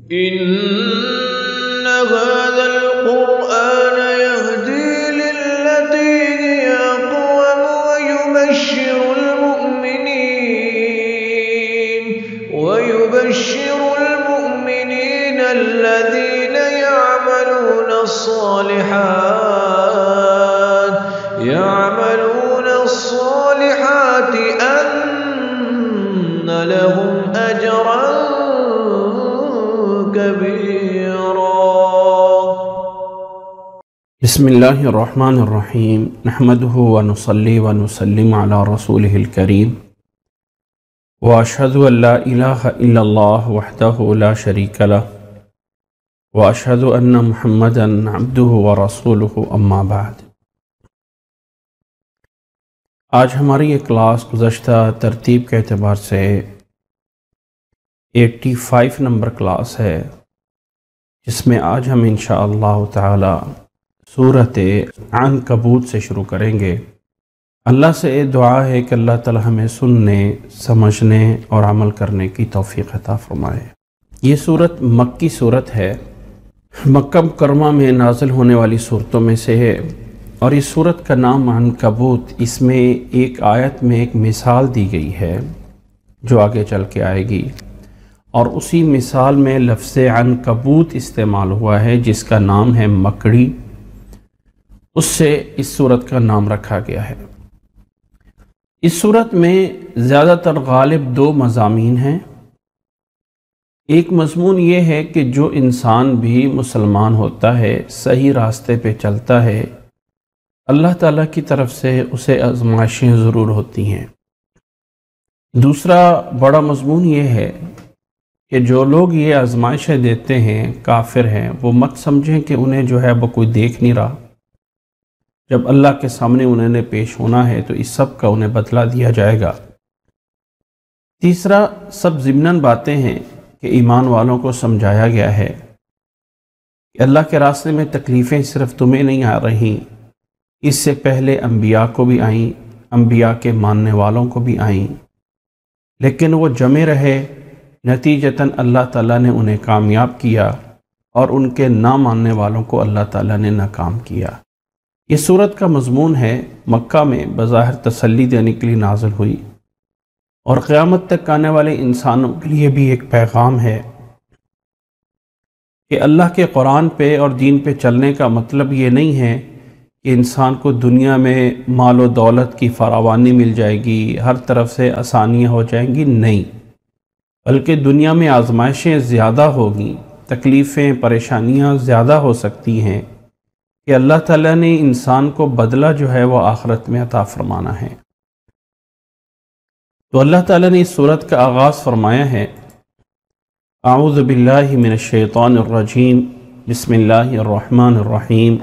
إن هذا القرآن يهدي للتي هي أقوم ويبشر المؤمنين الذين يعملون الصالحات أن لهم أجرا كبيرا. بسم الله الرحمن الرحيم نحمده ونصلي ونسلم على رسوله الكريم وأشهد أن لا إله إلا الله وحده لا شريك له وأشهد أن محمدا عبده ورسوله أما بعد. آج ہماری یہ کلاس گزشتہ ترتیب کے اعتبار سے 85 نمبر کلاس ہے، جس میں آج ہم انشاءاللہ تعالی سورۃ عنکبوت سے شروع کریں گے۔ اللہ سے دعا ہے کہ اللہ تعالی ہمیں سننے، سمجھنے اور عمل کرنے کی توفیق عطا فرمائے۔ یہ سورت مکی سورت ہے، مکہ مکرمہ میں نازل ہونے والی صورتوں میں سے ہے، اور اس سورت کا نام عنکبوت، اس میں ایک آیت میں ایک مثال دی گئی ہے جو آگے چل کے آئے گی، اور اسی مثال میں لفظ عنکبوت استعمال ہوا ہے جس کا نام ہے مکڑی، اس سے اس سورت کا نام رکھا گیا ہے۔ اس سورت میں زیادہ تر غالب دو مضامین ہیں۔ ایک مضمون یہ ہے کہ جو انسان بھی مسلمان ہوتا ہے، صحیح راستے پہ چلتا ہے، اللہ تعالیٰ کی طرف سے اسے آزمائشیں ضرور ہوتی ہیں۔ دوسرا بڑا مضمون یہ ہے کہ جو لوگ یہ آزمائشیں دیتے ہیں، کافر ہیں، وہ مت سمجھیں کہ انہیں جو ہے وہ کوئی دیکھ نہیں رہا۔ جب اللہ کے سامنے انہوں نے پیش ہونا ہے تو اس سب کا انہیں بدلہ دیا جائے گا۔ تیسرا، سب ضمناً باتیں ہیں کہ ایمان والوں کو سمجھایا گیا ہے کہ اللہ کے راستے میں تکلیفیں صرف تمہیں نہیں آ رہی، اس سے پہلے انبیاء کو بھی آئیں، انبیاء کے ماننے والوں کو بھی آئیں، لیکن وہ جمے رہے، نتیجتاً اللہ تعالیٰ نے انہیں کامیاب کیا، اور ان کے نہ ماننے والوں کو اللہ تعالیٰ نے ناکام کیا۔ یہ سورت کا مضمون ہے، مکہ میں بظاہر تسلی دینے کے لیے نازل ہوئی، اور قیامت تک آنے والے انسانوں کے لیے بھی ایک پیغام ہے کہ اللہ کے قرآن پہ اور دین پہ چلنے کا مطلب یہ نہیں ہے کہ انسان کو دنیا میں مال و دولت کی فراوانی مل جائے گی، ہر طرف سے آسانیاں ہو جائیں گی، نہیں، بلکہ دنیا میں آزمائشیں زیادہ ہوگی، تکلیفیں، پریشانیاں زیادہ ہو سکتی ہیں کہ اللہ تعالیٰ نے انسان کو بدلہ جو ہے وہ آخرت میں عطا فرمانا ہے۔ تو اللہ تعالیٰ نے اس سورت کا آغاز فرمایا ہے، اعوذ باللہ من الشیطان الرجیم، بسم اللہ الرحمن الرحیم،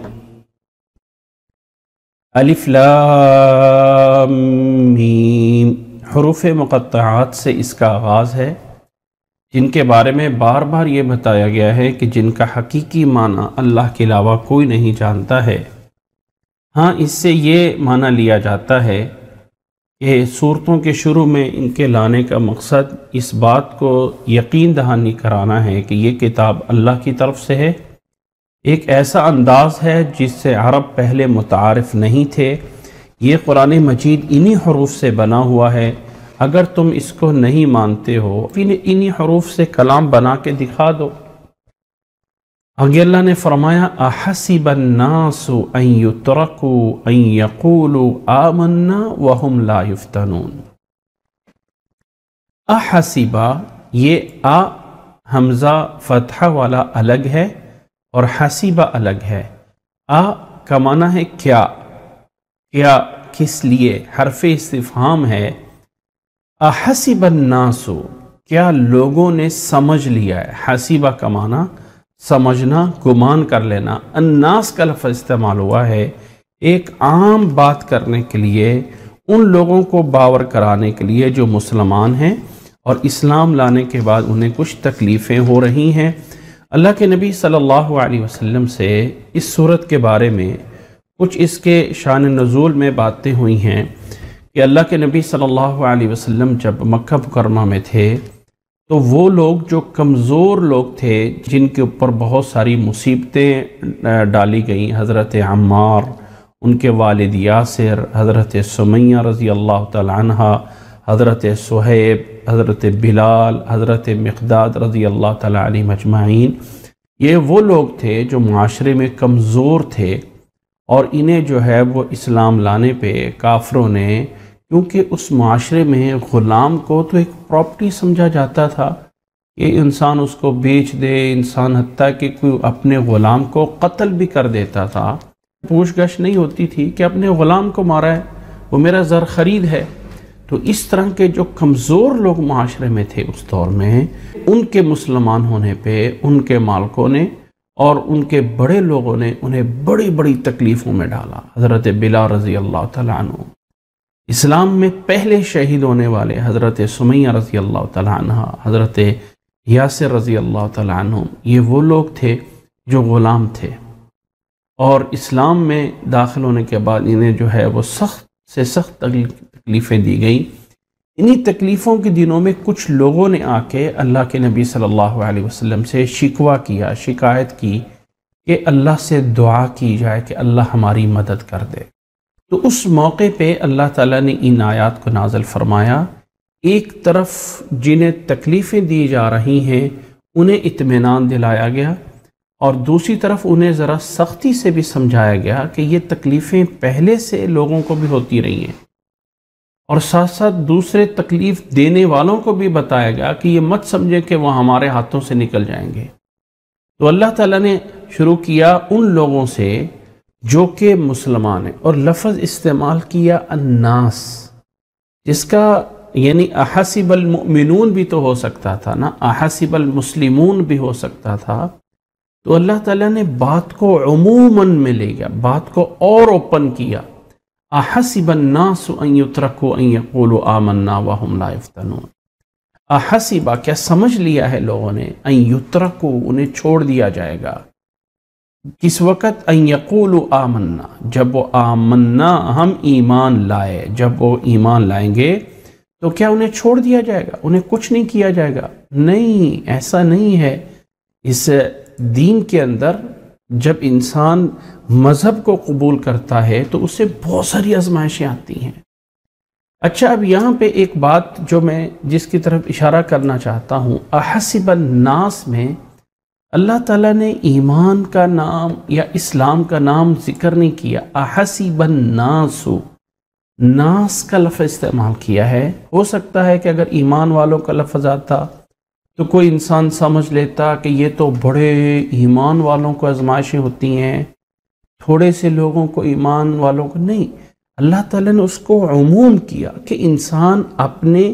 الف لام میم۔ حروف مقطعات سے اس کا آغاز ہے، جن کے بارے میں بار بار یہ بتایا گیا ہے کہ جن کا حقیقی معنی اللہ کے علاوہ کوئی نہیں جانتا ہے۔ ہاں، اس سے یہ معنی لیا جاتا ہے کہ صورتوں کے شروع میں ان کے لانے کا مقصد اس بات کو یقین دہانی کرانا ہے کہ یہ کتاب اللہ کی طرف سے ہے، ایک ایسا انداز ہے جس سے عرب پہلے متعارف نہیں تھے۔ یہ قرآن مجید انہی حروف سے بنا ہوا ہے، اگر تم اس کو نہیں مانتے ہو انہی حروف سے کلام بنا کے دکھا دو۔ آگے اللہ نے فرمایا، احسب الناس ان یترکوا ان یقولوا آمنا وهم لا یفتنون۔ احسبا، یہ حمزہ فتحہ والا الگ ہے اور حسیبہ الگ ہے۔ کا معنی ہے کیا، کس لیے، حرف استفہام ہے۔ احسب الناس، کیا لوگوں نے سمجھ لیا ہے۔ حسیبہ کا معنی سمجھنا، گمان کر لینا۔ الناس کا لفظ استعمال ہوا ہے ایک عام بات کرنے کے لیے، ان لوگوں کو باور کرانے کے لیے جو مسلمان ہیں اور اسلام لانے کے بعد انہیں کچھ تکلیفیں ہو رہی ہیں۔ اللہ کے نبی صلی اللہ علیہ وسلم سے اس صورت کے بارے میں کچھ اس کے شان نزول میں باتیں ہوئی ہیں کہ اللہ کے نبی صلی اللہ علیہ وسلم جب مکہ مکرمہ میں تھے تو وہ لوگ جو کمزور لوگ تھے، جن کے اوپر بہت ساری مصیبتیں ڈالی گئیں، حضرت عمار، ان کے والد یاسر، حضرت سمیہ رضی اللہ تعالی عنہ، حضرت صہیب، حضرت بلال، حضرت مقداد رضی اللہ تعالی عنہ اجمعین، یہ وہ لوگ تھے جو معاشرے میں کمزور تھے، اور انہیں جو ہے وہ اسلام لانے پہ کافروں نے، کیونکہ اس معاشرے میں غلام کو تو ایک پراپرٹی سمجھا جاتا تھا کہ انسان اس کو بیچ دے، انسان حتیٰ کہ کوئی اپنے غلام کو قتل بھی کر دیتا تھا، پوچھ گچھ نہیں ہوتی تھی کہ اپنے غلام کو مارا ہے، وہ میرا زر خرید ہے۔ تو اس طرح کے جو کمزور لوگ معاشرے میں تھے اس دور میں، ان کے مسلمان ہونے پہ ان کے مالکوں نے اور ان کے بڑے لوگوں نے انہیں بڑی بڑی تکلیفوں میں ڈالا۔ حضرت بلال رضی اللہ تعالیٰ عنہ، اسلام میں پہلے شہید ہونے والے حضرت سمیہ رضی اللہ تعالیٰ عنہ، حضرت یاسر رضی اللہ تعالیٰ عنہ، یہ وہ لوگ تھے جو غلام تھے، اور اسلام میں داخل ہونے کے بعد انہیں جو ہے وہ سخت سے سخت تکلیفیں دی گئیں۔ انہی تکلیفوں کے دنوں میں کچھ لوگوں نے آ کے اللہ کے نبی صلی اللہ علیہ وسلم سے شکوہ کیا، شکایت کی کہ اللہ سے دعا کی جائے کہ اللہ ہماری مدد کر دے۔ تو اس موقع پہ اللہ تعالیٰ نے ان آیات کو نازل فرمایا، ایک طرف جنہیں تکلیفیں دی جا رہی ہیں انہیں اطمینان دلایا گیا، اور دوسری طرف انہیں ذرا سختی سے بھی سمجھایا گیا کہ یہ تکلیفیں پہلے سے لوگوں کو بھی ہوتی رہی ہیں، اور ساتھ ساتھ دوسرے تکلیف دینے والوں کو بھی بتایا گیا کہ یہ مت سمجھے کہ وہ ہمارے ہاتھوں سے نکل جائیں گے۔ تو اللہ تعالیٰ نے شروع کیا ان لوگوں سے جو کہ مسلمان ہیں، اور لفظ استعمال کیا الناس، جس کا یعنی احسب المؤمنون بھی تو ہو سکتا تھا نا، احسب المسلمون بھی ہو سکتا تھا۔ تو اللہ تعالیٰ نے بات کو عموماً میں لے گیا، بات کو اور اوپن کیا۔ احسب الناس ان یترکوا ان یقولوا آمنا وہم لا یفتنون، احسبا کیا سمجھ لیا ہے لوگوں نے، ان یترکوا انہیں چھوڑ دیا جائے گا، کس وقت، ان یقولوا آمنا جب وہ آمنا ہم ایمان لائے، جب وہ ایمان لائیں گے تو کیا انہیں چھوڑ دیا جائے گا، انہیں کچھ نہیں کیا جائے گا؟ نہیں، ایسا نہیں ہے۔ اس دین کے اندر جب انسان مذہب کو قبول کرتا ہے تو اسے بہت ساری آزمائشیں آتی ہیں۔ اچھا، اب یہاں پہ ایک بات جو میں جس کی طرف اشارہ کرنا چاہتا ہوں، احسب الناس میں اللہ تعالیٰ نے ایمان کا نام یا اسلام کا نام ذکر نہیں کیا، احسب الناس، ناس کا لفظ استعمال کیا ہے۔ ہو سکتا ہے کہ اگر ایمان والوں کا لفظ آتا تو کوئی انسان سمجھ لیتا کہ یہ تو بڑے ایمان والوں کو آزمائشیں ہوتی ہیں، تھوڑے سے لوگوں کو، ایمان والوں کو نہیں۔ اللہ تعالیٰ نے اس کو عموم کیا کہ انسان اپنے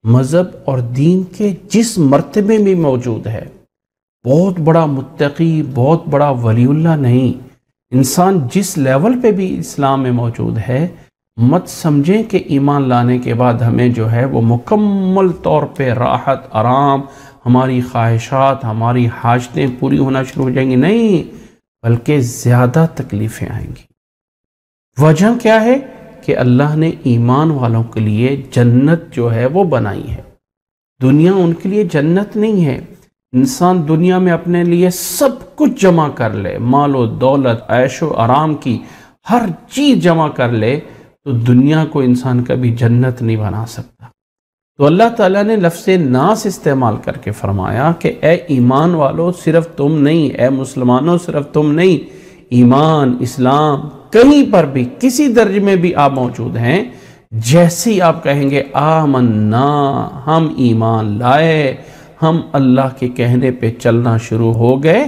مذہب اور دین کے جس مرتبے میں موجود ہے، بہت بڑا متقی، بہت بڑا ولی اللہ نہیں، انسان جس لیول پہ بھی اسلام میں موجود ہے، مت سمجھیں کہ ایمان لانے کے بعد ہمیں جو ہے وہ مکمل طور پہ راحت، آرام، ہماری خواہشات، ہماری حاجتیں پوری ہونا شروع ہو جائیں گی، نہیں، بلکہ زیادہ تکلیفیں آئیں گی۔ وجہ کیا ہے کہ اللہ نے ایمان والوں کے لیے جنت جو ہے وہ بنائی ہے۔ دنیا ان کے لیے جنت نہیں ہے۔ انسان دنیا میں اپنے لیے سب کچھ جمع کر لے، مال و دولت، عیش و آرام کی ہر چیز جمع کر لے، تو دنیا کو انسان کبھی جنت نہیں بنا سکتا۔ تو اللہ تعالیٰ نے لفظ ناس استعمال کر کے فرمایا کہ اے ایمان والو، صرف تم نہیں، اے مسلمانوں صرف تم نہیں، ایمان، اسلام، کہیں پر بھی کسی درجے میں بھی آپ موجود ہیں، جیسے ہی آپ کہیں گے آمنا، ہم ایمان لائے، ہم اللہ کے کہنے پہ چلنا شروع ہو گئے،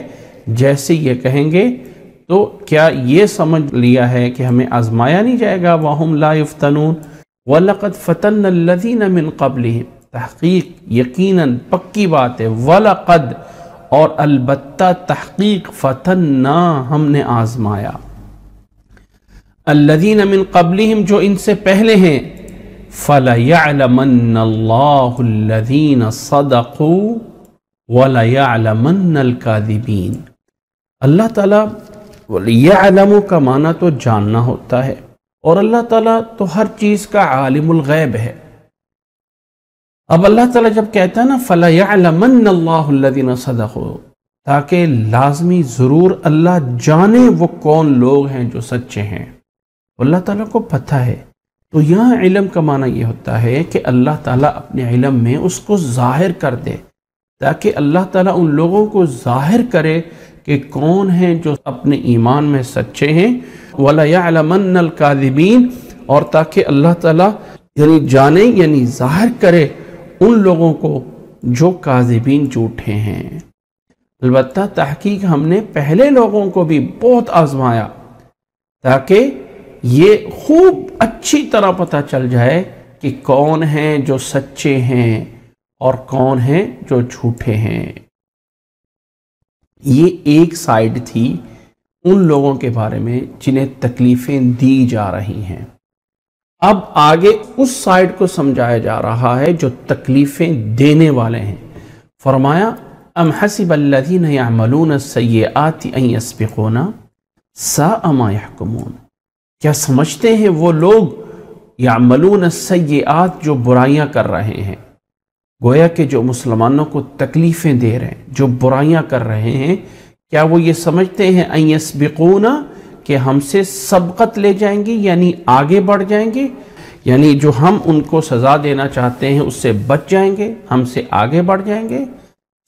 جیسے یہ کہیں گے تو کیا یہ سمجھ لیا ہے کہ ہمیں آزمایا نہیں جائے گا؟ وَهُمْ لَا يُفْتَنُونَ وَلَقَدْ فَتَنَّ الَّذِينَ مِن قَبْلِهِمْ، تحقیق، یقیناً، پکی بات ہے، وَلَقَدْ، اور البتہ تحقیق، فَتَنَّا، ہم نے آزمایا، الَّذِينَ مِن قَبْلِهِمْ، جو ان سے پہلے ہیں، فَلَيَعْلَمَنَّ اللَّهُ الَّذِينَ صَدَقُوا وَلَيَعْلَمَنَّ الْكَاذِبِينَ۔ اللہ تعالیٰ یعلم کا معنی تو جاننا ہوتا ہے، اور اللہ تعالیٰ تو ہر چیز کا عالم الغیب ہے۔ اب اللہ تعالیٰ جب کہتا ہے نا فَلَيَعْلَمَنَّ اللَّهُ الَّذِينَ صَدَقُوا، تاکہ لازمی ضرور اللہ جانے وہ کون لوگ ہیں جو سچے ہیں، اللہ تعالیٰ کو پتہ ہے۔ تو یہاں علم کا معنی یہ ہوتا ہے کہ اللہ تعالیٰ اپنے علم میں اس کو ظاہر کر دے، تاکہ اللہ تعالیٰ ان لوگوں کو ظاہر کرے کہ کون ہیں جو اپنے ایمان میں سچے ہیں، وَلَيَعْلَمَنَّ الْكَاذِبِينَ، اور تاکہ اللہ تعالیٰ یعنی جانے یعنی ظاہر کرے ان لوگوں کو جو کاذبین جھوٹے ہیں۔ البتہ تحقیق ہم نے پہلے لوگوں کو بھی بہت آزمایا تاکہ یہ خوب اچھی طرح پتہ چل جائے کہ کون ہیں جو سچے ہیں اور کون ہیں جو جھوٹے ہیں۔ یہ ایک سائیڈ تھی ان لوگوں کے بارے میں جنہیں تکلیفیں دی جا رہی ہیں۔ اب آگے اس سائیڈ کو سمجھایا جا رہا ہے جو تکلیفیں دینے والے ہیں۔ فرمایا ام حسب الذین یعملون السیئات ان یسبقونا ساء ما یحکمون، کیا سمجھتے ہیں وہ لوگ یعملون السیئات جو برائیاں کر رہے ہیں، گویا کہ جو مسلمانوں کو تکلیفیں دے رہے ہیں، جو برائیاں کر رہے ہیں، کیا وہ یہ سمجھتے ہیں ان یسبقونا کہ ہم سے سبقت لے جائیں گے یعنی آگے بڑھ جائیں گے، یعنی جو ہم ان کو سزا دینا چاہتے ہیں اس سے بچ جائیں گے، ہم سے آگے بڑھ جائیں گے؟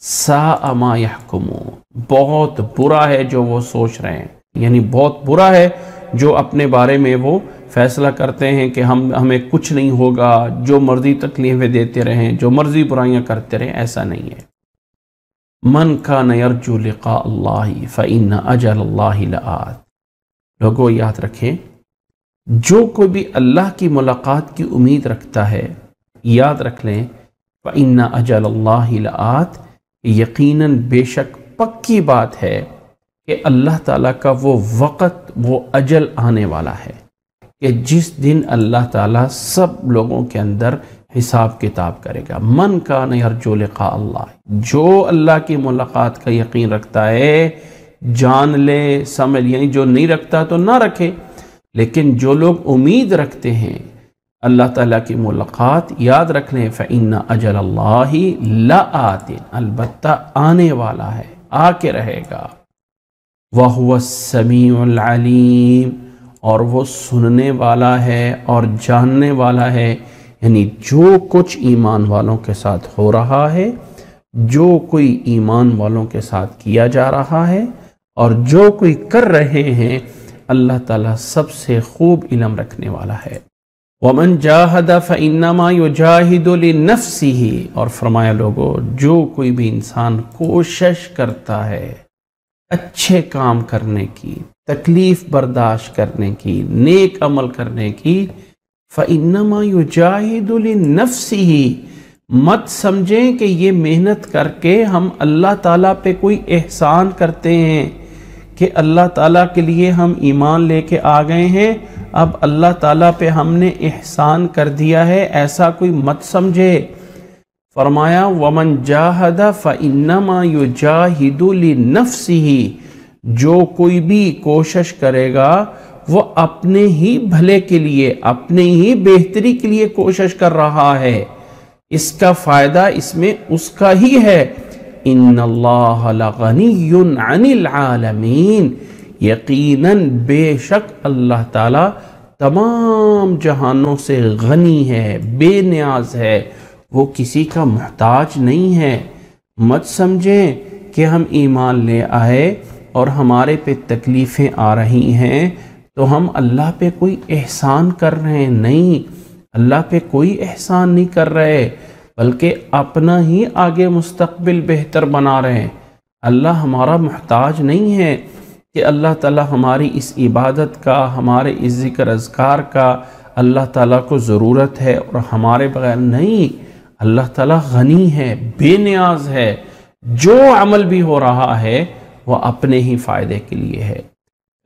ساء ما یحکمون، بہت برا ہے جو وہ سوچ رہے ہیں، یعنی بہت برا ہے جو اپنے بارے میں وہ فیصلہ کرتے ہیں کہ ہمیں کچھ نہیں ہوگا، جو مرضی تکلیفیں دیتے رہیں، جو مرضی برائیاں کرتے رہیں۔ ایسا نہیں ہے۔ من کان یرجو لقاء اللہ فإن اجل اللہ لآت، لوگوں یاد رکھیں جو کوئی بھی اللہ کی ملاقات کی امید رکھتا ہے، یاد رکھ لیں فإن اجل اللہ لآت، یقیناً بے شک پکی بات ہے کہ اللہ تعالیٰ کا وہ وقت، وہ اجل آنے والا ہے کہ جس دن اللہ تعالیٰ سب لوگوں کے اندر حساب کتاب کرے گا۔ من کان یرجو لقاء اللہ، جو اللہ کی ملاقات کا یقین رکھتا ہے جان لے سمجھ، یعنی جو نہیں رکھتا تو نہ رکھے، لیکن جو لوگ امید رکھتے ہیں اللہ تعالیٰ کی ملاقات، یاد رکھ لیں فإن اجل اللہ لآت، البتہ آنے والا ہے، آ کے رہے گا۔ وَهُوَ السَّمِيعُ الْعَلِيمُ، اور وہ سننے والا ہے اور جاننے والا ہے، یعنی جو کچھ ایمان والوں کے ساتھ ہو رہا ہے، جو کوئی ایمان والوں کے ساتھ کیا جا رہا ہے اور جو کوئی کر رہے ہیں، اللہ تعالیٰ سب سے خوب علم رکھنے والا ہے۔ وَمَنْ جَاهَدَ فَإِنَّمَا يُجَاهِدُ لِنَفْسِهِ، اور فرمایا لوگو جو کوئی بھی انسان کوشش کرتا ہے اچھے کام کرنے کی، تکلیف برداشت کرنے کی، نیک عمل کرنے کی، فَإِنَّمَا يُجَاهِدُ لِنَفْسِهِ، مت سمجھیں کہ یہ محنت کر کے ہم اللہ تعالیٰ پہ کوئی احسان کرتے ہیں کہ اللہ تعالیٰ کے لیے ہم ایمان لے کے آ گئے ہیں، اب اللہ تعالیٰ پہ ہم نے احسان کر دیا ہے، ایسا کوئی مت سمجھے۔ فرمایا وَمَنْ جَاهَدَ فَإِنَّمَا يُجَاهِدُ لِنَفْسِهِ، جو کوئی بھی کوشش کرے گا وہ اپنے ہی بھلے کے لیے، اپنے ہی بہتری کے لیے کوشش کر رہا ہے، اس کا فائدہ اس میں اس کا ہی ہے۔ ان اللہ لغنی عن العالمین، یقیناً بے شک اللہ تعالیٰ تمام جہانوں سے غنی ہے، بے نیاز ہے، وہ کسی کا محتاج نہیں ہے۔ مت سمجھیں کہ ہم ایمان لے آئے اور ہمارے پہ تکلیفیں آ رہی ہیں تو ہم اللہ پہ کوئی احسان کر رہے ہیں، نہیں، اللہ پہ کوئی احسان نہیں کر رہے، بلکہ اپنا ہی آگے مستقبل بہتر بنا رہے ہیں۔ اللہ ہمارا محتاج نہیں ہے کہ اللہ تعالیٰ ہماری اس عبادت کا، ہمارے اس ذکر اذکار کا اللہ تعالیٰ کو ضرورت ہے اور ہمارے بغیر نہیں، اللہ تعالیٰ غنی ہے، بے نیاز ہے، جو عمل بھی ہو رہا ہے وہ اپنے ہی فائدے کے لیے ہے۔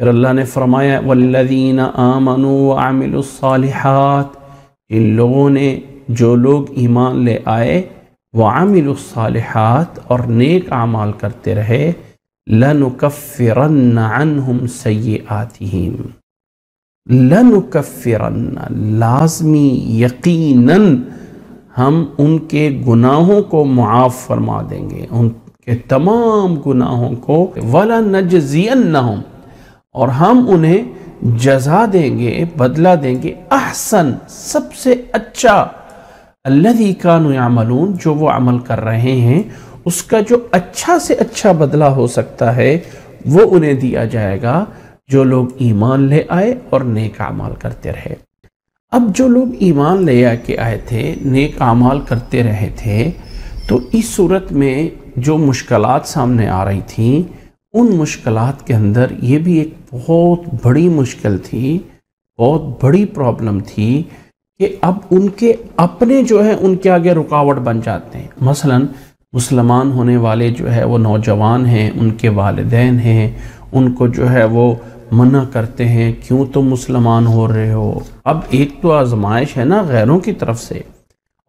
پھر اللہ نے فرمایا والذین آمنوا وعملوا الصالحات، ان لوگوں نے، جو لوگ ایمان لے آئے، وعملوا الصالحات، اور نیک اعمال کرتے رہے، لنکفرن عنہم سیئاتہم، لنکفرن لازمی یقیناً ہم ان کے گناہوں کو معاف فرما دیں گے، ان کے تمام گناہوں کو، وَلَنَجْزِيَنَّهُمْ، اور ہم انہیں جزا دیں گے، بدلہ دیں گے، احسن، سب سے اچھا، الذی كانوا يعملون، جو وہ عمل کر رہے ہیں اس کا جو اچھا سے اچھا بدلہ ہو سکتا ہے وہ انہیں دیا جائے گا، جو لوگ ایمان لے آئے اور نیک اعمال کرتے رہے۔ اب جو لوگ ایمان لے کے آئے تھے، نیک اعمال کرتے رہے تھے، تو اس صورت میں جو مشکلات سامنے آ رہی تھیں، ان مشکلات کے اندر یہ بھی ایک بہت بڑی مشکل تھی، بہت بڑی پرابلم تھی کہ اب ان کے اپنے جو ہے ان کے آگے رکاوٹ بن جاتے ہیں۔ مثلا مسلمان ہونے والے جو ہے وہ نوجوان ہیں، ان کے والدین ہیں، ان کو جو ہے وہ منع کرتے ہیں، کیوں تم مسلمان ہو رہے ہو؟ اب ایک تو آزمائش ہے نا غیروں کی طرف سے،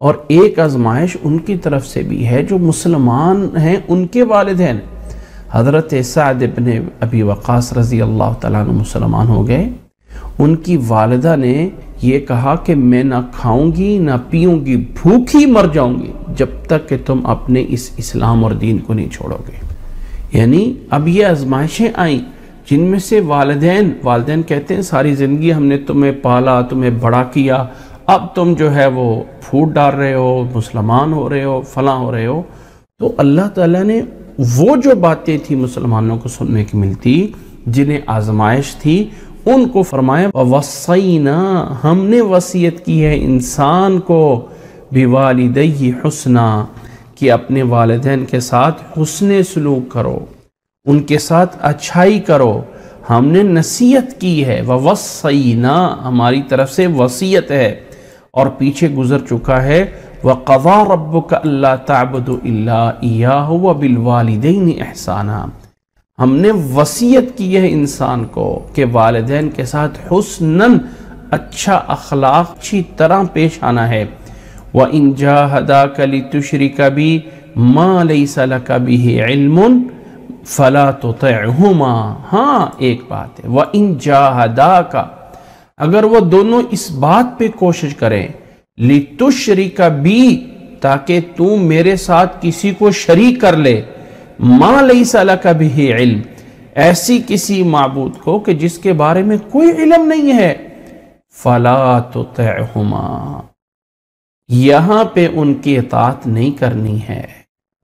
اور ایک آزمائش ان کی طرف سے بھی ہے جو مسلمان ہیں، ان کے والدین۔ حضرت سعد بن ابی وقاص رضی اللہ تعالیٰ عنہ مسلمان ہو گئے، ان کی والدہ نے یہ کہا کہ میں نہ کھاؤں گی نہ پیوں گی، بھوکی مر جاؤں گی جب تک کہ تم اپنے اس اسلام اور دین کو نہیں چھوڑو گے۔ یعنی اب یہ آزمائشیں آئیں جن میں سے والدین کہتے ہیں ساری زندگی ہم نے تمہیں پالا، تمہیں بڑا کیا، اب تم جو ہے وہ پھوٹ ڈال رہے ہو، مسلمان ہو رہے ہو، فلاں ہو رہے ہو۔ تو اللہ تعالیٰ نے وہ جو باتیں تھی مسلمانوں کو سننے کی ملتی، جنہیں آزمائش تھی، ان کو فرمایا وَوَصَّيْنَا، ہم نے وصیت کی ہے انسان کو، بِوَالِدَيْهِ حُسْنًا، کہ اپنے والدین کے ساتھ حسن سلوک کرو، ان کے ساتھ اچھائی کرو۔ ہم نے نصیحت کی ہے، وَوَصَّيْنَا، ہماری طرف سے وصیت ہے، اور پیچھے گزر چکا ہے وَقَضَىٰ رَبُّكَ أَلَّا تَعْبُدُوا إِلَّا إِيَّاهُ وَبِالْوَالِدَيْنِ إِحْسَانًا، ہم نے وصیت کی ہے انسان کو کہ والدین کے ساتھ حسناً، اچھا اخلاق، اچھی طرح پیش آنا ہے۔ وَإِن جَاهَدَاكَ لِتُشْرِكَ بِي مَا لَيْسَ لَكَ بِهِ عِلْمٌ فَلَا تُطِعْهُمَا، ہاں ایک بات ہے، وَإِن جَاهَدَاكَ، اگر وہ دونوں اس بات پہ کوشش کریں، لِتُشْرِكَ بِي، تاکہ تو میرے ساتھ کسی کو شریک کر لے، مَا لَيْسَ لَكَ بِهِ علم، ایسی کسی معبود کو کہ جس کے بارے میں کوئی علم نہیں ہے، فَلَا تُطِعْهُمَا، یہاں پہ ان کی اطاعت نہیں کرنی ہے۔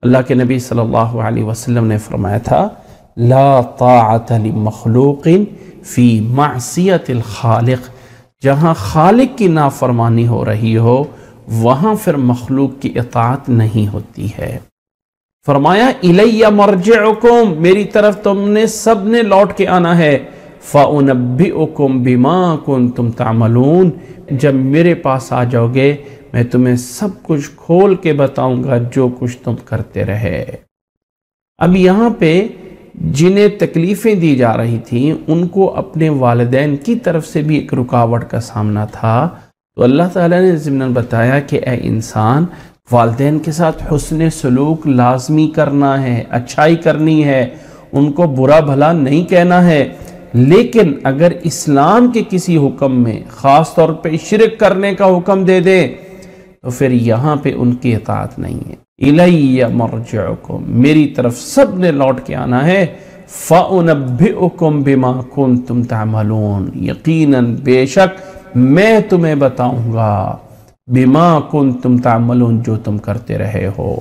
اللہ کے نبی صلی اللہ علیہ وسلم نے فرمایا تھا لا طاعت لمخلوق فی معصیت الخالق، جہاں خالق کی نافرمانی ہو رہی ہو وہاں پھر مخلوق کی اطاعت نہیں ہوتی ہے۔ فرمایا الی مرجعکم، میری طرف تم نے سب نے لوٹ کے آنا ہے، فَأُنَبِّئُكُمْ بِمَا كُنْتُمْ تَعْمَلُونَ، جب میرے پاس آ جاؤ گے میں تمہیں سب کچھ کھول کے بتاؤں گا جو کچھ تم کرتے رہے۔ اب یہاں پہ جنہیں تکلیفیں دی جا رہی تھیں ان کو اپنے والدین کی طرف سے بھی ایک رکاوٹ کا سامنا تھا، تو اللہ تعالیٰ نے ضمناً بتایا کہ اے انسان، والدین کے ساتھ حسن سلوک لازمی کرنا ہے، اچھائی کرنی ہے، ان کو برا بھلا نہیں کہنا ہے، لیکن اگر اسلام کے کسی حکم میں خاص طور پہ شرک کرنے کا حکم دے دے تو پھر یہاں پہ ان کی اطاعت نہیں ہے۔ الی مرجعکم، میری طرف سب نے لوٹ کے آنا ہے، فَأُنَبِّئُكُمْ بِمَا كُنْتُمْ تَعْمَلُونَ، یقیناً بے شک میں تمہیں بتاؤں گا، بِمَا كُنْتُمْ تَعْمَلُونَ، جو تم کرتے رہے ہو۔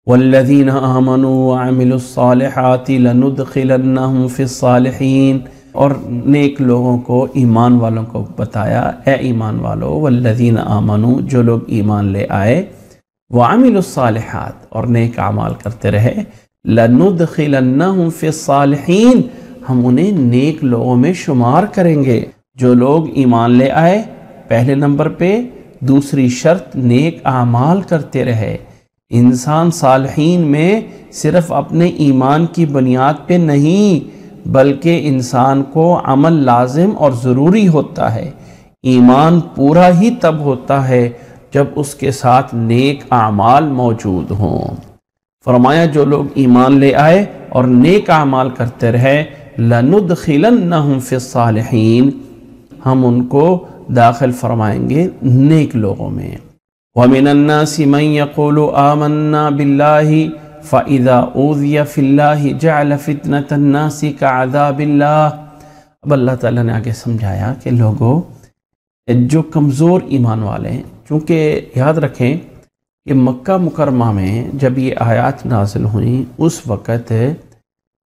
وَالَّذِينَ آمَنُوا وَعَمِلُوا الصَّالِحَاتِ لَنُدْخِلَنَّهُمْ فِي الصَّالِحِينَ، اور نیک لوگوں کو، ایمان والوں کو بتایا، اے ایمان والو، والذین آمنوا، جو لوگ ایمان لے آئے، وعملوا الصالحات، اور نیک اعمال کرتے رہے، لندخلنہم فی الصالحین، ہم انہیں نیک لوگوں میں شمار کریں گے۔ جو لوگ ایمان لے آئے پہلے نمبر پہ، دوسری شرط نیک اعمال کرتے رہے۔ انسان صالحین میں صرف اپنے ایمان کی بنیاد پہ نہیں بلکہ انسان کو عمل لازم اور ضروری ہوتا ہے۔ ایمان پورا ہی تب ہوتا ہے جب اس کے ساتھ نیک اعمال موجود ہوں۔ فرمایا جو لوگ ایمان لے آئے اور نیک اعمال کرتے رہے، لَنُدْخِلَنَّهُمْ فِي الصَّالِحِينَ، ہم ان کو داخل فرمائیں گے نیک لوگوں میں۔ وَمِنَ النَّاسِ مَن يَقُولُ آمَنَّا بِاللَّهِ فَإِذَا أُوذِيَ فِي اللَّهِ جَعَلَ فِتْنَةَ النَّاسِ كَعَذَابِ اللَّهِ۔ اب اللہ تعالیٰ نے آگے سمجھایا کہ لوگوں جو کمزور ایمان والے ہیں، چونکہ یاد رکھیں کہ مکہ مکرمہ میں جب یہ آیات نازل ہوئیں اس وقت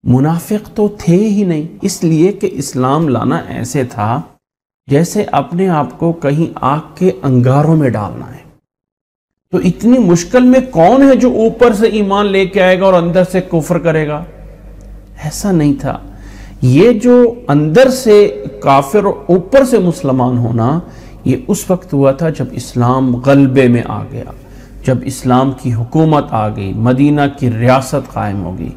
منافق تو تھے ہی نہیں، اس لیے کہ اسلام لانا ایسے تھا جیسے اپنے آپ کو کہیں آگ کے انگاروں میں ڈالنا ہے۔ تو اتنی مشکل میں کون ہے جو اوپر سے ایمان لے کے آئے گا اور اندر سے کفر کرے گا؟ ایسا نہیں تھا۔ یہ جو اندر سے کافر اور اوپر سے مسلمان ہونا، یہ اس وقت ہوا تھا جب اسلام غلبے میں آ گیا، جب اسلام کی حکومت آ گئی، مدینہ کی ریاست قائم ہو گئی۔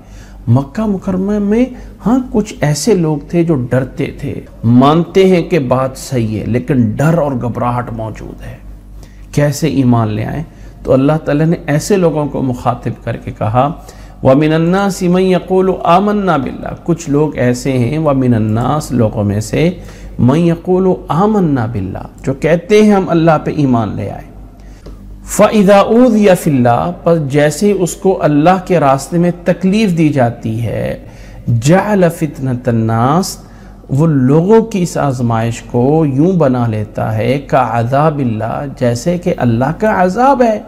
مکہ مکرمہ میں ہاں کچھ ایسے لوگ تھے جو ڈرتے تھے، مانتے ہیں کہ بات صحیح ہے لیکن ڈر اور گھبراہٹ موجود ہے، کیسے ایمان لے آئیں؟ تو اللہ تعالیٰ نے ایسے لوگوں کو مخاطب کر کے کہا وَمِنَ النَّاسِ مَن يَقُولُ آمَنَّا بِاللَّهِ، کچھ لوگ ایسے ہیں وَمِنَ النَّاسِ لوگوں میں سے مَن يَقُولُ آمَنَّا بِاللَّهِ جو کہتے ہیں ہم اللہ پہ ایمان لے آئے، فَإِذَا أُوذِيَ فِي اللَّهِ پس جیسے اس کو اللہ کے راستے میں تکلیف دی جاتی ہے، جَعَلَ فِتْنَةَ النَّاسِ وہ لوگوں کی اس آزمائش کو یوں بنا لیتا ہے کعذاب اللہ جیسے کہ اللہ کا عذاب ہے۔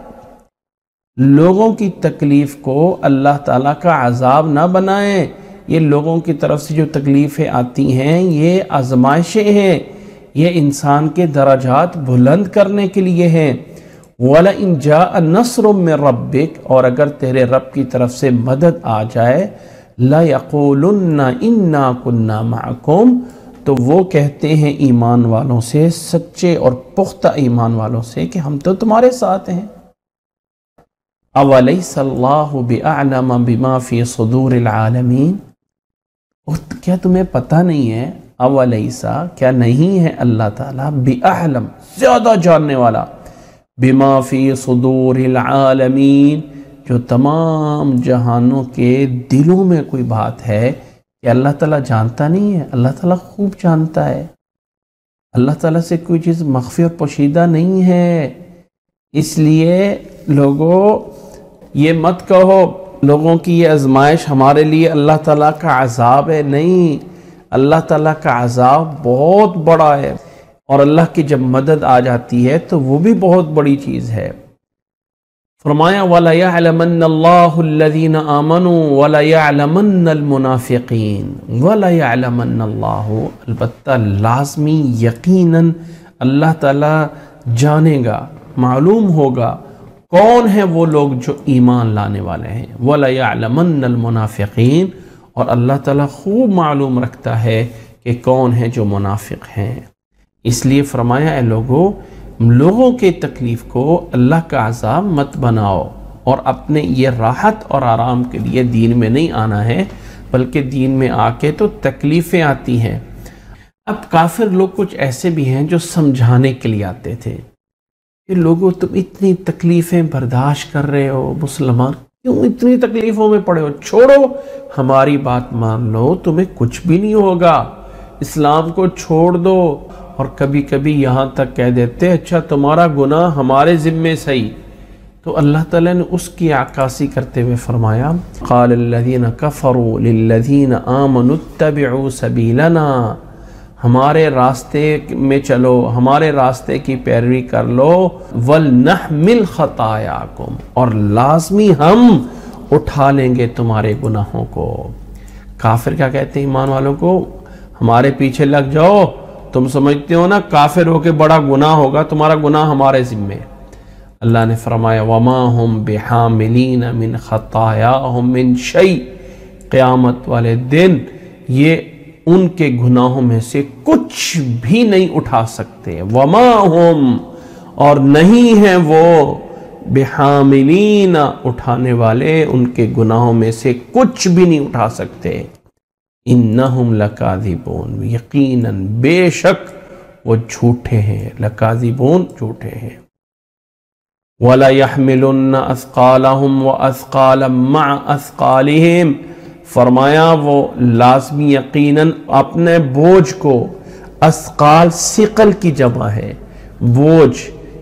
لوگوں کی تکلیف کو اللہ تعالیٰ کا عذاب نہ بنائیں، یہ لوگوں کی طرف سے جو تکلیفیں آتی ہیں یہ آزمائشیں ہیں، یہ انسان کے درجات بلند کرنے کے لیے ہیں۔ وَلَئِن جَاءَ نَصْرٌ مِّن رَبِّكَ اور اگر تیرے رب کی طرف سے مدد آ جائے، لَيَقُولُنَّ إِنَّا كُنَّا مَعَكُمْ تو وہ کہتے ہیں ایمان والوں سے، سچے اور پختہ ایمان والوں سے کہ ہم تو تمہارے ساتھ ہیں۔ أَوَلَيْسَ اللَّهُ بِأَعْلَمَ بِمَا فِي صُدُورِ الْعَالَمِينَ اور کیا تمہیں پتہ نہیں ہے، اولیسا کیا نہیں ہے اللہ تعالیٰ بِأَعْلَمَ زیادہ جاننے والا، بِمَا فِي صُدُورِ الْعَالَمِينَ جو تمام جہانوں کے دلوں میں کوئی بات ہے کہ اللہ تعالیٰ جانتا نہیں ہے؟ اللہ تعالیٰ خوب جانتا ہے، اللہ تعالیٰ سے کوئی چیز مخفی اور پوشیدہ نہیں ہے۔ اس لیے لوگوں یہ مت کہو لوگوں کی یہ آزمائش ہمارے لیے اللہ تعالیٰ کا عذاب ہے، نہیں، اللہ تعالیٰ کا عذاب بہت بڑا ہے، اور اللہ کی جب مدد آ جاتی ہے تو وہ بھی بہت بڑی چیز ہے۔ فرمایا وَلَيَعْلَمَنَّ اللَّهُ الَّذِينَ آمَنُوا وَلَيَعْلَمَنَّ الْمُنَافِقِينَ وَلَيَعْلَمَنَّ اللَّهُ البتہ لازمی یقیناً اللہ تعالیٰ جانے گا، معلوم ہوگا کون ہیں وہ لوگ جو ایمان لانے والے ہیں۔ وَلَيَعْلَمَنَّ الْمُنَافِقِينَ اور اللہ تعالیٰ خوب معلوم رکھتا ہے کہ کون ہیں جو منافق ہیں۔ اس لیے فرمایا اے لوگوں کے تکلیف کو اللہ کا عذاب مت بناؤ، اور اپنے یہ راحت اور آرام کے لیے دین میں نہیں آنا ہے، بلکہ دین میں آ کے تو تکلیفیں آتی ہیں۔ اب کافر لوگ کچھ ایسے بھی ہیں جو سمجھانے کے لیے آتے تھے کہ لوگوں تم اتنی تکلیفیں برداشت کر رہے ہو، مسلمان کیوں اتنی تکلیفوں میں پڑے ہو، چھوڑو ہماری بات مان لو، تمہیں کچھ بھی نہیں ہوگا، اسلام کو چھوڑ دو۔ اور کبھی کبھی یہاں تک کہہ دیتے اچھا تمہارا گناہ ہمارے ذمے صحیح، تو اللہ تعالیٰ نے اس کی عکاسی کرتے ہوئے فرمایا قال الذین کفروا للذین آمنوا اتبعوا سبیلنا، ہمارے راستے میں چلو، ہمارے راستے کی پیروی کر لو، وَلْنَحْمِلْ خَطَايَاكُمْ اور لازمی ہم اٹھا لیں گے تمہارے گناہوں کو۔ کافر کیا کہتے ہیں ایمان والوں کو؟ ہمارے پیچھے لگ جاؤ، تم سمجھتے ہو نا کافر ہو کے بڑا گناہ ہوگا، تمہارا گناہ ہمارے ذمے۔ اللہ نے فرمایا وَمَا هُمْ بِحَامِلِينَ مِنْ خَطَايَاهُمْ مِنْ شَيْءٍ قیامت والے دن یہ ان کے گناہوں میں سے کچھ بھی نہیں اٹھا سکتے۔ وَمَا هُمْ اور نہیں ہیں وہ بِحَامِلِينَ اٹھانے والے ان کے گناہوں میں سے کچھ بھی نہیں اٹھا سکتے۔ انہم لکاذبون یقیناً بے شک وہ جھوٹے ہیں، لکاذبون جھوٹے ہیں۔ وَلَيَحْمِلُنَّ أَثْقَالَهُمْ وَأَثْقَالًا مَعَ أَثْقَالِهِمْ فرمایا وہ لازمی یقیناً اپنے بوجھ کو، اثقال ثقل کی جمع ہے، بوجھ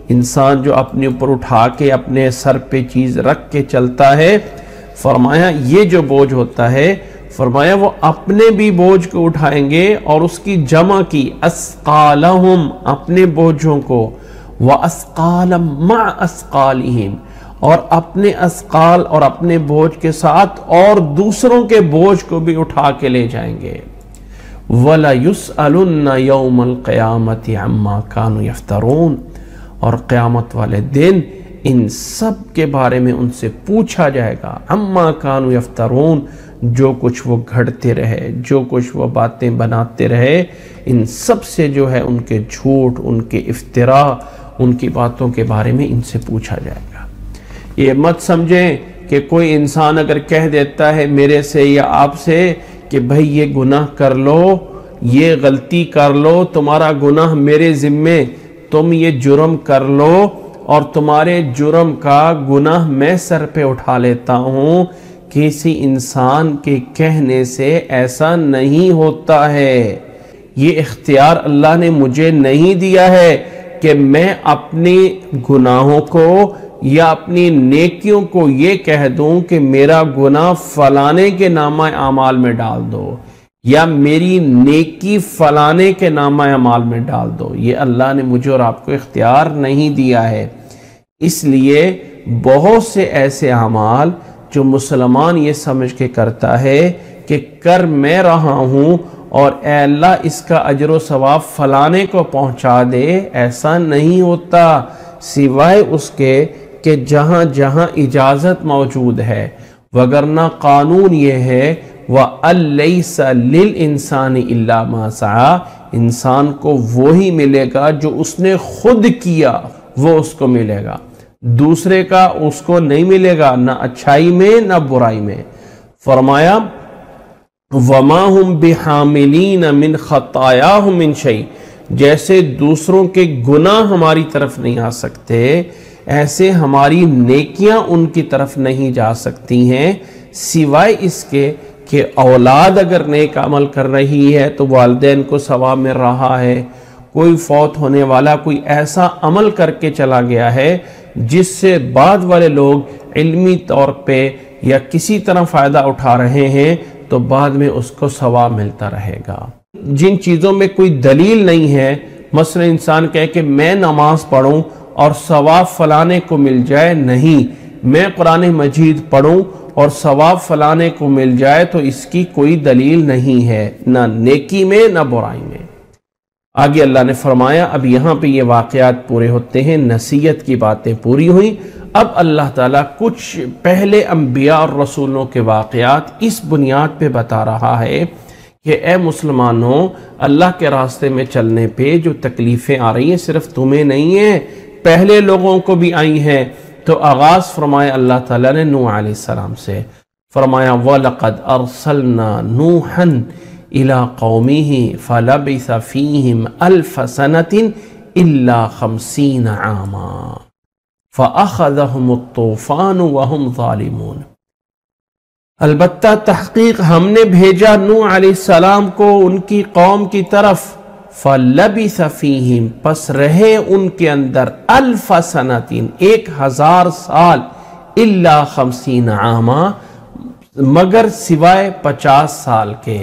انسان جو اپنے اوپر اٹھا کے اپنے سر پہ چیز رکھ کے چلتا ہے، فرمایا یہ جو بوجھ ہوتا ہے، فرمایا وہ اپنے بھی بوجھ کو اٹھائیں گے اور اس کی جمع کی، اسقالہم اپنے بوجھوں کو، واسقالم مع اسقالہم اور اپنے اسقال اور اپنے بوجھ کے ساتھ اور دوسروں کے بوجھ کو بھی اٹھا کے لے جائیں گے۔ وَلَيُسْأَلُنَّ يَوْمَ الْقِيَامَةِ عَمَّا كَانُوا يَفْتَرُونَ، اور قیامت والے دن ان سب کے بارے میں ان سے پوچھا جائے گا، عَمَّا كَانُوا يَفْتَرُونَ، جو کچھ وہ گھڑتے رہے، جو کچھ وہ باتیں بناتے رہے، ان سب سے جو ہے ان کے جھوٹ، ان کے افتراء، ان کی باتوں کے بارے میں ان سے پوچھا جائے گا۔ یہ مت سمجھیں کہ کوئی انسان اگر کہہ دیتا ہے میرے سے یا آپ سے کہ بھئی یہ گناہ کر لو، یہ غلطی کر لو، تمہارا گناہ میرے ذمے، تم یہ جرم کر لو اور تمہارے جرم کا گناہ میں سر پہ اٹھا لیتا ہوں، کسی انسان کے کہنے سے ایسا نہیں ہوتا ہے۔ یہ اختیار اللہ نے مجھے نہیں دیا ہے کہ میں اپنی گناہوں کو یا اپنی نیکیوں کو یہ کہہ دوں کہ میرا گناہ فلانے کے نامہ اعمال میں ڈال دو یا میری نیکی فلانے کے نامہ اعمال میں ڈال دو۔ یہ اللہ نے مجھے اور آپ کو اختیار نہیں دیا ہے۔ اس لیے بہت سے ایسے اعمال جو مسلمان یہ سمجھ کے کرتا ہے کہ کر میں رہا ہوں اور اے اللہ اس کا اجر و ثواب فلانے کو پہنچا دے، ایسا نہیں ہوتا، سوائے اس کے کہ جہاں جہاں اجازت موجود ہے، وگرنہ قانون یہ ہے وَأَلَّيْسَ لِلْإِنسَانِ إِلَّا مَا سَعَى، انسان کو وہی ملے گا جو اس نے خود کیا، وہ اس کو ملے گا، دوسرے کا اس کو نہیں ملے گا، نہ اچھائی میں نہ برائی میں۔ فرمایا وَمَا هُمْ بِحَامِلِينَ مِنْ خَطَّایَاهُمْ مِنْ شَيْءٍ، جیسے دوسروں کے گناہ ہماری طرف نہیں آ سکتے، ایسے ہماری نیکیاں ان کی طرف نہیں جا سکتی ہیں، سوائے اس کے کہ اولاد اگر نیک عمل کر رہی ہے تو والدین کو ثواب مل رہا ہے، کوئی فوت ہونے والا کوئی ایسا عمل کر کے چلا گیا ہے جس سے بعد والے لوگ علمی طور پہ یا کسی طرح فائدہ اٹھا رہے ہیں تو بعد میں اس کو ثواب ملتا رہے گا۔ جن چیزوں میں کوئی دلیل نہیں ہے، مثلا انسان کہے کہ میں نماز پڑھوں اور ثواب فلانے کو مل جائے، نہیں، میں قرآن مجید پڑھوں اور ثواب فلانے کو مل جائے تو اس کی کوئی دلیل نہیں ہے، نہ نیکی میں نہ برائی میں۔ آگے اللہ نے فرمایا اب یہاں پہ یہ واقعات پورے ہوتے ہیں، نصیحت کی باتیں پوری ہوئیں، اب اللہ تعالیٰ کچھ پہلے انبیاء اور رسولوں کے واقعات اس بنیاد پہ بتا رہا ہے کہ اے مسلمانوں، اللہ کے راستے میں چلنے پہ جو تکلیفیں آ رہی ہیں صرف تمہیں نہیں ہیں، پہلے لوگوں کو بھی آئی ہیں۔ تو آغاز فرمایا اللہ تعالیٰ نے نوح علیہ السلام سے، فرمایا وَلَقَدْ أَرْسَلْنَا نُوحًا إِلَىٰ قَوْمِهِ فَلَبِثَ فِيهِمْ أَلْفَ سَنَةٍ إِلَّا 50 عَامًا فَأَخَذَهُمُ الطُّوفَانُ وَهُمْ ظَالِمُونَ۔ البتہ تحقیق ہم نے بھیجا نوح علیہ السلام کو ان کی قوم کی طرف، فَلَبِثَ فِيهِمْ پس رہے ان کے اندر أَلْفَ سَنَةٍ 1000 سال، إِلَّا 50 عَامًا مگر سوائے 50 سال کے،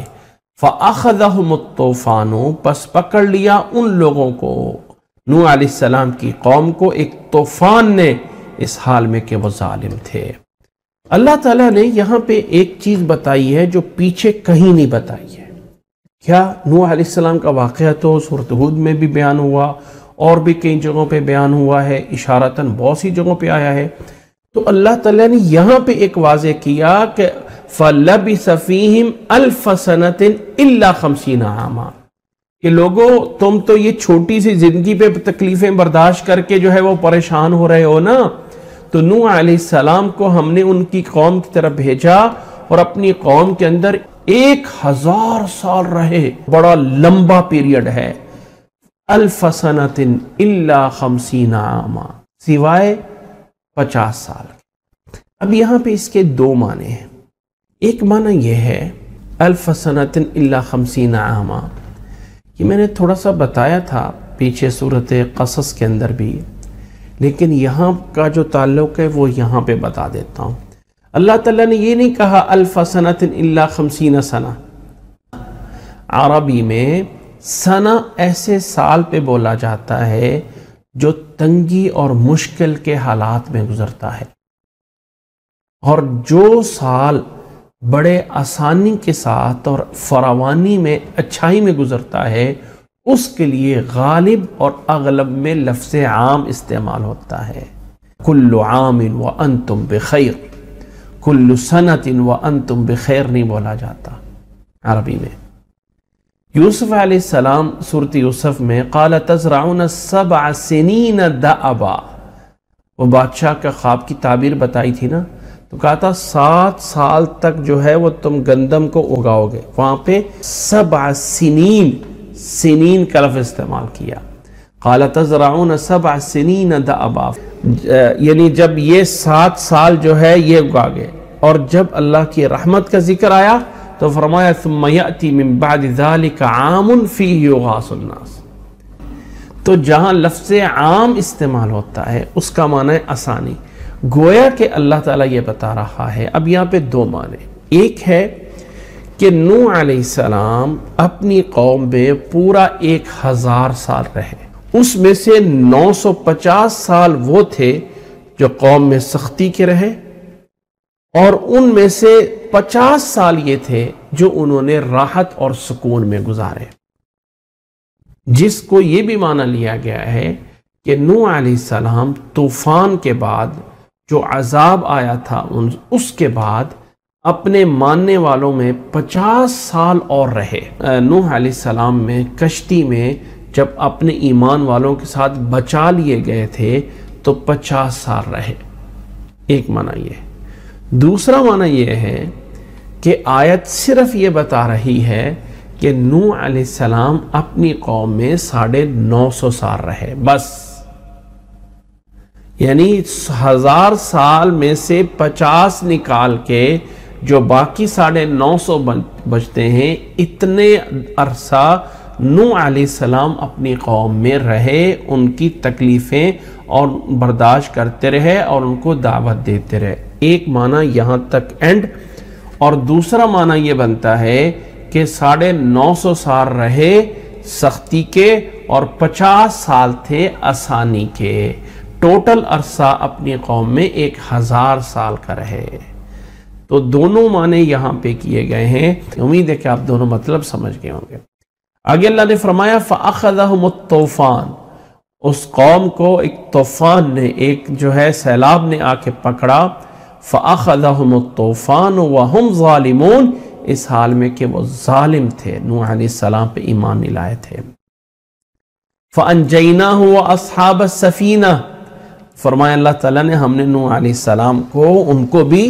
فَأَخَذَهُمُ الطُّوفَانُ پس پکڑ لیا ان لوگوں کو، نوح علیہ السلام کی قوم کو ایک طوفان نے، اس حال میں کہ وہ ظالم تھے۔ اللہ تعالیٰ نے یہاں پہ ایک چیز بتائی ہے جو پیچھے کہیں نہیں بتائی ہے۔ کیا؟ نوح علیہ السلام کا واقعہ تو سورۃ ہود میں بھی بیان ہوا اور بھی کئی جگہوں پہ بیان ہوا ہے، اشارتاً بہت سی جگہوں پہ آیا ہے، تو اللہ تعالیٰ نے یہاں پہ ایک واضح کیا کہ فَلَبِثَ فِيهِمْ أَلْفَ سَنَةٍ إِلَّا 50 عَامًا کہ لوگوں تم تو یہ چھوٹی سی زندگی پہ تکلیفیں برداشت کر کے جو ہے وہ پریشان ہو رہے ہو نا، تو نوح علیہ السلام کو ہم نے ان کی قوم کی طرف بھیجا اور اپنی قوم کے اندر 1000 سال رہے، بڑا لمبا پیریڈ ہے، ألف سنة إلا 50 عاما سوائے 50 سال۔ اب یہاں پہ اس کے دو معنی ہیں، ایک معنی یہ ہے ألف سنة إلا 50 عاما، یہ میں نے تھوڑا سا بتایا تھا پیچھے سورۃ قصص کے اندر بھی لیکن یہاں کا جو تعلق ہے وہ یہاں پہ بتا دیتا ہوں۔ اللہ تعالیٰ نے یہ نہیں کہا الف سنۃ الا 50 سنہ۔ عربی میں سنہ ایسے سال پہ بولا جاتا ہے جو تنگی اور مشکل کے حالات میں گزرتا ہے، اور جو سال بڑے آسانی کے ساتھ اور فراوانی میں اچھائی میں گزرتا ہے اس کے لیے غالب اور اغلب میں لفظ عام استعمال ہوتا ہے۔ کل عام وانتم بخیر، کل سنۃ وانتم بخیر نہیں بولا جاتا عربی میں۔ یوسف علیہ السلام سورۃ یوسف میں قال تزرعون 7 سنین دأبا، وہ بادشاہ کا خواب کی تعبیر بتائی تھی نا، تو کہا تھا 7 سال تک جو ہے وہ تم گندم کو اگاؤ گے، وہاں پہ 7 سنین، سنین کا لفظ استعمال کیا۔ قال تزرعون 7 سنین دأبا، یعنی جب یہ 7 سال جو ہے یہ اگا گے، اور جب اللہ کی رحمت کا ذکر آیا تو فرمایا ثم یأتی من بعد ذلك عام فیہ یغاث الناس۔ تو جہاں لفظ عام استعمال ہوتا ہے اس کا معنی ہے آسانی، گویا کہ اللہ تعالیٰ یہ بتا رہا ہے۔ اب یہاں پہ 2 معنی، ایک ہے کہ نوح علیہ السلام اپنی قوم میں پورا 1000 سال رہے، اس میں سے 950 سال وہ تھے جو قوم میں سختی کے رہے، اور ان میں سے 50 سال یہ تھے جو انہوں نے راحت اور سکون میں گزارے، جس کو یہ بھی مانا لیا گیا ہے کہ نوح علیہ السلام طوفان کے بعد جو عذاب آیا تھا اس کے بعد اپنے ماننے والوں میں 50 سال اور رہے۔ نوح علیہ السلام میں کشتی میں جب اپنے ایمان والوں کے ساتھ بچا لیے گئے تھے تو 50 سال رہے، ایک معنی یہ ہے۔ دوسرا معنی یہ ہے کہ آیت صرف یہ بتا رہی ہے کہ نوح علیہ السلام اپنی قوم میں 950 سال رہے بس، یعنی 1000 سال میں سے 50 نکال کے جو باقی 950 بچتے ہیں، اتنے عرصہ نوح علیہ السلام اپنی قوم میں رہے، ان کی تکلیفیں اور برداشت کرتے رہے اور ان کو دعوت دیتے رہے۔ ایک معنی یہاں تک اینڈ، اور دوسرا معنی یہ بنتا ہے کہ 950 سال رہے سختی کے اور 50 سال تھے آسانی کے، ٹوٹل عرصہ اپنی قوم میں 1000 سال کا رہے۔ تو دونوں معنی یہاں پہ کیے گئے ہیں، امید ہے کہ آپ دونوں مطلب سمجھ گئے ہوں گے۔ آگے اللہ نے فرمایا فَأَخَذَهُمُ الطُّوفَانُ، اس قوم کو ایک طوفان نے، ایک جو ہے سیلاب نے آ کے پکڑا، فَأَخَذَهُمُ الطُّوفَانُ وَهُمْ ظَالِمُونَ، اس حال میں کہ وہ ظالم تھے، نوح علیہ السلام پہ ایمان نہیں لائے تھے۔ فَأَنْجَيْنَاهُ وَأَصْحَابَ السَّفِينَةِ، فرمایا اللہ تعالیٰ نے ہم نے نوح علیہ السلام کو، ان کو بھی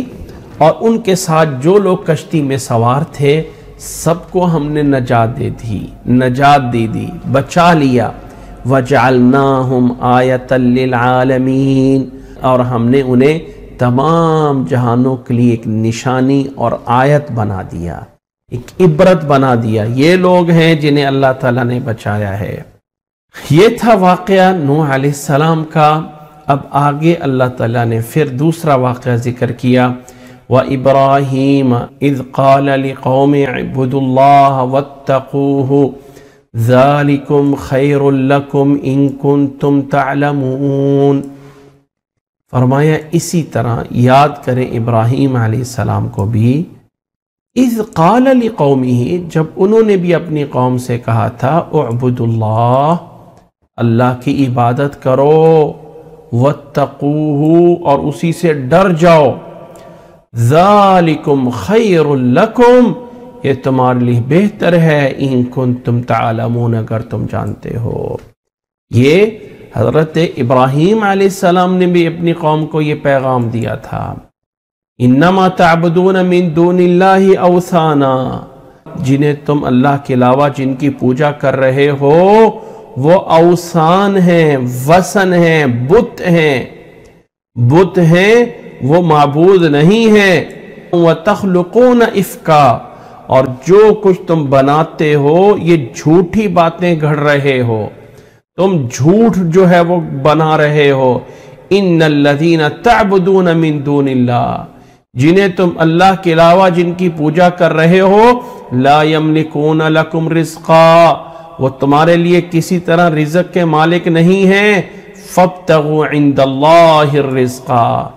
اور ان کے ساتھ جو لوگ کشتی میں سوار تھے سب کو ہم نے نجات دے دی، بچا لیا۔ وَجَعَلْنَاهُمْ آیَةً لِلْعَالَمِينَ، اور ہم نے انہیں تمام جہانوں کے لیے ایک نشانی اور آیت بنا دیا، ایک عبرت بنا دیا۔ یہ لوگ ہیں جنہیں اللہ تعالیٰ نے بچایا ہے۔ یہ تھا واقعہ نوح علیہ السلام کا۔ اب آگے اللہ تعالیٰ نے پھر دوسرا واقعہ ذکر کیا، وَإِبْرَاهِيمَ إِذْ قَالَ لِقَوْمِ اعْبُدُوا اللَّهَ وَاتَّقُوهُ ذَلِكُمْ خَيْرٌ لَكُمْ إِن كُنتُمْ تَعْلَمُونَ۔ فرمایا اسی طرح یاد کریں ابراہیم علیہ السلام کو بھی، اذ قال لقومہ، جب انہوں نے بھی اپنی قوم سے کہا تھا اعبدوا اللہ، اللہ کی عبادت کرو، واتقوہ، اور اسی سے ڈر جاؤ، ذالکم خیر لکم، یہ تمہارے لیے بہتر ہے، ان کنتم تعلمون، اگر تم جانتے ہو۔ یہ حضرت ابراہیم علیہ السلام نے بھی اپنی قوم کو یہ پیغام دیا تھا، انما تعبدون من دون اللہ اوثانا، جنہیں تم اللہ کے علاوہ جن کی پوجا کر رہے ہو وہ اوثان ہیں، وثن ہیں، بت ہیں، وہ معبود نہیں ہیں۔ وَتَخْلُقُونَ إِفْكًا، اور جو کچھ تم بناتے ہو یہ جھوٹی باتیں گھڑ رہے ہو، تم جھوٹ جو ہے وہ بنا رہے ہو. ان الذین تعبدون من دون اللہ، جنہیں تم اللہ کے علاوہ جن کی پوجا کر رہے ہو، لا یملکون لکم رزقا، وہ تمہارے لیے کسی طرح رزق کے مالک نہیں ہیں. فابتغوا عند اللہ الرزقا،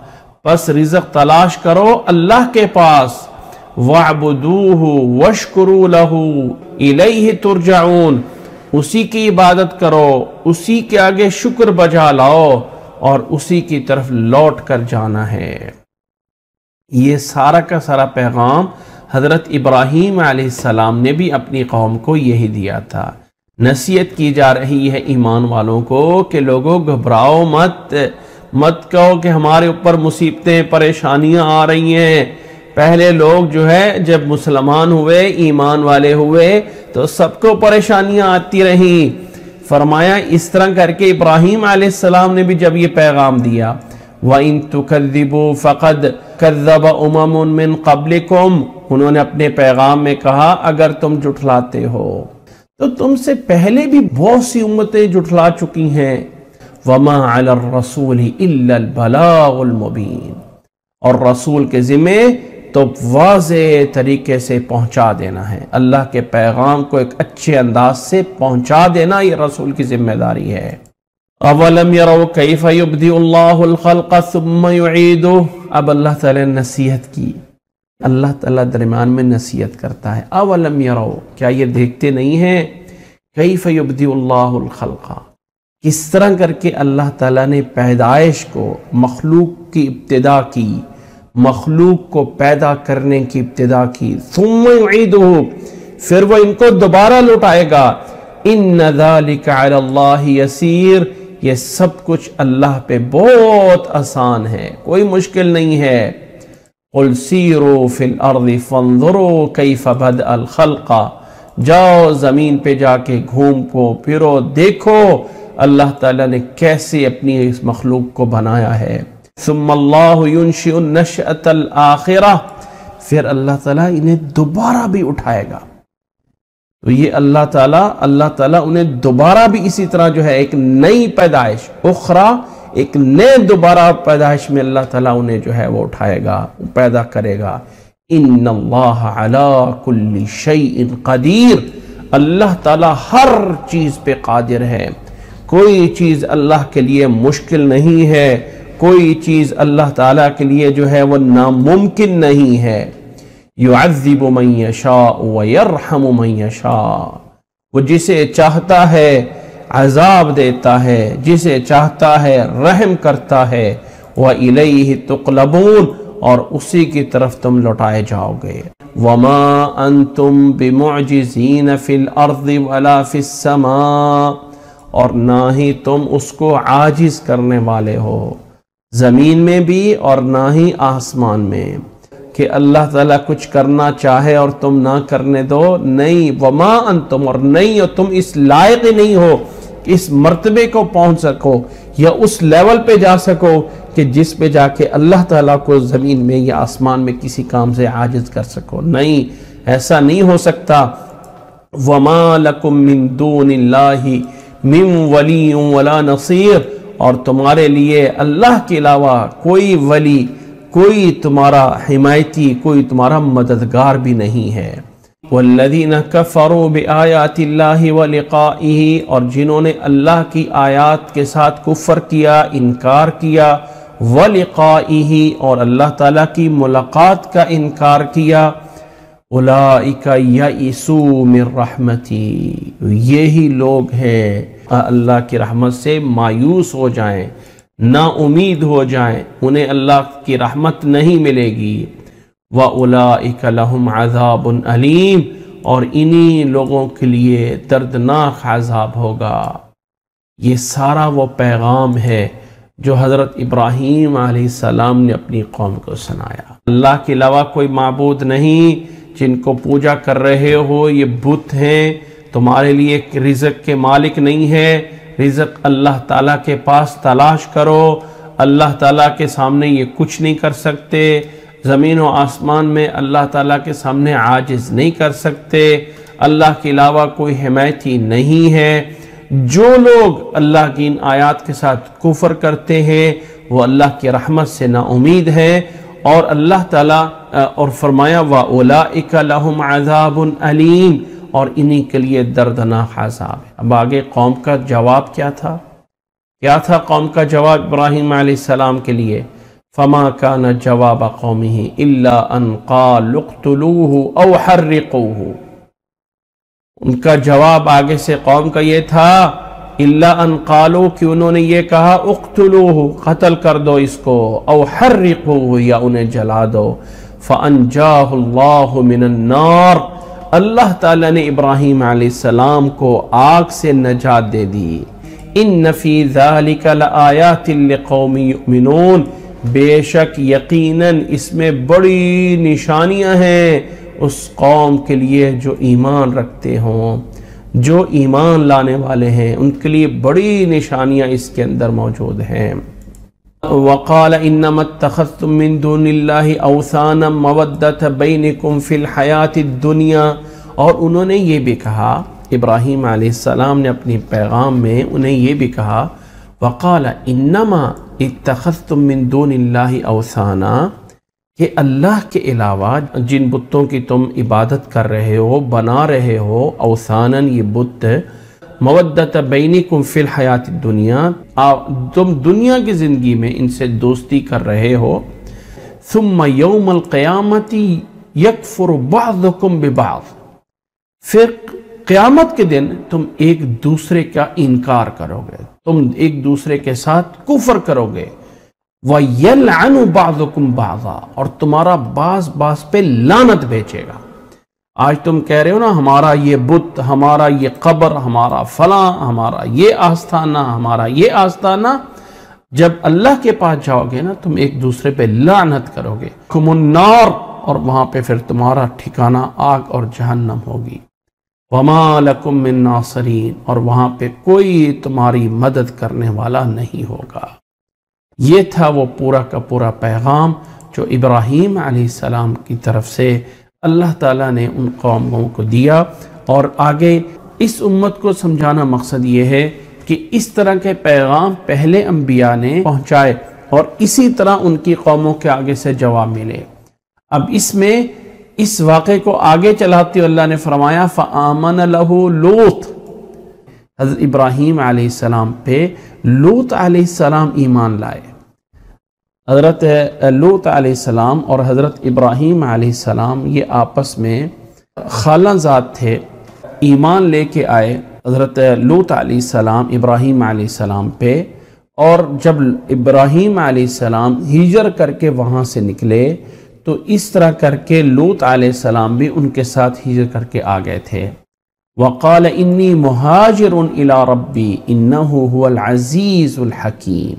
پس رزق تلاش کرو اللہ کے پاس. وَاعْبُدُوهُ وَاشْكُرُوا لَهُ إِلَيْهِ تُرْجَعُونَ، اسی کی عبادت کرو، اسی کے آگے شکر بجا لاؤ اور اسی کی طرف لوٹ کر جانا ہے. یہ سارا کا سارا پیغام حضرت ابراہیم علیہ السلام نے بھی اپنی قوم کو یہی دیا تھا. نصیحت کی جا رہی ہے ایمان والوں کو کہ لوگوں گھبراؤ مت کہو کہ ہمارے اوپر مصیبتیں پریشانیاں آ رہی ہیں. پہلے لوگ جو ہے جب مسلمان ہوئے، ایمان والے ہوئے، تو سب کو پریشانیاں آتی رہیں. فرمایا اس طرح کر کے ابراہیم علیہ السلام نے بھی جب یہ پیغام دیا، وَإِن تُكَذِّبُوا فَقَدْ كَذَّبَ أُمَمٌ مِّن قَبْلِكُمْ، انہوں نے اپنے پیغام میں کہا اگر تم جھٹلاتے ہو تو تم سے پہلے بھی بہت سی امتیں جھٹلا چکی ہیں. وَمَا عَلَى الرَّسُولِ إِلَّا الْبَلَاغُ الْمُبِينُ، اور رسول کے ذمہ تو واضح طریقے سے پہنچا دینا ہے. اللہ کے پیغام کو ایک اچھے انداز سے پہنچا دینا یہ رسول کی ذمہ داری ہے. اولم یروا کیف یبدئ اللہ الخلق ثم یعیدہ، اب اللہ تعالی نے نصیحت کی. اللہ تعالیٰ درمیان میں نصیحت کرتا ہے. اولم یروا، کیا یہ دیکھتے نہیں ہیں؟ کیف یبدئ اللہ الخلق، کس طرح کر کے اللہ تعالیٰ نے پیدائش کو، مخلوق کی ابتدا کی، مخلوق کو پیدا کرنے کی ابتدا کی. ثم یعیدہ، پھر وہ ان کو دوبارہ لوٹائے گا. ان ذالک علی اللہ یسیر، یہ سب کچھ اللہ پہ بہت آسان ہے، کوئی مشکل نہیں ہے. قل سیروا فی الارض فانظروا کیف بدأ الخلق، جاؤ زمین پہ جا کے گھوم کو پھرو، دیکھو اللہ تعالیٰ نے کیسے اپنی اس مخلوق کو بنایا ہے. ثم اللہ ينشئ النشأة الآخرہ، پھر اللہ تعالیٰ انہیں دوبارہ بھی اٹھائے گا. تو یہ اللہ تعالیٰ انہیں دوبارہ بھی اسی طرح جو ہے ایک نئی پیدائش اخرى، ایک نئے دوبارہ پیدائش میں اللہ تعالیٰ انہیں جو ہے وہ اٹھائے گا، پیدا کرے گا. ان اللہ علی کل شیء قدیر، اللہ تعالیٰ ہر چیز پہ قادر ہے. کوئی چیز اللہ کے لیے مشکل نہیں ہے، کوئی چیز اللہ تعالیٰ کے لیے جو ہے وہ ناممکن نہیں ہے. یعذب من یشاء ویرحم من یشاء، وہ جسے چاہتا ہے عذاب دیتا ہے، جسے چاہتا ہے رحم کرتا ہے. وَإِلَيْهِ تُقْلَبُونَ، اور اسی کی طرف تم لوٹائے جاؤ گے. وَمَا أَنْتُمْ بِمُعْجِزِينَ فِي الْأَرْضِ وَلَا فِي السَّمَاءِ، اور نہ ہی تم اس کو عاجز کرنے والے ہو، زمین میں بھی اور نہ ہی آسمان میں، کہ اللہ تعالیٰ کچھ کرنا چاہے اور تم نہ کرنے دو. نہیں، وما انتم، اور نہیں ہو تم اس لائق نہیں ہو کہ اس مرتبے کو پہنچ سکو یا اس لیول پہ جا سکو کہ جس پہ جا کے اللہ تعالیٰ کو زمین میں یا آسمان میں کسی کام سے عاجز کر سکو. نہیں، ایسا نہیں ہو سکتا. وما لکم من دون اللہ من ولی ولا نصیر، اور تمہارے لیے اللہ کے علاوہ کوئی ولی، کوئی تمہارا حمایتی، کوئی تمہارا مددگار بھی نہیں ہے. والذین کفروا بآیات اللہ ولقائہ، اور جنہوں نے اللہ کی آیات کے ساتھ کفر کیا، انکار کیا. ولقائہ، اور اللہ تعالیٰ کی ملاقات کا انکار کیا. اولئک یئسوا من رحمتی، یہی لوگ ہیں اللہ کی رحمت سے مایوس ہو جائیں، نا امید ہو جائیں، انہیں اللہ کی رحمت نہیں ملے گی. وَأُولَئِكَ لَهُمْ عَذَابٌ أَلِيمٌ، اور انہی لوگوں کے لیے دردناک عذاب ہوگا. یہ سارا وہ پیغام ہے جو حضرت ابراہیم علیہ السلام نے اپنی قوم کو سنایا. اللہ کے علاوہ کوئی معبود نہیں، جن کو پوجا کر رہے ہو یہ بت ہیں، تمہارے لیے رزق کے مالک نہیں ہے. رزق اللہ تعالیٰ کے پاس تلاش کرو، اللہ تعالیٰ کے سامنے یہ کچھ نہیں کر سکتے. زمین و آسمان میں اللہ تعالیٰ کے سامنے عاجز نہیں کر سکتے. اللہ کے علاوہ کوئی حمایتی نہیں ہے. جو لوگ اللہ کی ان آیات کے ساتھ کفر کرتے ہیں وہ اللہ کی رحمت سے نا امید ہے، اور اللہ تعالیٰ اور فرمایا وَأُولَئِكَ لَهُمْ عَذَابٌ أَلِيمٌ، اور انہی کے لیے دردناک عذاب ہے۔ اب آگے قوم کا جواب کیا تھا؟ کیا تھا قوم کا جواب ابراہیم علیہ السلام کے لیے؟ فَمَا كَانَ جَوَابَ قَوْمِهِ إِلَّا أَن قَالُوا اقْتُلُوهُ أَوْ حَرِّقُوهُ۔ ان کا جواب آگے سے قوم کا یہ تھا الا ان قالوا، کہ انہوں نے یہ کہا اقتلوہ، قتل کر دو اس کو، او حرقوہ، یا انہیں جلا دو۔ فانجاہ اللہ من النار، اللہ تعالیٰ نے ابراہیم علیہ السلام کو آگ سے نجات دے دی۔ ان فی ذالک لآیات لقوم یؤمنون، بے شک یقیناً اس میں بڑی نشانیاں ہیں اس قوم کے لیے جو ایمان رکھتے ہوں، جو ایمان لانے والے ہیں، ان کے لیے بڑی نشانیاں اس کے اندر موجود ہیں۔ وقال انما اتخذتم من دون اللہ اوثانا مودۃ بینکم فی الحیات الدنیا، اور انہوں نے یہ بھی کہا، ابراہیم علیہ السلام نے اپنی پیغام میں انہیں یہ بھی کہا، وقال انما اتخذتم من دون اللہ اوثانا، کہ اللہ کے علاوہ جن بتوں کی تم عبادت کر رہے ہو، بنا رہے ہو، اوثاناً یہ بت، مودۃ بینکم فی الحیات الدنیا، تم دنیا کی زندگی میں ان سے دوستی کر رہے ہو، ثم یوم القیامت یکفر بعضکم ببعض، پھر قیامت کے دن تم ایک دوسرے کا انکار کرو گے، تم ایک دوسرے کے ساتھ کفر کرو گے، وَيَلْعَنُ بَعْضُكُمْ بَعْضًا، اور تمہارا بعض پہ لعنت بھیجے گا۔ آج تم کہہ رہے ہو نا ہمارا یہ بت، ہمارا یہ قبر، ہمارا فلاں، ہمارا یہ آستانہ، ہمارا یہ آستانہ، جب اللہ کے پاس جاؤ گے نا تم ایک دوسرے پہ لعنت کرو گے، کم النار، اور وہاں پہ پھر تمہارا ٹھکانہ آگ اور جہنم ہوگی۔ وَمَا لَكُم مِّن نَاصِرِينَ، اور وہاں پہ کوئی تمہاری مدد کرنے والا نہیں ہوگا۔ یہ تھا وہ پورا کا پورا پیغام جو ابراہیم علیہ السلام کی طرف سے اللہ تعالیٰ نے ان قوموں کو دیا، اور آگے اس امت کو سمجھانا مقصد یہ ہے کہ اس طرح کے پیغام پہلے انبیاء نے پہنچائے، اور اسی طرح ان کی قوموں کے آگے سے جواب ملے۔ اب اس میں اس واقعے کو آگے چلاتے ہوئے اللہ نے فرمایا فَآمَنَ لَهُ لوط، حضرت ابراہیم علیہ السلام پہ لوط علیہ السلام ایمان لائے۔ حضرت لوط علیہ السلام اور حضرت ابراہیم علیہ السلام یہ آپس میں خالہ زاد تھے، ایمان لے کے آئے حضرت لوط علیہ السلام ابراہیم علیہ السلام پہ، اور جب ابراہیم علیہ السلام ہجر کر کے وہاں سے نکلے تو اس طرح کر کے لوط علیہ السلام بھی ان کے ساتھ ہجر کر کے آ گئے تھے۔ وقال انی مہاجر الی ربی انہ هو العزیز الحکیم،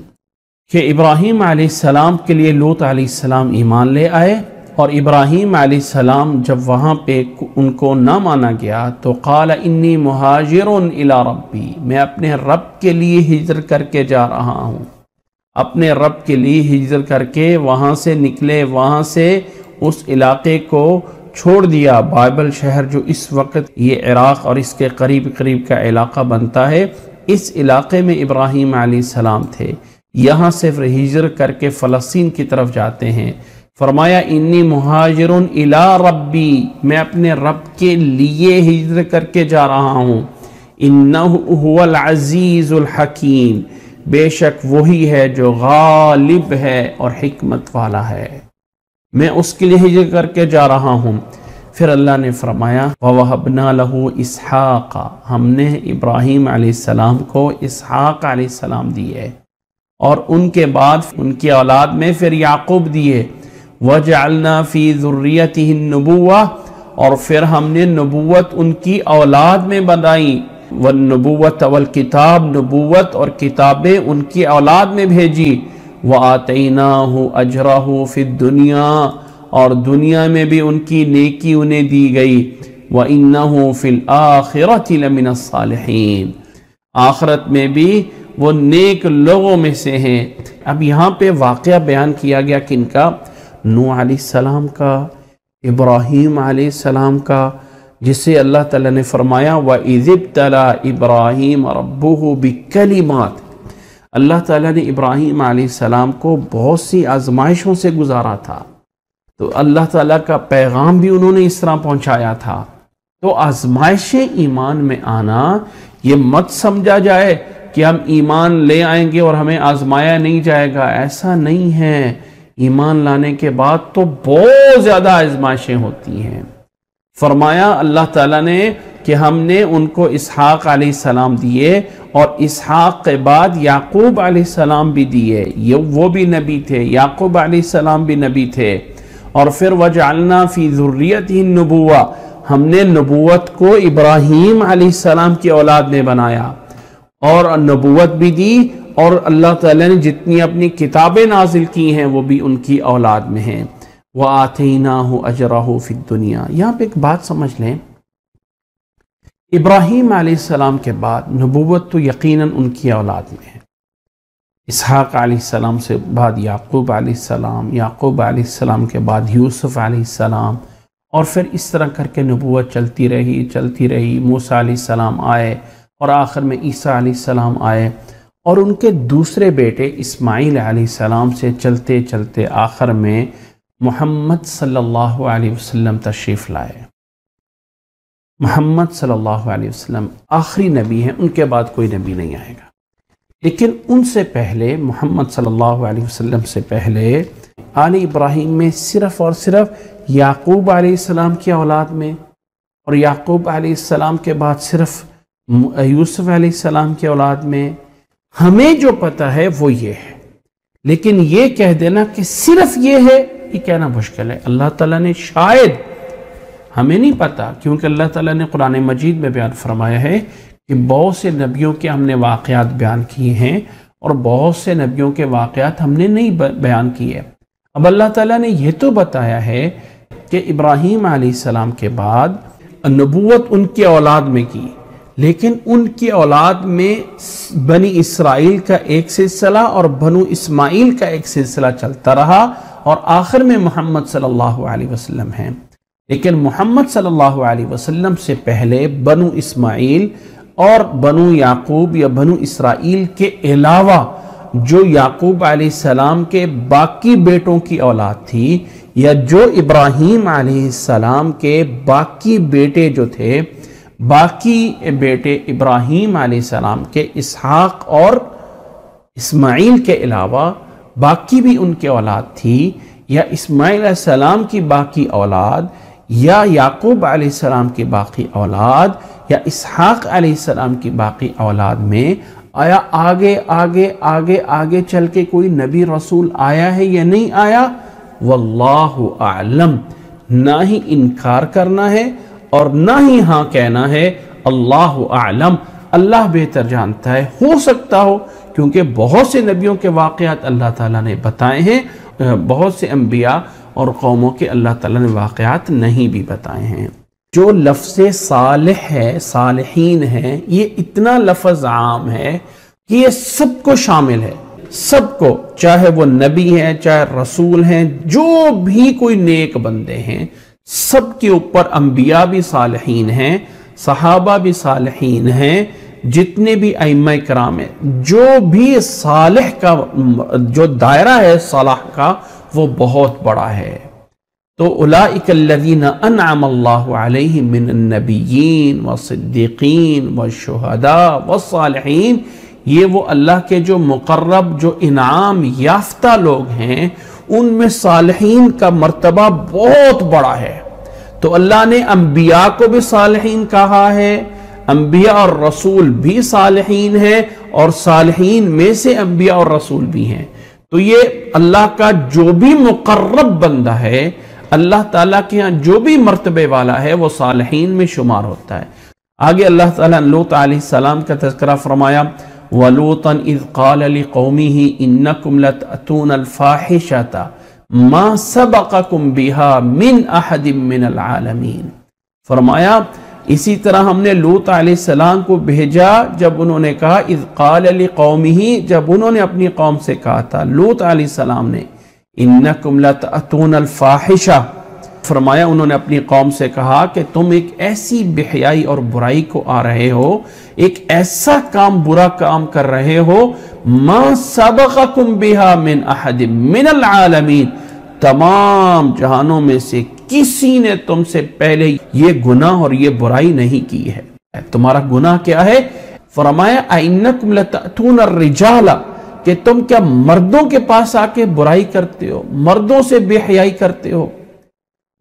کہ ابراہیم علیہ السلام کے لیے لوط علیہ السلام ایمان لے آئے، اور ابراہیم علیہ السلام جب وہاں پہ ان کو نہ مانا گیا تو قال انی مہاجر الی ربی، میں اپنے رب کے لیے ہجر کر کے جا رہا ہوں، اپنے رب کے لیے ہجر کر کے وہاں سے نکلے، وہاں سے اس علاقے کو چھوڑ دیا۔ بائبل شہر جو اس وقت یہ عراق اور اس کے قریب کا علاقہ بنتا ہے، اس علاقے میں ابراہیم علیہ السلام تھے، یہاں سے ہجر کر کے فلسطین کی طرف جاتے ہیں۔ فرمایا انی مہاجر الی ربی، میں اپنے رب کے لیے ہجر کر کے جا رہا ہوں، انہ هو العزیز الحکیم، بے شک وہی ہے جو غالب ہے اور حکمت والا ہے، میں اس کے لیے ہجر کر کے جا رہا ہوں۔ پھر اللہ نے فرمایا وَوَهَبْنَا لَهُ إِسْحَاقَ، ہم نے ابراہیم علیہ السلام کو اسحاق علیہ السلام دیے، اور ان کے بعد ان کی اولاد میں پھر یعقوب دیے۔ وَجَعَلْنَا فِي ذُرِّيَّتِهِ النُّبُوَّةَ، اور پھر ہم نے نبوت ان کی اولاد میں بنائی، والنبوت والکتاب، نبوت اور کتابیں ان کی اولاد میں بھیجی، وَآتَيْنَاهُ أَجْرَهُ فِي الدُّنْيَا، اور دنیا میں بھی ان کی نیکی انہیں دی گئی، وَإِنَّهُ فِي الْآخِرَةِ لَمِنَ الصَّالِحِينَ، آخرت میں بھی وہ نیک لوگوں میں سے ہیں۔ اب یہاں پہ واقعہ بیان کیا گیا کن کا؟ نوح علیہ السلام کا، ابراہیم علیہ السلام کا، جسے اللہ تعالیٰ نے فرمایا وَإِذِ ابْتَلَىٰ إِبْرَاهِيمَ رَبُّهُ بِالْكَلِمَاتِ، اللہ تعالیٰ نے ابراہیم علیہ السلام کو بہت سی آزمائشوں سے گزارا تھا، تو اللہ تعالیٰ کا پیغام بھی انہوں نے اس طرح پہنچایا تھا۔ تو آزمائشیں ایمان میں آنا یہ مت سمجھا جائے کہ ہم ایمان لے آئیں گے اور ہمیں آزمایا نہیں جائے گا، ایسا نہیں ہے۔ ایمان لانے کے بعد تو بہت زیادہ آزمائشیں ہوتی ہیں۔ فرمایا اللہ تعالیٰ نے کہ ہم نے ان کو اسحاق علیہ السلام دیے، اور اسحاق کے بعد یعقوب علیہ السلام بھی دیے، وہ بھی نبی تھے، یعقوب علیہ السلام بھی نبی تھے۔ اور پھر وَجَعَلْنَا فِي ذُرِّيَّتِهِ النُّبُوَّةَ، ہم نے نبوت کو ابراہیم علیہ السلام کی اولاد میں بنایا اور نبوت بھی دی، اور اللہ تعالیٰ نے جتنی اپنی کتابیں نازل کی ہیں وہ بھی ان کی اولاد میں ہیں۔ وَآتَيْنَاهُ أَجْرَهُ فِي الدُّنْيَا، یہاں پہ ایک بات سمجھ لیں، ابراہیم علیہ السلام کے بعد نبوت تو یقیناً ان کی اولاد میں ہے۔ اسحاق علیہ السلام سے بعد یعقوب علیہ السلام، یعقوب علیہ السلام کے بعد یوسف علیہ السلام، اور پھر اس طرح کر کے نبوت چلتی رہی۔ موسیٰ علیہ السلام آئے اور آخر میں عیسیٰ علیہ السلام آئے، اور ان کے دوسرے بیٹے اسماعیل علیہ السلام سے چلتے چلتے آخر میں محمد صلی اللہ علیہ وسلم تشریف لائے۔ محمد صلی اللہ علیہ وسلم آخری نبی ہیں، ان کے بعد کوئی نبی نہیں آئے گا۔ لیکن ان سے پہلے، محمد صلی اللہ علیہ وسلم سے پہلے، آل ابراہیم میں صرف اور صرف یعقوب علیہ السلام کی اولاد میں، اور یعقوب علیہ السلام کے بعد صرف یوسف علیہ السلام کی اولاد میں۔ ہمیں جو پتہ ہے وہ یہ ہے، لیکن یہ کہہ دینا کہ صرف یہ ہے، یہ کہنا مشکل ہے۔ اللہ تعالیٰ نے شاید، ہمیں نہیں پتا، کیونکہ اللہ تعالیٰ نے قرآن مجید میں بیان فرمایا ہے کہ بہت سے نبیوں کے ہم نے واقعات بیان کیے ہیں، اور بہت سے نبیوں کے واقعات ہم نے نہیں بیان کیے۔ اب اللہ تعالیٰ نے یہ تو بتایا ہے کہ ابراہیم علیہ السلام کے بعد نبوت ان کی اولاد میں کی، لیکن ان کی اولاد میں بنی اسرائیل کا ایک سلسلہ اور بنو اسماعیل کا ایک سلسلہ چلتا رہا، اور آخر میں محمد صلی اللہ علیہ وسلم ہیں۔ لیکن محمد صلی اللہ علیہ وسلم سے پہلے بنو اسماعیل اور بنو یعقوب یا بنو اسرائیل کے علاوہ جو یعقوب علیہ السلام کے باقی بیٹوں کی اولاد تھی، یا جو ابراہیم علیہ السلام کے باقی بیٹے جو تھے، باقی بیٹے ابراہیم علیہ السلام کے اسحاق اور اسماعیل کے علاوہ باقی بھی ان کے اولاد تھی، یا اسماعیل علیہ السلام کی باقی اولاد، یا یعقوب علیہ السلام کی باقی اولاد، یا اسحاق علیہ السلام کی باقی اولاد میں آیا آگے آگے آگے آگے چل کے کوئی نبی رسول آیا ہے یا نہیں آیا؟ واللہ اعلم۔ نہ ہی انکار کرنا ہے اور نہ ہی ہاں کہنا ہے، اللہ اعلم، اللہ بہتر جانتا ہے۔ ہو سکتا ہو، کیونکہ بہت سے نبیوں کے واقعات اللہ تعالیٰ نے بتائے ہیں، بہت سے انبیاء اور قوموں کے اللہ تعالیٰ نے واقعات نہیں بھی بتائے ہیں۔ جو لفظ صالح ہے، صالحین ہے، یہ اتنا لفظ عام ہے کہ یہ سب کو شامل ہے، سب کو، چاہے وہ نبی ہیں، چاہے رسول ہیں، جو بھی کوئی نیک بندے ہیں، سب کے اوپر انبیاء بھی صالحین ہیں، صحابہ بھی صالحین ہیں، جتنے بھی ائمہ کرام ہیں، جو بھی صالح کا جو دائرہ ہے صلاح کا، وہ بہت بڑا ہے۔ تو اولئک الذین انعم اللہ علیہم من النبیین والصدیقین والشہداء والصالحین، یہ وہ اللہ کے جو مقرب، جو انعام یافتہ لوگ ہیں، ان میں صالحین کا مرتبہ بہت بڑا ہے۔ تو اللہ نے انبیاء کو بھی صالحین کہا ہے، انبیاء اور رسول بھی صالحین ہیں، اور صالحین میں سے انبیاء اور رسول بھی ہیں۔ تو یہ اللہ کا جو بھی مقرب بندہ ہے، اللہ تعالیٰ کے ہاں جو بھی مرتبے والا ہے، وہ صالحین میں شمار ہوتا ہے۔ آگے اللہ تعالیٰ نے لوط علیہ السلام کا تذکرہ فرمایا، وَلُوطًا اِذْ قَالَ لِقَوْمِهِ إِنَّكُمْ لَتَأْتُونَ الْفَاحِشَةَ مَا سَبَقَكُمْ بِهَا مِنْ أَحَدٍ مِّنَ الْعَالَمِينَ۔ فرمایا اسی طرح ہم نے لوط علیہ السلام کو بھیجا جب انہوں نے کہا، اذ قال لقومه، جب انہوں نے اپنی قوم سے کہا تھا، لوط علیہ السلام نے، انکم لتأتون الفاحشہ، فرمایا انہوں نے اپنی قوم سے کہا کہ تم ایک ایسی بے حیائی اور برائی کو آ رہے ہو، ایک ایسا برا کام کر رہے ہو، ما سبقکم بہا من احد من العالمین، تمام جہانوں میں سے کسی نے تم سے پہلے یہ گناہ اور یہ برائی نہیں کی ہے۔ تمہارا گناہ کیا ہے؟ فرمایا اِنَّكُمْ لَتَأْتُونَ الرِّجَالَ، کہ تم کیا مردوں کے پاس آ کے برائی کرتے ہو، مردوں سے بے حیائی کرتے ہو،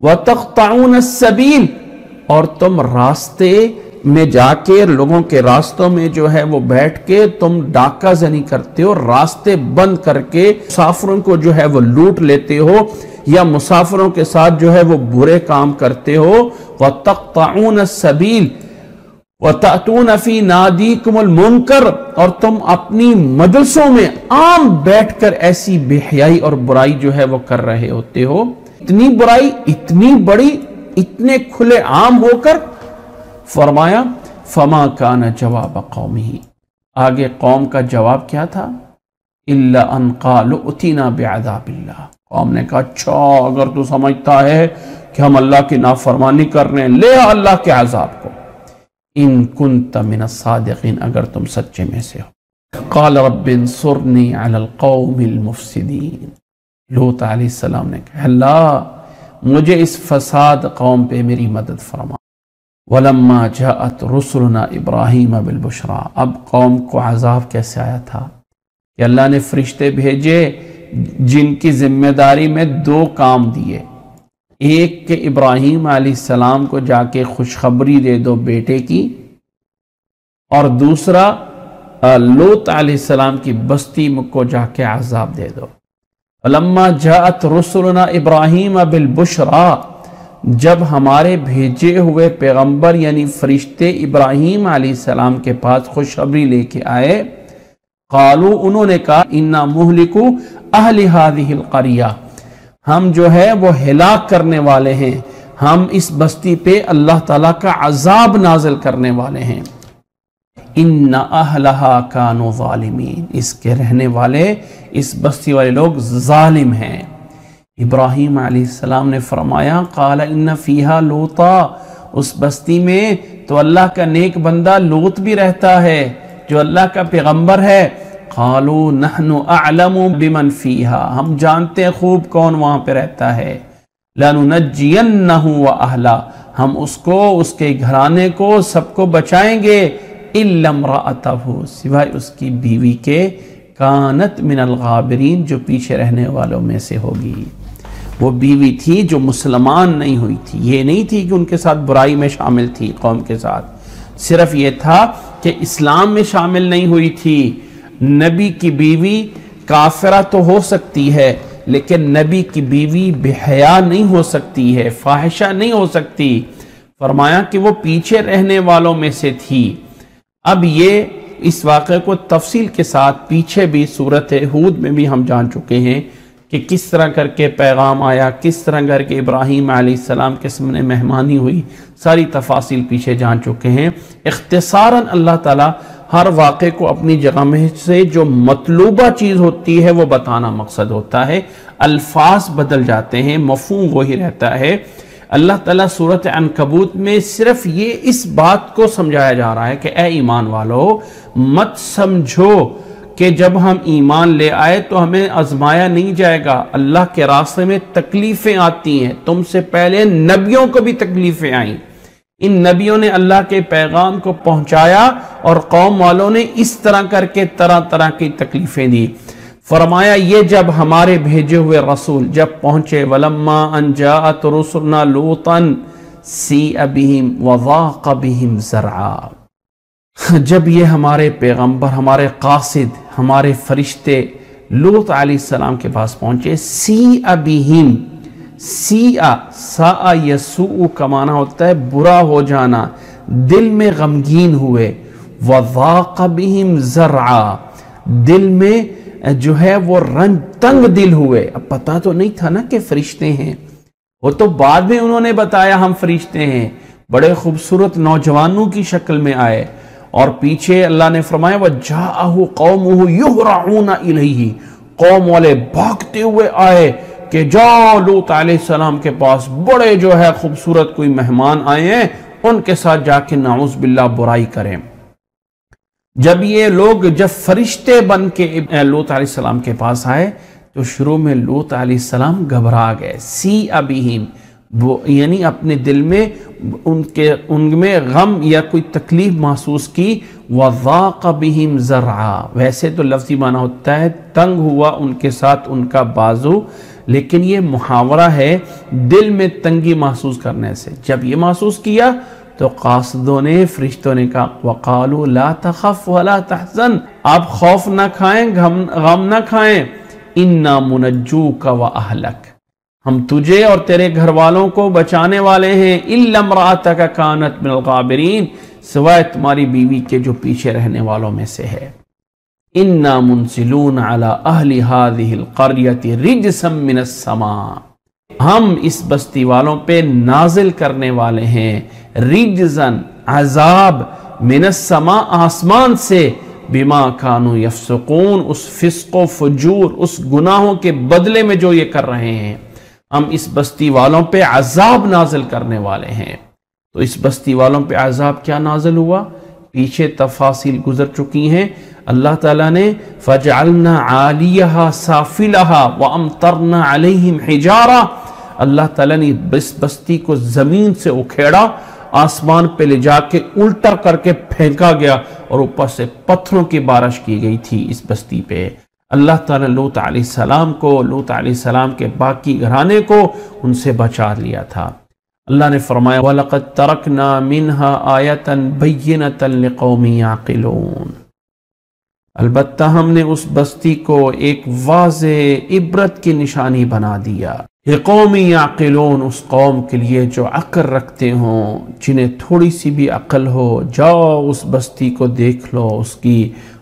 وَتَقْطَعُونَ السَّبِيلَ، اور تم راستے میں جا کے لوگوں کے راستوں میں جو ہے وہ بیٹھ کے تم ڈاکہ زنی کرتے ہو، راستے بند کر کے مسافروں کو جو ہے وہ لوٹ لیتے ہو، یا مسافروں کے ساتھ جو ہے وہ برے کام کرتے ہو، وَتَقْطَعُونَ السَّبِيلَ وَتَأْتُونَ فِي نَادِيكُمُ الْمُنْكَرَ، اور تم اپنی مجلسوں میں عام بیٹھ کر ایسی بے حیائی اور برائی جو ہے وہ کر رہے ہوتے ہو، اتنی برائی، اتنی بڑی، اتنے کھلے عام ہو کر۔ فرمایا فما کان جواب قومہ، آگے قوم کا جواب کیا تھا؟ الا ان قالوا اتینا بعذاب اللہ، قوم نے کہا اچھا اگر تو سمجھتا ہے کہ ہم اللہ کی نافرمانی کر رہے ہیں، لے اللہ کے عذاب کو، ان کنت من الصادقین، اگر تم سچے میں سے ہو۔ قال رب انصرنی علی القوم المفسدین، لوط علیہ السلام نے کہا اللہ مجھے اس فساد قوم پہ میری مدد فرما۔ وَلَمَّا جَاءَتْ رُسُلُنَا إِبْرَاهِيمَ بِالْبُشْرَى، اب قوم کو عذاب کیسے آیا تھا کہ اللہ نے فرشتے بھیجے جن کی ذمہ داری میں دو کام دیے، ایک کہ ابراہیم علیہ السلام کو جا کے خوشخبری دے دو بیٹے کی، اور دوسرا لوط علیہ السلام کی بستی کو جا کے عذاب دے دو۔ لما جاءت رسلنا ابراہیم بالبشرا، جب ہمارے بھیجے ہوئے پیغمبر یعنی فرشتے ابراہیم علیہ السلام کے پاس خوشخبری لے کے آئے، قالو انہوں نے کہا انا مہلکو اہل هذه القریہ، ہم جو ہے وہ ہلاک کرنے والے ہیں، ہم اس بستی پہ اللہ تعالیٰ کا عذاب نازل کرنے والے ہیں۔ ان اہلہا کانوا ظالمین، اس کے رہنے والے، اس بستی والے لوگ ظالم ہیں۔ ابراہیم علیہ السلام نے فرمایا قال ان فیہا لوطا، اس بستی میں تو اللہ کا نیک بندہ لوط بھی رہتا ہے جو اللہ کا پیغمبر ہے۔ قالوا نحن اعلم بمن فیہا، ہم جانتے ہیں خوب کون وہاں پہ رہتا ہے۔ لننجینہ واہلا، ہم اس کو، اس کے گھرانے کو، سب کو بچائیں گے، الا امرأتہ، سوائے اس کی بیوی کے، کانت من الغابرین، جو پیچھے رہنے والوں میں سے ہوگی۔ وہ بیوی تھی جو مسلمان نہیں ہوئی تھی، یہ نہیں تھی کہ ان کے ساتھ برائی میں شامل تھی قوم کے ساتھ، صرف یہ تھا کہ اسلام میں شامل نہیں ہوئی تھی۔ نبی کی بیوی کافرہ تو ہو سکتی ہے لیکن نبی کی بیوی بے حیا نہیں ہو سکتی ہے، فاحشہ نہیں ہو سکتی۔ فرمایا کہ وہ پیچھے رہنے والوں میں سے تھی۔ اب یہ اس واقعے کو تفصیل کے ساتھ پیچھے بھی سورۃ ہود میں بھی ہم جان چکے ہیں کہ کس طرح کر کے پیغام آیا، کس طرح کر کے ابراہیم علیہ السلام کے سامنے مہمانی ہوئی، ساری تفاصیل پیچھے جان چکے ہیں۔ اختصاراً اللہ تعالیٰ ہر واقعے کو اپنی جگہ میں سے جو مطلوبہ چیز ہوتی ہے وہ بتانا مقصد ہوتا ہے، الفاظ بدل جاتے ہیں، مفہوم وہی رہتا ہے۔ اللہ تعالیٰ سورۃ عنکبوت میں صرف یہ اس بات کو سمجھایا جا رہا ہے کہ اے ایمان والو مت سمجھو کہ جب ہم ایمان لے آئے تو ہمیں آزمایا نہیں جائے گا، اللہ کے راستے میں تکلیفیں آتی ہیں، تم سے پہلے نبیوں کو بھی تکلیفیں آئیں، ان نبیوں نے اللہ کے پیغام کو پہنچایا اور قوم والوں نے اس طرح کر کے طرح طرح کی تکلیفیں دی۔ فرمایا یہ جب ہمارے بھیجے ہوئے رسول جب پہنچے، وَلَمَّا أَن جَاءَتْ رُسُلُنَا لُوطًا سِیءَ بِهِمْ وَضَاقَ بِهِمْ زَرْعًا، جب یہ ہمارے پیغمبر، ہمارے قاصد، ہمارے فرشتے لوط علیہ السلام کے پاس پہنچے، سِیءَ بِهِمْ، سیئا ساء یسوء کا معنی ہوتا ہے برا ہو جانا، دل میں غمگین ہوئے، وضاق بہم ذرعا، دل میں جو ہے وہ رنج تنگ دل ہوئے۔ اب پتہ تو نہیں تھا نا کہ فرشتے ہیں، وہ تو بعد میں انہوں نے بتایا ہم فرشتے ہیں، بڑے خوبصورت نوجوانوں کی شکل میں آئے، اور پیچھے اللہ نے فرمایا وَجَاءَهُ قَوْمُهُ يُهْرَعُونَ إِلَيْهِ، قوم والے بھاگتے ہوئے آئے کہ جاؤ لوط علیہ السلام کے پاس بڑے جو ہے خوبصورت کوئی مہمان آئے ہیں، ان کے ساتھ جا کے نعوذ باللہ برائی کریں۔ جب یہ لوگ جب فرشتے بن کے لوط علیہ السلام کے پاس آئے تو شروع میں لوط علیہ السلام گھبرا گئے، سی ابیہم، یعنی اپنے دل میں ان میں غم یا کوئی تکلیف محسوس کی، وَضَاقَ بِهِمْ ذَرْعًا، ویسے تو لفظی معنی ہوتا ہے تنگ ہوا ان کے ساتھ ان کا بازو، لیکن یہ محاورہ ہے دل میں تنگی محسوس کرنے سے۔ جب یہ محسوس کیا تو قاصدوں نے، فرشتوں نے کہا وَقَالُوا لَا تَخَفْ وَلَا تَحْزَنْ، آپ خوف نہ کھائیں، غم نہ کھائیں، اِنَّا مُنَجُّوكَ وَأَهْلَكَ، ہم تجھے اور تیرے گھر والوں کو بچانے والے ہیں، إِلَّا امْرَأَتَكَ كَانَتْ مِنَ الْغَابِرِينَ، سوائے تمہاری بیوی کے جو پیچھے رہنے والوں میں سے ہے۔ إِنَّا مُنزِلُونَ عَلَىٰ أَهْلِ هَذِهِ الْقَرْيَةِ رِجْسًا مِّنَ السَّمَاءِ، ہم اس بستی والوں پہ نازل کرنے والے ہیں رجزن، عذاب، من السماء، آسمان سے، بما کانوا یفسقون، اس فسق و فجور، اس گناہوں کے بدلے میں جو یہ کر رہے ہیں، ہم اس بستی والوں پہ عذاب نازل کرنے والے ہیں۔ تو اس بستی والوں پہ عذاب کیا نازل ہوا؟ پیچھے تفاصیل گزر چکی ہیں۔ اللہ تعالیٰ نے فَجْعَلْنَا عَالِيَهَا سَافِلَهَا وَأَمْطَرْنَا عَلَيْهِمْ حِجَارَةً، اللہ تعالیٰ نے اس بستی کو زمین سے اکھیڑا، آسمان پہ لے جا کے الٹا کر کے پھینکا گیا اور اوپر سے پتھروں کی بارش کی گئی تھی اس بستی پہ۔ اللہ تعالیٰ لوط علیہ السلام کو، لوط علیہ السلام کے باقی گھرانے کو ان سے بچا لیا تھا۔ اللہ نے فرمایا وَلَقَدْ تَرَكْنَا مِنْهَا آيَةً بَيِّنَةً لِقَوْمٍ يَعْقِلُونَ، البتہ ہم نے اس بستی کو ایک واضح عبرت کی نشانی بنا دیا، قوم یعقلون، اس قوم کے لیے جو عقل رکھتے ہوں، جنہیں تھوڑی سی بھی عقل ہو، جاؤ اس بستی کو دیکھ لو،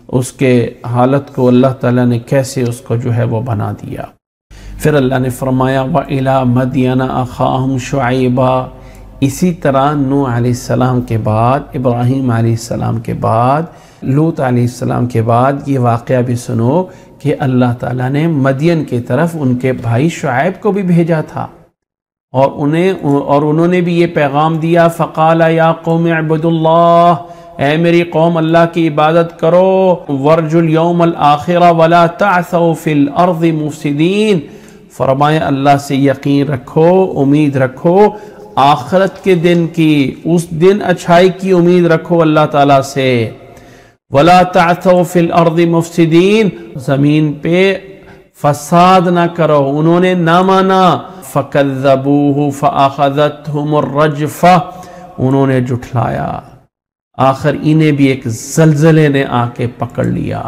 اس کے حالت کو اللہ تعالیٰ نے کیسے اس کو جو ہے وہ بنا دیا۔ پھر اللہ نے فرمایا وَإِلَى مَدْيَنَ أَخَاهُمْ شُعَيْبًا، اسی طرح نوح علیہ السلام کے بعد، ابراہیم علیہ السلام کے بعد، لوط علیہ السلام کے بعد یہ واقعہ بھی سنو کہ اللہ تعالیٰ نے مدین کی طرف ان کے بھائی شعیب کو بھی بھیجا تھا، اور انہوں نے بھی یہ پیغام دیا فَقَالَ يَا قَوْمِ اعْبُدُوا اللَّهَ، اے میری قوم اللہ کی عبادت کرو، وَارْجُوا الْيَوْمَ الْآخِرَ وَلَا تَعْثَوْا فِي الْأَرْضِ مُفْسِدِينَ، فرمایا اللہ سے یقین رکھو، امید رکھو آخرت کے دن کی، اس دن اچھائی کی امید رکھو اللہ تعالیٰ سے، وَلَا تَعْثَوْا فِي الْأَرْضِ مُفْسِدِينَ، زمین پہ فساد نہ کرو، انہوں نے نہ مانا، فَكَذَّبُوهُ فَأَخَذَتْهُمُ الرَّجْفَةُ، انہوں نے جھٹلایا، آخر انہیں بھی ایک زلزلے نے آ کے پکڑ لیا،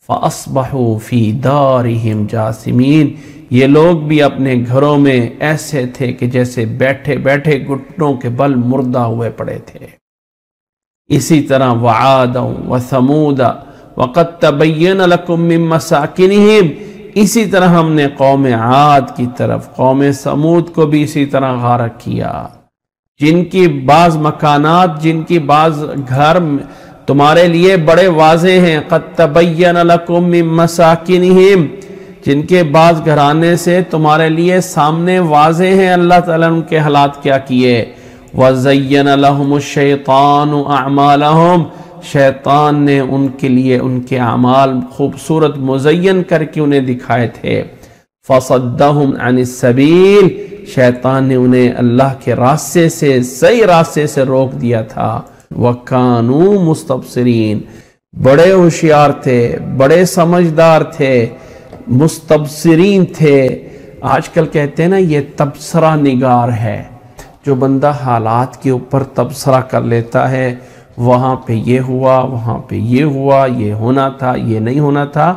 فَأَصْبَحُوا فِي دَارِهِمْ جَاثِمِينَ، یہ لوگ بھی اپنے گھروں میں ایسے تھے کہ جیسے بیٹھے بیٹھے گھٹنوں کے بل مردہ ہوئے پڑے تھے۔ اسی طرح وَعَادًا وَثَمُودًا وَقَدْ تَبَيَّنَ لَكُم مِّن مَّسَاكِنِهِمْ، اسی طرح ہم نے قوم عاد کی طرف، قوم سمود کو بھی اسی طرح غارق کیا، جن کی بعض مکانات، جن کی بعض گھر تمہارے لیے بڑے واضح ہیں، قَدْ تَبَيَّنَ لَكُم مِّن مَّسَاكِنِهِمْ، جن کے بعض گھرانے سے تمہارے لیے سامنے واضح ہیں، اللہ تعالیٰ نے ان کے حالات کیا کیے۔ وَزَيَّنَ لَهُمُ الشَّيْطَانُ أَعْمَالَهُمْ، شیطان نے ان کے لیے ان کے اعمال خوبصورت مزین کر کے انہیں دکھائے تھے۔ فَصَدَّهُمْ عَنِ السَّبِيلِ، شیطان نے انہیں اللہ کے راستے سے، صحیح راستے سے روک دیا تھا۔ وَكَانُوا مُسْتَبْصِرِينَ، بڑے ہوشیار تھے، بڑے سمجھدار تھے، مستبصرین تھے۔ آج کل کہتے ہیں نا یہ تبصرہ نگار ہے، جو بندہ حالات کے اوپر تبصرہ کر لیتا ہے، وہاں پہ یہ ہوا، وہاں پہ یہ ہوا، یہ ہونا تھا، یہ نہیں ہونا تھا،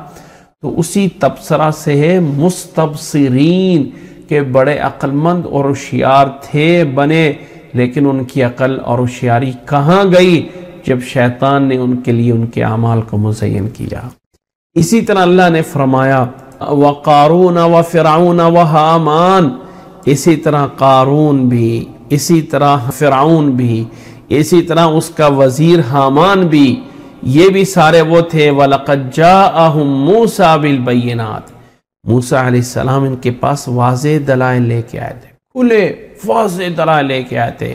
تو اسی تبصرہ سے ہے مستبصرین، کہ بڑے عقل مند اور ہوشیار تھے بنے، لیکن ان کی عقل اور ہوشیاری کہاں گئی جب شیطان نے ان کے لیے ان کے اعمال کو مزین کیا۔ اسی طرح اللہ نے فرمایا وَقَارُونَ وَفِرْعَوْنَ وَحَامَانَ، اسی طرح قارون بھی، اسی طرح فرعون بھی، اسی طرح اس کا وزیر حامان بھی، یہ بھی سارے وہ تھے۔ وَلَقَدْ جَاءَهُم مُوسَىٰ بِالْبَيِّنَاتِ، موسیٰ علیہ السلام ان کے پاس واضح دلائل لے کے آئے تھے، کھلے واضح دلائل لے کے آئے تھے۔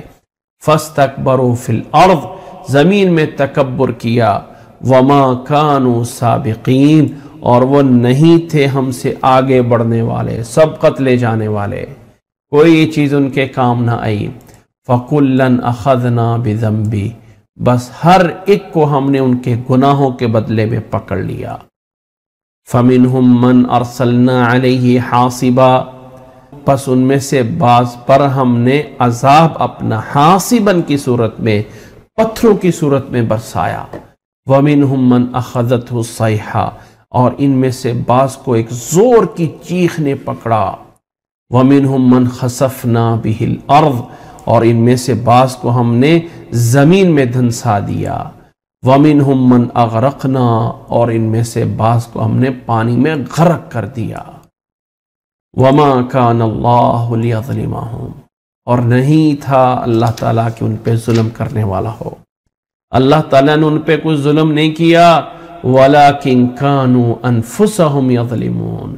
فاستکبروا فی الارض، زمین میں تکبر کیا، وما کانوا سابقین، اور وہ نہیں تھے ہم سے آگے بڑھنے والے، سبقت لے جانے والے، کوئی چیز ان کے کام نہ آئی۔ فَكُلًّا أَخَذْنَا بِذَنبِهِ، بس ہر ایک کو ہم نے ان کے گناہوں کے بدلے میں پکڑ لیا۔ فَمِنْهُمْ مَنْ أَرْسَلْنَا عَلَيْهِ حَاصِبًا، پس ان میں سے بعض پر ہم نے عذاب اپنا حاصباً کی صورت میں، پتھروں کی صورت میں برسایا۔ وَمِنْهُمْ مَنْ أَخَذَتْهُ الصَّيْحَةُ، اور ان میں سے بعض کو ایک زور کی چیخ نے پکڑا۔ وَمِنْهُمْ مَنْ خَسَفْنَا بِهِ الْأَرْضِ، اور ان میں سے بعض کو ہم نے زمین میں دھنسا دیا۔ وَمِنْهُمْ مَنْ أَغْرَقْنَا، اور ان میں سے بعض کو ہم نے پانی میں غرق کر دیا۔ وَمَا كَانَ اللَّهُ لِيَظْلِمَهُمْ، اور نہیں تھا اللہ تعالیٰ کہ ان پہ ظلم کرنے والا ہو، اللہ تعالیٰ نے ان پہ کوئی ظلم نہیں کیا۔ وَلَكِنْ كَانُوا أَنفُسَهُمْ يَظْلِمُونَ،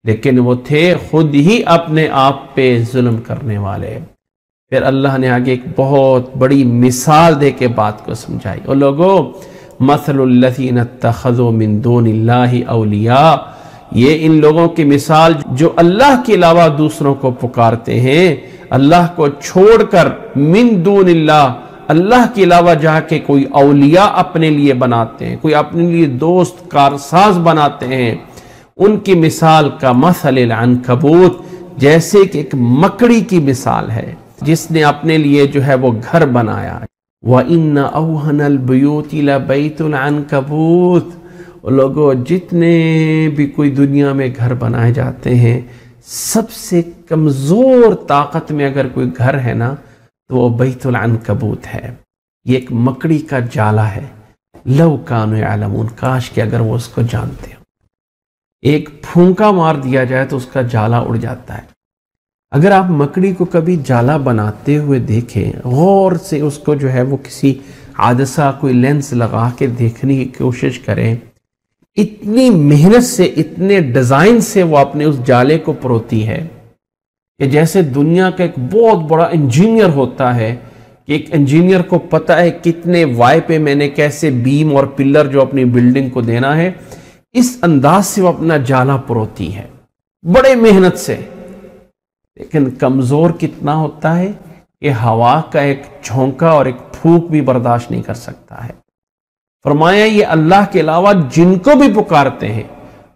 لیکن وہ تھے خود ہی اپنے آپ پہ ظلم کرنے والے۔ پھر اللہ نے آگے ایک بہت بڑی مثال دے کے بات کو سمجھائی۔ اور لوگوں، مثل الذین اتخذوا من دون اللہ اولیاء، یہ ان لوگوں کی مثال جو اللہ کے علاوہ دوسروں کو پکارتے ہیں، اللہ کو چھوڑ کر، من دون اللہ، اللہ کے علاوہ جا کے کوئی اولیاء اپنے لیے بناتے ہیں، کوئی اپنے لیے دوست کارساز بناتے ہیں، ان کی مثال کا مثل العنکبوت، جیسے کہ ایک مکڑی کی مثال ہے جس نے اپنے لیے جو ہے وہ گھر بنایا۔ وَإِنَّ أَوْهَنَ الْبُيُوتِ لَبَيْتُ الْعَنْكَبُوتِ، لوگوں جتنے بھی کوئی دنیا میں گھر بنائے جاتے ہیں، سب سے کمزور طاقت میں اگر کوئی گھر ہے نا تو وہ بیت العنکبوت ہے، یہ ایک مکڑی کا جالا ہے۔ لو کانوا یعلمون، کاش کہ اگر وہ اس کو جانتے ہو، ایک پھونکا مار دیا جائے تو اس کا جالا اڑ جاتا ہے۔ اگر آپ مکڑی کو کبھی جالا بناتے ہوئے دیکھیں، غور سے اس کو جو ہے وہ کسی عدسہ کوئی لینس لگا کے دیکھنے کی کوشش کریں، اتنی محنت سے، اتنے ڈیزائن سے وہ اپنے اس جالے کو پروتی ہے کہ جیسے دنیا کا ایک بہت بڑا انجینئر ہوتا ہے کہ ایک انجینئر کو پتہ ہے کتنے وائی پہ میں نے کیسے بیم اور پلر جو اپنی بلڈنگ کو دینا ہے، اس انداز سے وہ اپنا جالا پروتی ہے بڑے محنت سے۔ لیکن کمزور کتنا ہوتا ہے کہ ہوا کا ایک جھونکا اور ایک پھونک بھی برداشت نہیں کر سکتا ہے۔ فرمایا یہ اللہ کے علاوہ جن کو بھی پکارتے ہیں،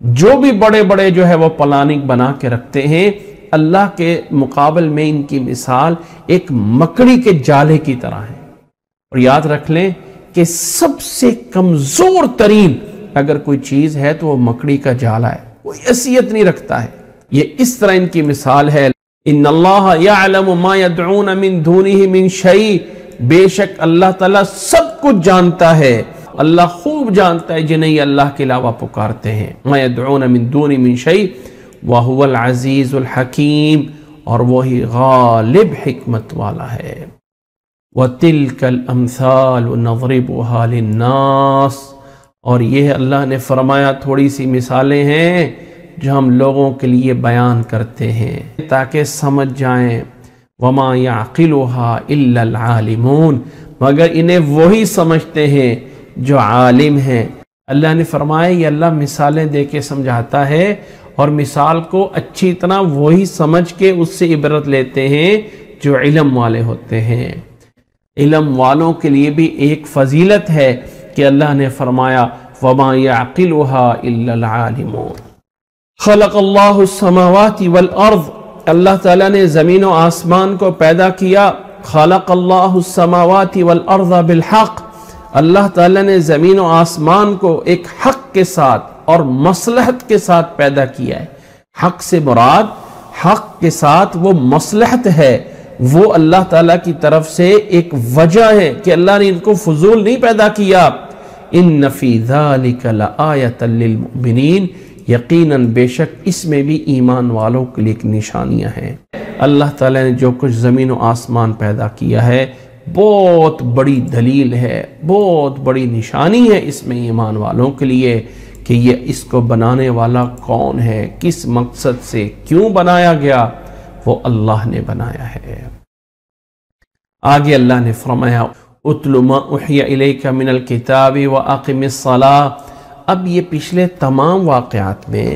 جو بھی بڑے بڑے جو ہے وہ پلاننگ بنا کے رکھتے ہیں، اللہ کے مقابل میں ان کی مثال ایک مکڑی کے جالے کی طرح ہے۔ اور یاد رکھ لیں کہ سب سے کمزور ترین اگر کوئی چیز ہے تو وہ مکڑی کا جالا ہے، کوئی حیثیت نہیں رکھتا ہے۔ یہ اس طرح ان کی مثال ہے۔ ان اللہ یعلم ما یدعون من دونہ من شیء، بے شک اللہ تعالیٰ سب کچھ جانتا ہے، اللہ خوب جانتا ہے جنہیں یہ اللہ کے علاوہ پکارتے ہیں۔ ما یدعون من دونہ من شیء وَهُوَ الْعَزِيزُ الْحَكِيمُ، اور وہی غالب حکمت والا ہے۔ وَتِلْكَ الْأَمْثَالُ نَضْرِبُهَا لِلنَّاسِ، اور یہ اللہ نے فرمایا تھوڑی سی مثالیں ہیں جو ہم لوگوں کے لیے بیان کرتے ہیں تاکہ سمجھ جائیں۔ وَمَا يَعْقِلُهَا إِلَّا الْعَالِمُونَ، مگر انہیں وہی سمجھتے ہیں جو عالم ہیں۔ اللہ نے فرمایا یہ اللہ مثالیں دے کے سمجھاتا ہے، اور مثال کو اچھی طرح وہی سمجھ کے اس سے عبرت لیتے ہیں جو علم والے ہوتے ہیں۔ علم والوں کے لیے بھی ایک فضیلت ہے کہ اللہ نے فرمایا وَمَا يَعْقِلُهَا إِلَّا الْعَالِمُونَ۔ خلق اللہ السماوات والارض، اللہ تعالیٰ نے زمین و آسمان کو پیدا کیا۔ خلق اللہ السماوات والارض بالحق، اللہ تعالیٰ نے زمین و آسمان کو ایک حق کے ساتھ اور مصلحت کے ساتھ پیدا کیا ہے۔ حق سے مراد حق کے ساتھ وہ مصلحت ہے، وہ اللہ تعالیٰ کی طرف سے ایک وجہ ہے کہ اللہ نے ان کو فضول نہیں پیدا کیا۔ ان فی ذالک لآیۃ للمؤمنین، یقیناً بے شک اس میں بھی ایمان والوں کے لیے ایک نشانیاں ہیں۔ اللہ تعالیٰ نے جو کچھ زمین و آسمان پیدا کیا ہے بہت بڑی دلیل ہے، بہت بڑی نشانی ہے اس میں ایمان والوں کے لیے کہ یہ اس کو بنانے والا کون ہے، کس مقصد سے، کیوں بنایا گیا، وہ اللہ نے بنایا ہے۔ آگے اللہ نے فرمایا اتل ما اوحی الیک من الکتاب واقم الصلاۃ۔ اب یہ پچھلے تمام واقعات میں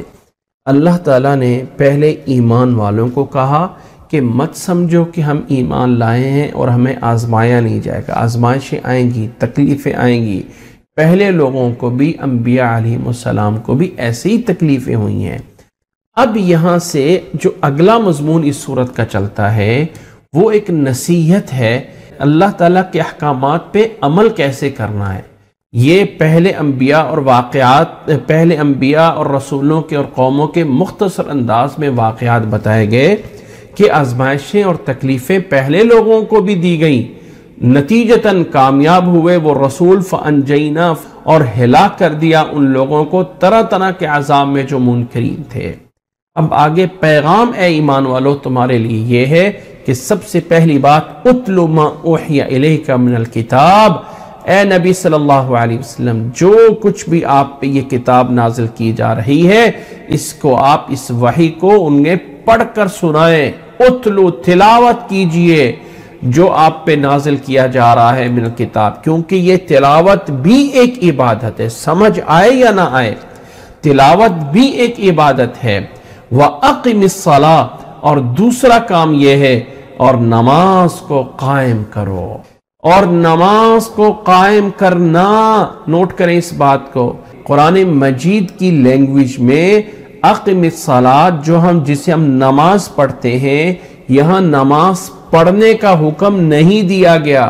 اللہ تعالیٰ نے پہلے ایمان والوں کو کہا کہ مت سمجھو کہ ہم ایمان لائے ہیں اور ہمیں آزمایا نہیں جائے گا، آزمائشیں آئیں گی، تکلیفیں آئیں گی۔ پہلے لوگوں کو بھی، انبیاء علیہ السلام کو بھی ایسی ہی تکلیفیں ہوئی ہیں۔ اب یہاں سے جو اگلا مضمون اس صورت کا چلتا ہے وہ ایک نصیحت ہے، اللہ تعالیٰ کے احکامات پہ عمل کیسے کرنا ہے۔ یہ پہلے انبیاء اور واقعات، پہلے انبیاء اور رسولوں کے اور قوموں کے مختصر انداز میں واقعات بتائے گئے کہ آزمائشیں اور تکلیفیں پہلے لوگوں کو بھی دی گئیں، نتیجتاً کامیاب ہوئے وہ رسول، فانجینا، اور ہلاک کر دیا ان لوگوں کو طرح طرح کے عذاب میں جو منکرین تھے۔ اب آگے پیغام اے ایمان والو تمہارے لیے یہ ہے کہ سب سے پہلی بات اتل ما اوحی الیک من الکتاب، اے نبی صلی اللہ علیہ وسلم جو کچھ بھی آپ پہ یہ کتاب نازل کی جا رہی ہے اس کو آپ، اس وحی کو انہیں پڑھ کر سنائیں، اتلو، تلاوت کیجئے جو آپ پہ نازل کیا جا رہا ہے من الکتاب، کیونکہ یہ تلاوت بھی ایک عبادت ہے، سمجھ آئے یا نہ آئے، تلاوت بھی ایک عبادت ہے۔ وَأَقِمِ الصَّلَاةَ، اور دوسرا کام یہ ہے اور نماز کو قائم کرو، اور نماز کو قائم کرنا، نوٹ کریں اس بات کو، قرآن مجید کی لینگویج میں اقم الصلاۃ جسے ہم نماز پڑھتے ہیں، یہاں نماز پڑھنے کا حکم نہیں دیا گیا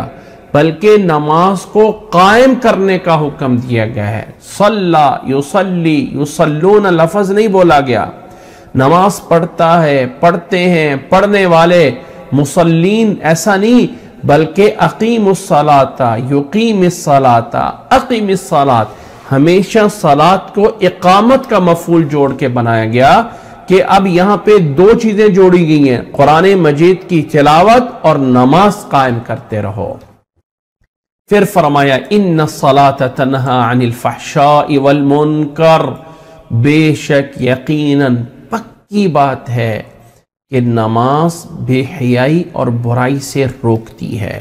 بلکہ نماز کو قائم کرنے کا حکم دیا گیا ہے۔ صلی، یصلی، یصلون لفظ نہیں بولا گیا۔ نماز پڑھتا ہے، پڑھتے ہیں، پڑھنے والے، مصلین ایسا نہیں، بلکہ اقیم الصلاۃ، یقیم الصلاۃ، اقیم الصلاۃ، ہمیشہ صلاۃ کو اقامت کا مفعول جوڑ کے بنایا گیا کہ اب یہاں پہ دو چیزیں جوڑی گئی ہیں، قرآن مجید کی تلاوت اور نماز قائم کرتے رہو۔ پھر فرمایا ان الصلاۃ تنہی عن الفحشاء والمنکر، بے شک یقیناً پکی بات ہے کہ نماز بے حیائی اور برائی سے روکتی ہے۔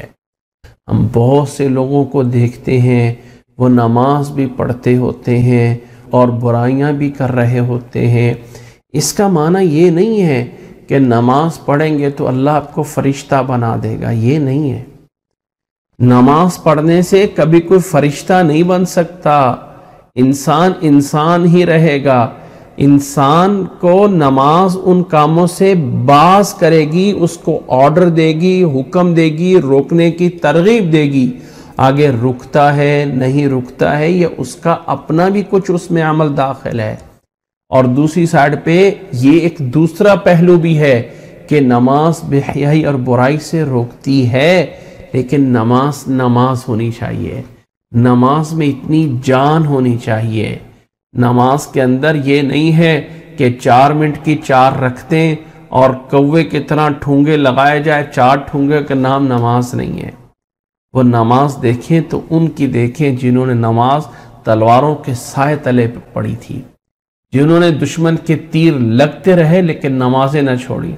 ہم بہت سے لوگوں کو دیکھتے ہیں وہ نماز بھی پڑھتے ہوتے ہیں اور برائیاں بھی کر رہے ہوتے ہیں۔ اس کا معنی یہ نہیں ہے کہ نماز پڑھیں گے تو اللہ آپ کو فرشتہ بنا دے گا، یہ نہیں ہے۔ نماز پڑھنے سے کبھی کوئی فرشتہ نہیں بن سکتا، انسان انسان ہی رہے گا۔ انسان کو نماز ان کاموں سے باز کرے گی، اس کو آرڈر دے گی، حکم دے گی، روکنے کی ترغیب دے گی۔ آگے رکتا ہے نہیں رکتا ہے یہ اس کا اپنا بھی کچھ اس میں عمل داخل ہے۔ اور دوسری سائڈ پہ یہ ایک دوسرا پہلو بھی ہے کہ نماز بے حیائی اور برائی سے روکتی ہے، لیکن نماز ہونی چاہیے، نماز میں اتنی جان ہونی چاہیے۔ نماز کے اندر یہ نہیں ہے کہ 4 منٹ کی 4 رکھتے اور کوے کی طرح ٹھونگے لگائے جائے، 4 ٹھونگے کا نام نماز نہیں ہے۔ وہ نماز دیکھیں تو ان کی دیکھیں جنہوں نے نماز تلواروں کے سائے تلے پہ پڑھی تھی، جنہوں نے دشمن کے تیر لگتے رہے لیکن نمازیں نہ چھوڑی۔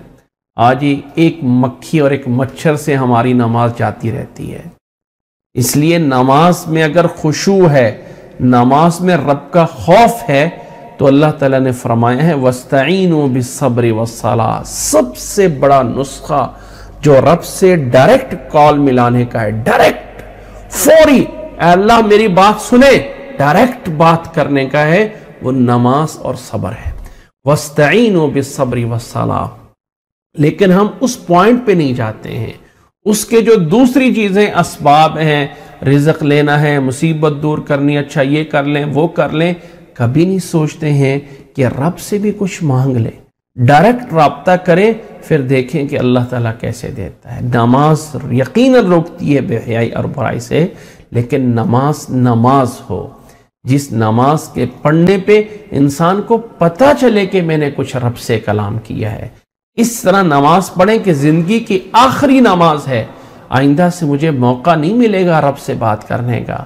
آج ہی ایک مکھی اور ایک مچھر سے ہماری نماز جاتی رہتی ہے۔ اس لیے نماز میں اگر خشوع ہے، نماز میں رب کا خوف ہے، تو اللہ تعالیٰ نے فرمایا ہے وَاسْتَعِينُوا بِالصَّبْرِ وَالصَّلَاةِ، سب سے بڑا نسخہ جو رب سے ڈائریکٹ کال ملانے کا ہے، ڈائریکٹ، فوری، اے اللہ میری بات سنے، ڈائریکٹ بات کرنے کا ہے، وہ نماز اور صبر ہے۔ وَاسْتَعِينُوا بِالصَّبْرِ وَالصَّلَاةِ، لیکن ہم اس پوائنٹ پہ نہیں جاتے ہیں۔ اس کے جو دوسری چیزیں اسباب ہیں، رزق لینا ہے، مصیبت دور کرنی، اچھا یہ کر لیں وہ کر لیں، کبھی نہیں سوچتے ہیں کہ رب سے بھی کچھ مانگ لیں، ڈائریکٹ رابطہ کریں، پھر دیکھیں کہ اللہ تعالیٰ کیسے دیتا ہے۔ نماز یقیناً روکتی ہے بے حیائی اور برائی سے، لیکن نماز ہو جس نماز کے پڑھنے پہ انسان کو پتہ چلے کہ میں نے کچھ رب سے کلام کیا ہے۔ اس طرح نماز پڑھیں کہ زندگی کی آخری نماز ہے، آئندہ سے مجھے موقع نہیں ملے گا رب سے بات کرنے کا۔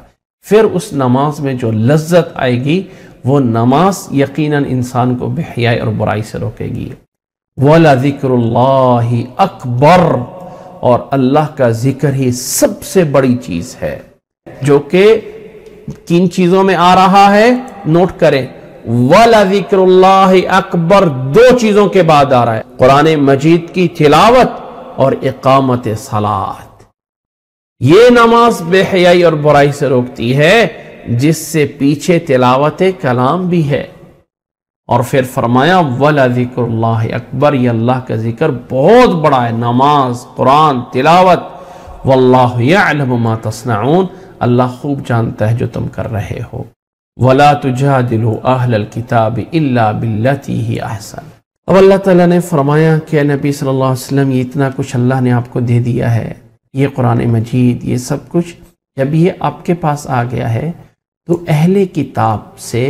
پھر اس نماز میں جو لذت آئے گی وہ نماز یقیناً انسان کو بے حیائی اور برائی سے روکے گی۔ وَلَذِكْرُ اللَّهِ اکبر، اور اللہ کا ذکر ہی سب سے بڑی چیز ہے، جو کہ کن چیزوں میں آ رہا ہے، نوٹ کریں، وَلَذِكْرُ اللَّهِ اکبر دو چیزوں کے بعد آ رہا ہے، قرآن مجید کی تلاوت اور اقامت صلاۃ۔ یہ نماز بے حیائی اور برائی سے روکتی ہے، جس سے پیچھے تلاوت کلام بھی ہے۔ اور پھر فرمایا وَلَذِكْرُ اللَّهِ اکبر، یہ اللہ کا ذکر بہت بڑا ہے، نماز، قرآن، تلاوت۔ وَاللَّهُ يَعْلَمُ مَا تَصْنَعُونَ، اللہ خوب جانتا ہے جو تم کر رہے ہو۔ وَلَا تُجَادِلُوا أَهْلَ الْكِتَابِ إِلَّا بِالَّتِي هِيَ أَحْسَنُ۔ اب اللہ تعالیٰ نے فرمایا کہ نبی صلی اللہ علیہ وسلم یہ اتنا کچھ اللہ نے آپ کو دے دیا ہے، یہ قرآن مجید، یہ سب کچھ جب یہ آپ کے پاس آ گیا ہے تو اہل کتاب سے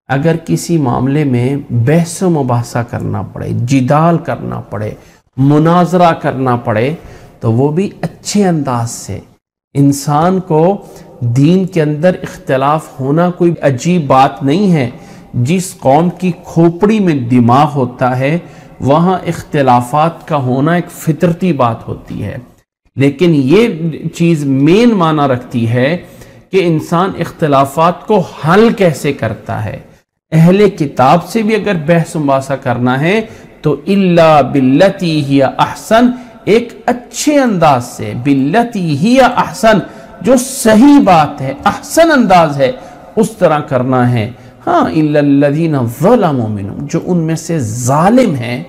اگر کسی معاملے میں بحث و مباحثہ کرنا پڑے، جدال کرنا پڑے، مناظرہ کرنا پڑے، تو وہ بھی اچھے انداز سے۔ انسان کو دین کے اندر اختلاف ہونا کوئی عجیب بات نہیں ہے۔ جس قوم کی کھوپڑی میں دماغ ہوتا ہے وہاں اختلافات کا ہونا ایک فطرتی بات ہوتی ہے، لیکن یہ چیز مین معنی رکھتی ہے کہ انسان اختلافات کو حل کیسے کرتا ہے۔ اہل کتاب سے بھی اگر بحث مباحثہ کرنا ہے تو الا باللتی ہی احسن، ایک اچھے انداز سے، باللتی ہی احسن، جو صحیح بات ہے، احسن انداز ہے، اس طرح کرنا ہے۔ ہاں الا الذین ظلموا منہم، جو ان میں سے ظالم ہیں،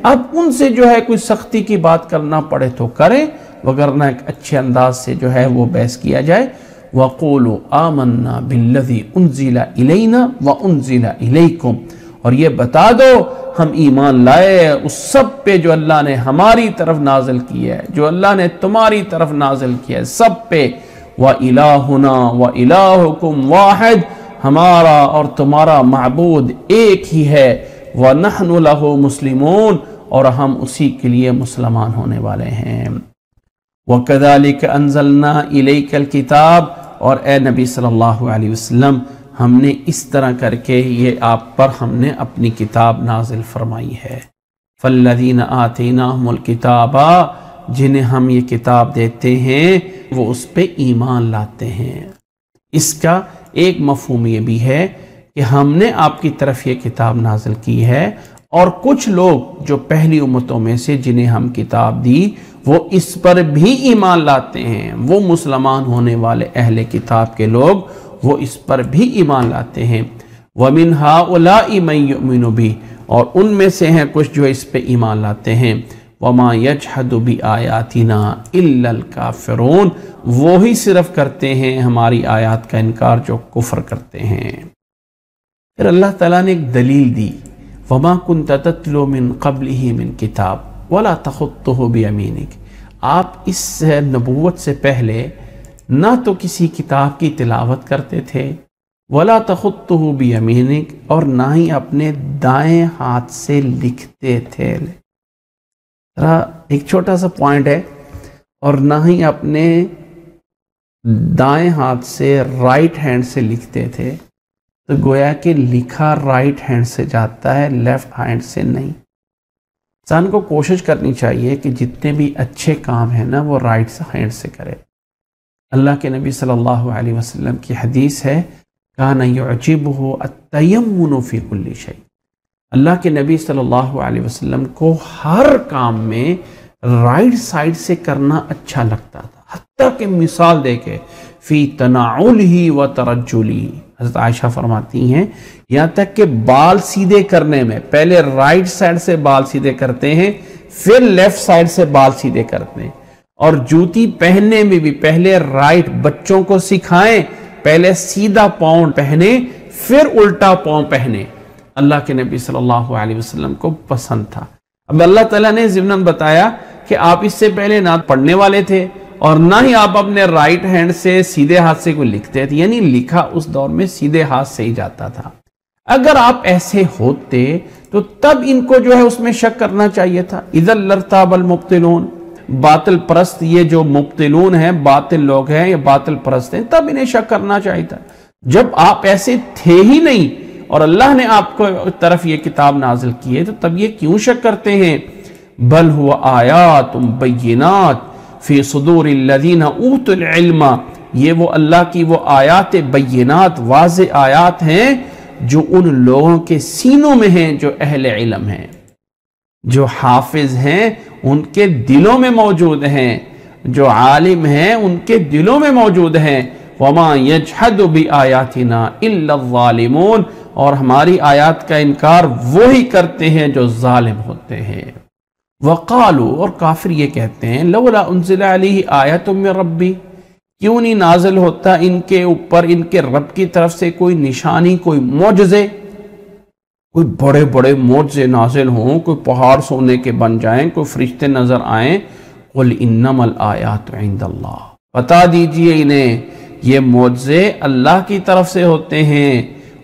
اب ان سے جو ہے کوئی سختی کی بات کرنا پڑے تو کریں، وگرنہ ایک اچھے انداز سے جو ہے وہ بحث کیا جائے۔ وَقُولُوا آمَنَّا بِالَّذِي أُنزِلَ إِلَيْنَا وَأُنزِلَ إِلَيْكُمْ، اور یہ بتا دو ہم ایمان لائے اس سب پہ جو اللہ نے ہماری طرف نازل کیا ہے، جو اللہ نے تمہاری طرف نازل کیا ہے، سب پہ۔ وَإِلَٰهُنَا وَإِلَٰهُكُمْ وَاحِدٌ، ہمارا اور تمہارا معبود ایک ہی ہے۔ وَنَحْنُ لَهُ مُسْلِمُونَ، اور ہم اسی کے لیے مسلمان ہونے والے ہیں۔ وَكَذَلِكَ أَنزَلْنَا إِلَيْكَ الْكِتَابَ، اور اے نبی صلی اللہ علیہ وسلم ہم نے اس طرح کر کے یہ آپ پر ہم نے اپنی کتاب نازل فرمائی ہے۔ فَالَّذِينَ آتَيْنَاهُمُ الْكِتَابَ، جنہیں ہم یہ کتاب دیتے ہیں وہ اس پہ ایمان لاتے ہیں۔ اس کا ایک مفہوم یہ بھی ہے کہ ہم نے آپ کی طرف یہ کتاب نازل کی ہے، اور کچھ لوگ جو پہلی امتوں میں سے جنہیں ہم کتاب دی وہ اس پر بھی ایمان لاتے ہیں، وہ مسلمان ہونے والے اہل کتاب کے لوگ وہ اس پر بھی ایمان لاتے ہیں۔ وَمِنْ هَؤُلَاءِ مَن يُؤْمِنُ بِهِ، اور ان میں سے ہیں کچھ جو اس پہ ایمان لاتے ہیں۔ وَمَا يَجْحَدُ بِآيَاتِنَا إِلَّا الْكَافِرُونَ، وہی صرف کرتے ہیں ہماری آیات کا انکار جو کفر کرتے ہیں۔ پھر اللہ تعالیٰ نے ایک دلیل دی، وَمَا كُنْتَ تَتْلُو مِن قَبْلِهِ مِن كِتَابٍ وَلَا تَخُطُّهُ بِيَمِينِكَ، آپ اس نبوت سے پہلے نہ تو کسی کتاب کی تلاوت کرتے تھے، وَلَا تَخُطُّهُ بِيَمِينِكَ، اور نہ ہی اپنے دائیں ہاتھ سے لکھتے تھے۔ ایک چھوٹا سا پوائنٹ ہے، اور نہ ہی اپنے دائیں ہاتھ سے رائٹ ہینڈ سے لکھتے تھے، تو گویا کہ لکھا رائٹ ہینڈ سے جاتا ہے، لیفٹ ہینڈ سے نہیں۔ انسان کو کوشش کرنی چاہیے کہ جتنے بھی اچھے کام ہیں نا وہ رائٹ ہینڈ سے کرے۔ اللہ کے نبی صلی اللہ علیہ وسلم کی حدیث ہے، کان یعجبہ التیمن فی کل شیء، اللہ کے نبی صلی اللہ علیہ وسلم کو ہر کام میں رائٹ سائڈ سے کرنا اچھا لگتا تھا، حتیٰ کہ مثال دے کے فی تناعلہ و ترجلہ، حضرت عائشہ فرماتی ہیں یہاں تک کہ بال سیدھے کرنے میں پہلے رائٹ سائڈ سے بال سیدھے کرتے ہیں، پھر لیفٹ سائڈ سے بال سیدھے کرتے ہیں، اور جوتی پہننے میں بھی پہلے رائٹ، بچوں کو سکھائیں پہلے سیدھا پاؤں پہنے پھر الٹا پاؤں پہنے، اللہ کے نبی صلی اللہ علیہ وسلم کو پسند تھا۔ اب اللہ تعالیٰ نے ضمناً بتایا کہ آپ اس سے پہلے نہ پڑھنے والے تھے اور نہ ہی آپ اپنے رائٹ ہینڈ سے سیدھے ہاتھ سے کوئی لکھتے تھے، یعنی لکھا اس دور میں سیدھے ہاتھ سے ہی جاتا تھا۔ اگر آپ ایسے ہوتے تو تب ان کو جو ہے اس میں شک کرنا چاہیے تھا۔ اذا لارتاب المبطلون، باطل پرست یہ جو مبطلون ہیں، باطل لوگ ہیں یا باطل پرست ہیں، تب انہیں شک کرنا چاہیے تھا۔ جب آپ ایسے تھے ہی نہیں اور اللہ نے آپ کو طرف یہ کتاب نازل کی ہے، تو تب یہ کیوں شک کرتے ہیں؟ بل هو آیات بینات فی صدور الذین اوتوا العلم، یہ وہ اللہ کی وہ آیات بینات، واضح آیات ہیں جو ان لوگوں کے سینوں میں ہیں جو اہل علم ہیں، جو حافظ ہیں ان کے دلوں میں موجود ہیں، جو عالم ہیں ان کے دلوں میں موجود ہیں۔ وَمَا يَجْحَدُ بِآيَاتِنَا إِلَّا الظَّالِمُونَ، اور ہماری آیات کا انکار وہی کرتے ہیں جو ظالم ہوتے ہیں۔ وَقَالُوا، اور کافر یہ کہتے ہیں، لَوْلَا أُنزِلَ عَلَيْهِ آیَةٌ مِّن رَبِّهِ، کیوں نہیں نازل ہوتا ان کے اوپر ان کے رب کی طرف سے کوئی نشانی، کوئی معجزے، کوئی بڑے بڑے معجزے نازل ہوں، کوئی پہاڑ سونے کے بن جائیں، کوئی فرشتے نظر آئیں۔ قُلْ إِنَّمَا الْآيَاتُ عِندَ اللَّهِ، بتا دیجئے انہیں یہ معجزے اللہ کی طرف سے ہوتے ہیں۔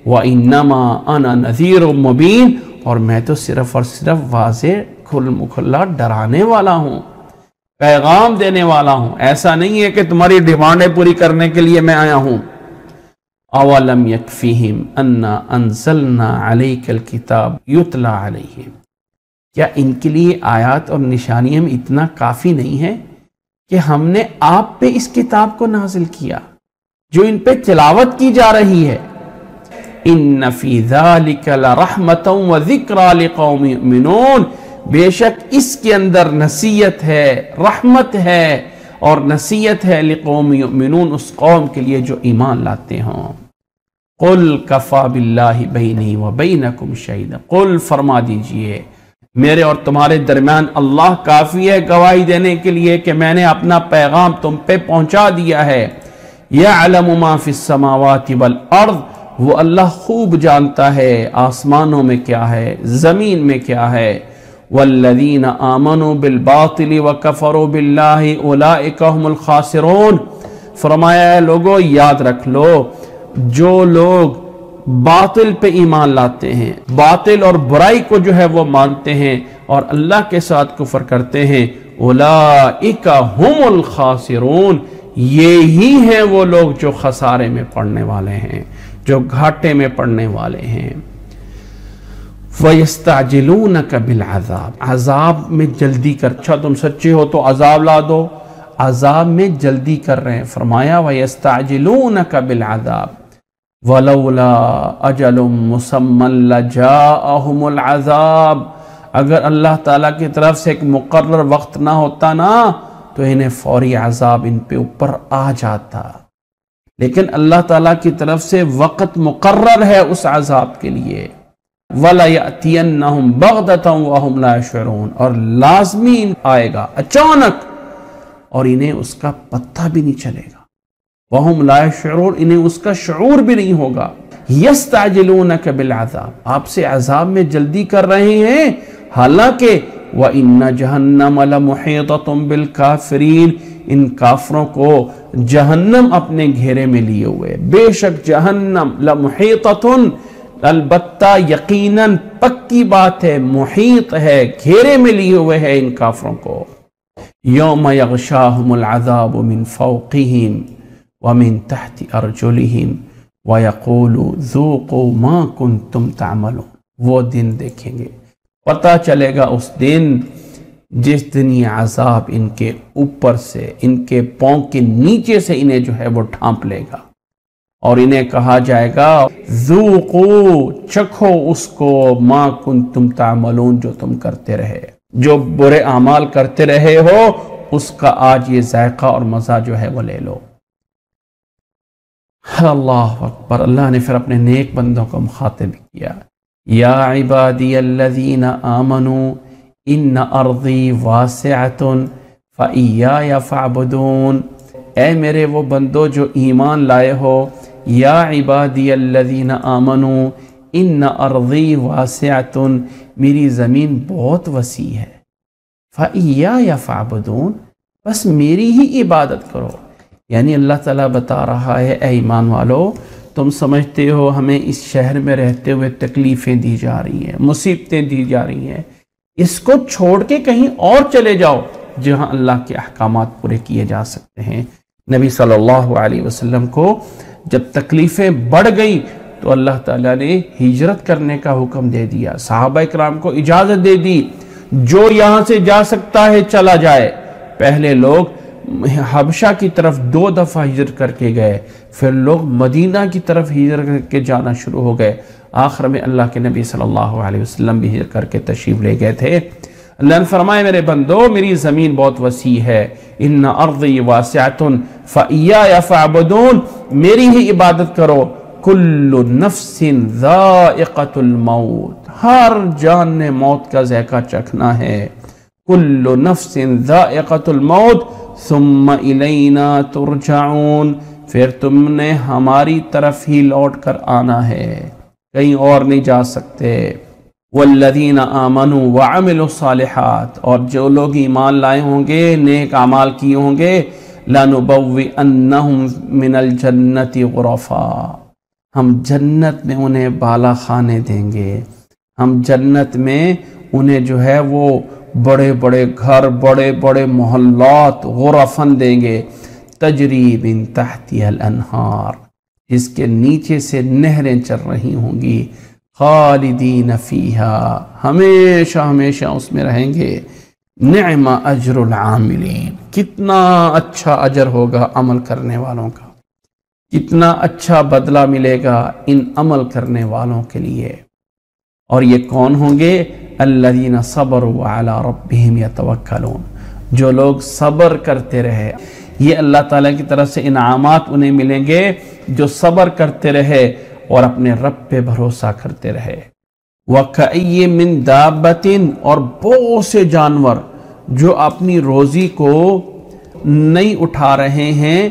وَإِنَّمَا أَنَا نَذِيرٌ مُبِينٌ، اور میں تو صرف اور صرف واضح کھلا ڈرانے والا ہوں، پیغام دینے والا ہوں، ایسا نہیں ہے کہ تمہاری ڈیمانڈیں پوری کرنے کے لیے میں آیا ہوں۔ اولم یکفیہم انا انزلنا علیک الکتاب یتلی علیہم، کیا ان کے لیے آیات اور نشانیاں اتنا کافی نہیں ہے کہ ہم نے آپ پہ اس کتاب کو نازل کیا جو ان پہ تلاوت کی جا رہی ہے؟ ان فی ذالک لرحمۃ وذکریٰ لقوم یؤمنون، بے شک اس کے اندر نصیحت ہے، رحمت ہے اور نصیحت ہے لقوم یؤمنون، اس قوم کے لیے جو ایمان لاتے ہوں۔ قل کفی باللہ بینی وبینکم شہیدا، قل فرما دیجئے میرے اور تمہارے درمیان اللہ کافی ہے گواہی دینے کے لیے کہ میں نے اپنا پیغام تم پہ پہنچا دیا ہے۔ یعلم ما فی السماوات والارض، وہ اللہ خوب جانتا ہے آسمانوں میں کیا ہے، زمین میں کیا ہے۔ والذین آمنوا بالباطل وکفروا باللہ اولئک هم الخاسرون، فرمایا ہے لوگو یاد رکھ لو، جو لوگ باطل پہ ایمان لاتے ہیں، باطل اور برائی کو جو ہے وہ مانتے ہیں اور اللہ کے ساتھ کفر کرتے ہیں، اولئک هم الخاسرون، یہی ہیں وہ لوگ جو خسارے میں پڑنے والے ہیں، جو گھاٹے میں پڑنے والے ہیں۔ وَيَسْتَعْجِلُونَكَ بِالْعَذَابِ، عذاب میں جلدی کر، اچھا تم سچے ہو تو عذاب لا دو، عذاب میں جلدی کر رہے ہیں۔ فرمایا وَيَسْتَعْجِلُونَكَ بِالْعَذَابِ وَلَوْلَا أَجَلٌ مُّسَمًّى لَجَاءَهُمُ الْعَذَابِ، اگر اللہ تعالیٰ کی طرف سے ایک مقرر وقت نہ ہوتا نا تو انہیں فوری عذاب ان پہ اوپر آ جاتا، لیکن اللہ تعالیٰ کی طرف سے وقت مقرر ہے اس عذاب کے لیے۔ وَلَيَأْتِيَنَّهُمْ بَغْتَةً وَهُمْ لَا يَشْعُرُونَ، اور لازمی آئے گا اچانک اور انہیں اس کا پتہ بھی نہیں چلے گا۔ وَهُمْ لَا يَشْعُرُونَ، انہیں اس کا شعور بھی نہیں ہوگا۔ يَسْتَعْجِلُونَكَ بِالْعَذَابِ، آپ سے عذاب میں جلدی کر رہے ہیں، حالانکہ وَإِنَّ جَهَنَّمَ لَمُحِيطَةٌ بِالْكَافِرِينَ، ان کافروں کو جہنم اپنے گھیرے میں لیے ہوئے، بے شک جہنم لمحیطۃ، البتہ یقیناً پکی بات ہے، محیط ہے، گھیرے میں لیے ہوئے ہے ان کافروں کو۔ یوم یغشاہم العذاب من فوقہم ومن تحت ارجلہم ویقول ذوقوا ما کنتم تعملون، وہ دن دیکھیں گے، پتہ چلے گا اس دن جس دن یہ عذاب ان کے اوپر سے، ان کے پاؤں کے نیچے سے انہیں جو ہے وہ ڈھانپ لے گا، اور انہیں کہا جائے گا ذوقوا، چکھو اس کو، ما کنتم تعملون، جو تم کرتے رہے، جو برے اعمال کرتے رہے ہو اس کا آج یہ ذائقہ اور مزہ جو ہے وہ لے لو۔ اللہ اکبر، اللہ نے پھر اپنے نیک بندوں کو مخاطب کیا، یا عبادی الذین آمنوا ان ارضی واسعۃ فایای فاعبدون، اے میرے وہ بندو جو ایمان لائے ہو، یا عبادی الذین آمنوا ان ارضی واسعۃ، میری زمین بہت وسیع ہے، فایای فاعبدون، بس میری ہی عبادت کرو۔ یعنی اللہ تعالیٰ بتا رہا ہے اے ایمان والو، تم سمجھتے ہو ہمیں اس شہر میں رہتے ہوئے تکلیفیں دی جا رہی ہیں، مصیبتیں دی جا رہی ہیں، اس کو چھوڑ کے کہیں اور چلے جاؤ جہاں اللہ کے احکامات پورے کیے جا سکتے ہیں۔ نبی صلی اللہ علیہ وسلم کو جب تکلیفیں بڑھ گئیں تو اللہ تعالیٰ نے ہجرت کرنے کا حکم دے دیا، صحابہ اکرام کو اجازت دے دی جو یہاں سے جا سکتا ہے چلا جائے۔ پہلے لوگ حبشہ کی طرف 2 دفعہ ہجرت کر کے گئے، پھر لوگ مدینہ کی طرف ہجرت کر کے جانا شروع ہو گئے، آخر میں اللہ کے نبی صلی اللہ علیہ وسلم بھی ہجرت کر کے تشریف لے گئے تھے۔ اللہ نے فرمایا میرے بندو میری زمین بہت وسیع ہے، ان ارضی واسعۃ فإیایا فاعبدون، میری ہی عبادت کرو، کل نفس ذائقۃ الموت، ہر جان نے موت کا ذائقہ چکھنا ہے، کل نفس ذائقۃ الموت ثم الینا ترجعون، پھر تم نے ہماری طرف ہی لوٹ کر آنا ہے، کہیں اور نہیں جا سکتے۔ والذین آمنوا وعملوا الصالحات، اور جو لوگ ایمان لائے ہوں گے نیک اعمال کیے ہوں گے، لنبوئنہم من الجنت غرفا، ہم جنت میں انہیں بالا خانے دیں گے، ہم جنت میں انہیں جو ہے وہ بڑے بڑے گھر، بڑے بڑے محلات، غرفن دیں گے، تجری من تحتها الانہار، جس کے نیچے سے نہریں چل رہی ہوں گی، خالدین فیہا، ہمیشہ ہمیشہ اس میں رہیں گے، نعم اجر العاملین، کتنا اچھا اجر ہوگا عمل کرنے والوں کا، کتنا اچھا بدلہ ملے گا ان عمل کرنے والوں کے لیے۔ اور یہ کون ہوں گے؟ الذین صبروا علی ربہم یتوکلون، جو لوگ صبر کرتے رہے، یہ اللہ تعالیٰ کی طرف سے انعامات انہیں ملیں گے جو صبر کرتے رہے اور اپنے رب پہ بھروسہ کرتے رہے۔ وَكَأَيٍّ مِّن دَابَّةٍ، اور بہت سے جانور جو اپنی روزی کو نہیں اٹھا رہے ہیں،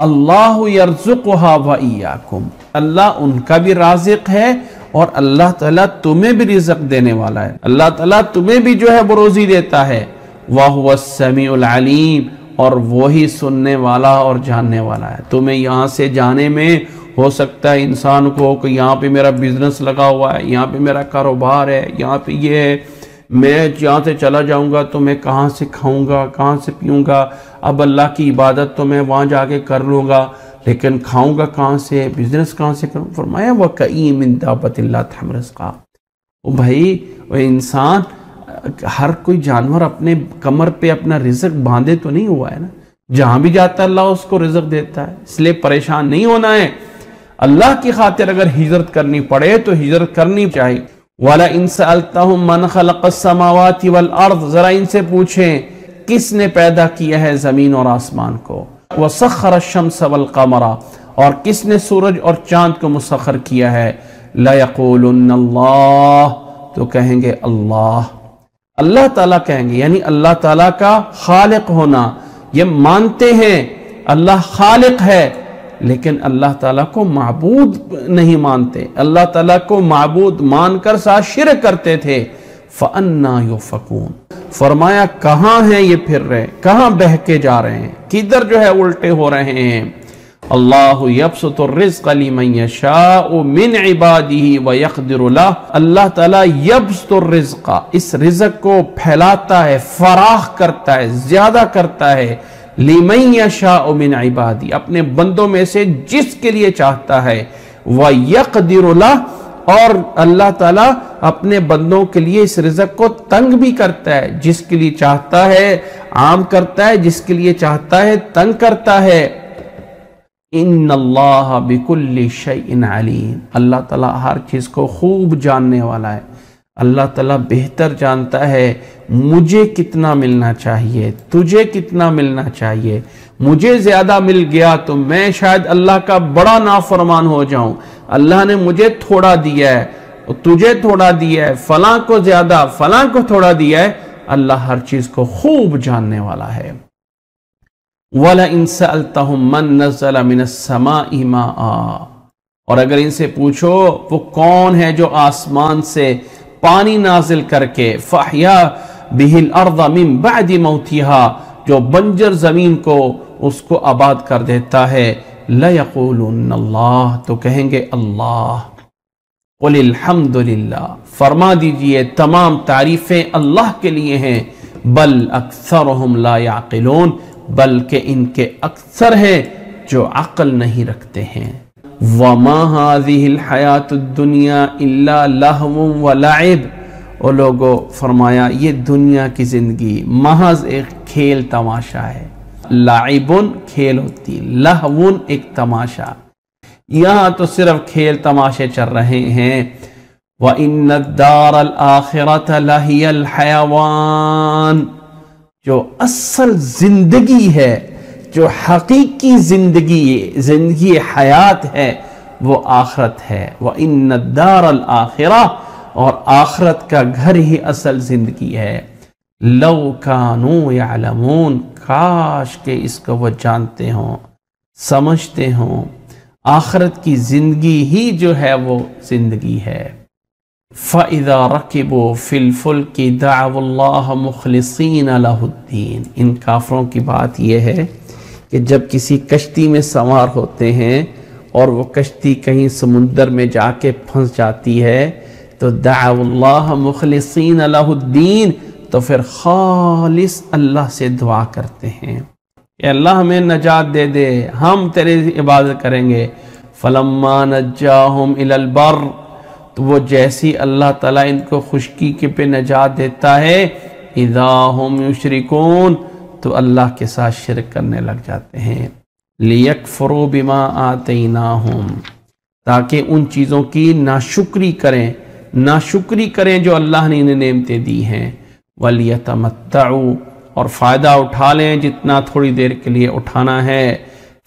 اللہ یرزقها وَإِيَّاكُمْ، اللہ ان کا بھی رازق ہے اور اللہ تعالیٰ تمہیں بھی رزق دینے والا ہے، اللہ تعالیٰ تمہیں بھی جو ہے وہ روزی دیتا ہے۔ وَهُوَ السَّمِيعُ الْعَلِيمُ، اور وہی سننے والا اور جاننے والا ہے۔ تمہیں یہاں سے جانے میں ہو سکتا ہے انسان کو کہ یہاں پہ میرا بزنس لگا ہوا ہے، یہاں پہ میرا کاروبار ہے، یہاں پہ یہ ہے، میں یہاں سے چلا جاؤں گا تو میں کہاں سے کھاؤں گا، کہاں سے پیوں گا، اب اللہ کی عبادت تو میں وہاں جا کے کر لوں گا، لیکن کھاؤں گا کہاں سے، بزنس کہاں سے کروں؟ فرمایا وَكَأَيٍّ مِّن دَابَّةٍ لَا تَحْمِلُ رِزْقَهَا، وہ بھائی وہ انسان، ہر کوئی جانور اپنے کمر پہ اپنا رزق باندھے تو نہیں ہوا ہے نا، جہاں بھی جاتا ہے اللہ اس کو رزق دیتا ہے، اس لیے پریشان نہیں ہونا ہے۔ اللہ کی خاطر اگر ہجرت کرنی پڑے تو ہجرت کرنی چاہیے۔ وَلَئِن سَأَلْتَهُم مَّنْ خَلَقَ السَّمَاوَاتِ وَالْأَرْضِ، ذرا ان سے پوچھیں کس نے پیدا کیا ہے زمین اور آسمان کو، وَسَخَّرَ الشَّمْسَ وَالْقَمَرَ، اور کس نے سورج اور چاند کو مسخر کیا ہے، لَيَقُولُنَّ اللَّهُ، تو کہیں گے اللہ، اللہ تعالیٰ کہیں گے، یعنی اللہ تعالیٰ کا خالق ہونا یہ مانتے ہیں، اللہ خالق ہے، لیکن اللہ تعالیٰ کو معبود نہیں مانتے، اللہ تعالیٰ کو معبود مان کر ساتھ شرک کرتے تھے۔ فَأَنَّا يُؤْفَكُونَ، فرمایا کہاں ہیں یہ پھر رہے، کہاں بہہ کے جا رہے ہیں، کدھر جو ہے الٹے ہو رہے ہیں۔ اللہ یبسط الرزق لمن یشاء من عباده ویقدر لہ، اللہ تعالیٰ یبسط الرزق، اس رزق کو پھیلاتا ہے، فراخ کرتا ہے، زیادہ کرتا ہے، لمن یشاء من عبادی، اپنے بندوں میں سے جس کے لیے چاہتا ہے، ویقدر لہ، اور اللہ تعالیٰ اپنے بندوں کے لیے اس رزق کو تنگ بھی کرتا ہے، جس کے لیے چاہتا ہے عام کرتا ہے، جس کے لیے چاہتا ہے تنگ کرتا ہے۔ ان اللہ بکل شیء علیم، اللہ تعالیٰ ہر چیز کو خوب جاننے والا ہے، اللہ تعالیٰ بہتر جانتا ہے مجھے کتنا ملنا چاہیے، تجھے کتنا ملنا چاہیے، مجھے زیادہ مل گیا تو میں شاید اللہ کا بڑا نافرمان ہو جاؤں، اللہ نے مجھے تھوڑا دیا ہے، تجھے تھوڑا دیا ہے، فلاں کو زیادہ، فلاں کو تھوڑا دیا ہے، اللہ ہر چیز کو خوب جاننے والا ہے۔ وَلَئِن سَأَلْتَهُم مَّن نَّزَّلَ مِنَ السَّمَاءِ مَاءً، اور اگر ان سے پوچھو وہ کون ہے جو آسمان سے پانی نازل کر کے، فَأَحْيَا بِهِ الْأَرْضَ مِن بَعْدِ مَوْتِهَا، جو بنجر زمین کو اس کو آباد کر دیتا ہے، لَيَقُولُنَّ اللَّهُ، تو کہیں گے اللہ۔ قُلِ الْحَمْدُ لِلَّهِ، فرما دیجئے تمام تعریفیں اللہ کے لیے ہیں، بل اکثرهم لا يعقلون، بلکہ ان کے اکثر ہیں جو عقل نہیں رکھتے ہیں۔ وَمَا هَذِهِ الْحَيَاةُ الدُّنْيَا إِلَّا لَهْوٌ وَلَعِبٌ، اور لوگوں فرمایا یہ دنیا کی زندگی محض ایک کھیل تماشا ہے۔ لعبن کھیل ہوتی، لہون ایک تماشا، یہاں تو صرف کھیل تماشے چل رہے ہیں۔ وَإِنَّ الدَّارَ الْآخِرَةَ لَهِيَ الْحَيَوَانِ، جو اصل زندگی ہے، جو حقیقی زندگی حیات ہے، وہ آخرت ہے۔ وَإِنَّ الدَّارَ الْآخِرَةَ، اور آخرت کا گھر ہی اصل زندگی ہے۔ لَوْ كَانُوا يَعْلَمُونَ، کاش کہ اس کو وہ جانتے ہوں، سمجھتے ہوں، آخرت کی زندگی ہی جو ہے وہ زندگی ہے۔ فَإِذَا رَكِبُوا فِي الْفُلْكِ دَعَوُا اللَّهَ مُخْلِصِينَ لَهُ الدِّينَ۔ ان کافروں کی بات یہ ہے کہ جب کسی کشتی میں سوار ہوتے ہیں اور وہ کشتی کہیں سمندر میں جا کے پھنس جاتی ہے تو دعوا اللہ مخلصین لہ الدین، تو پھر خالص اللہ سے دعا کرتے ہیں کہ اللہ ہمیں نجات دے دے، ہم تیری عبادت کریں گے۔ فلما نجاہم الی البر، تو وہ جیسی اللہ تعالیٰ ان کو خشکی کے پہ نجات دیتا ہے، اذا ہم یشرکون، تو اللہ کے ساتھ شرک کرنے لگ جاتے ہیں۔ لیکفروا بما آتیناہم، تاکہ ان چیزوں کی ناشکری کریں جو اللہ نے انہیں نعمتیں دی ہیں۔ وَلْيَتَمَتَّعُوا، اور فائدہ اٹھا لیں جتنا تھوڑی دیر کے لیے اٹھانا ہے۔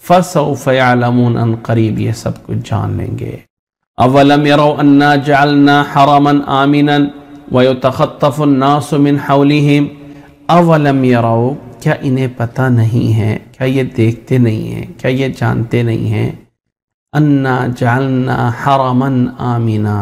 فَسَوْفَ يَعْلَمُونَ، ان قریب یہ سب کچھ جان لیں گے۔ أَوَلَمْ يَرَوْا أَنَّا جَعَلْنَا حَرَمًا آمِنًا وَيُتَخَطَّفُ النَّاسُ مِنْ حَوْلِهِمْ۔ أَوَلَمْ يَرَوْا، کیا انہیں پتہ نہیں ہے، کیا یہ دیکھتے نہیں ہیں، کیا یہ جانتے نہیں ہیں، انا جعلنا حرمًا آمنا،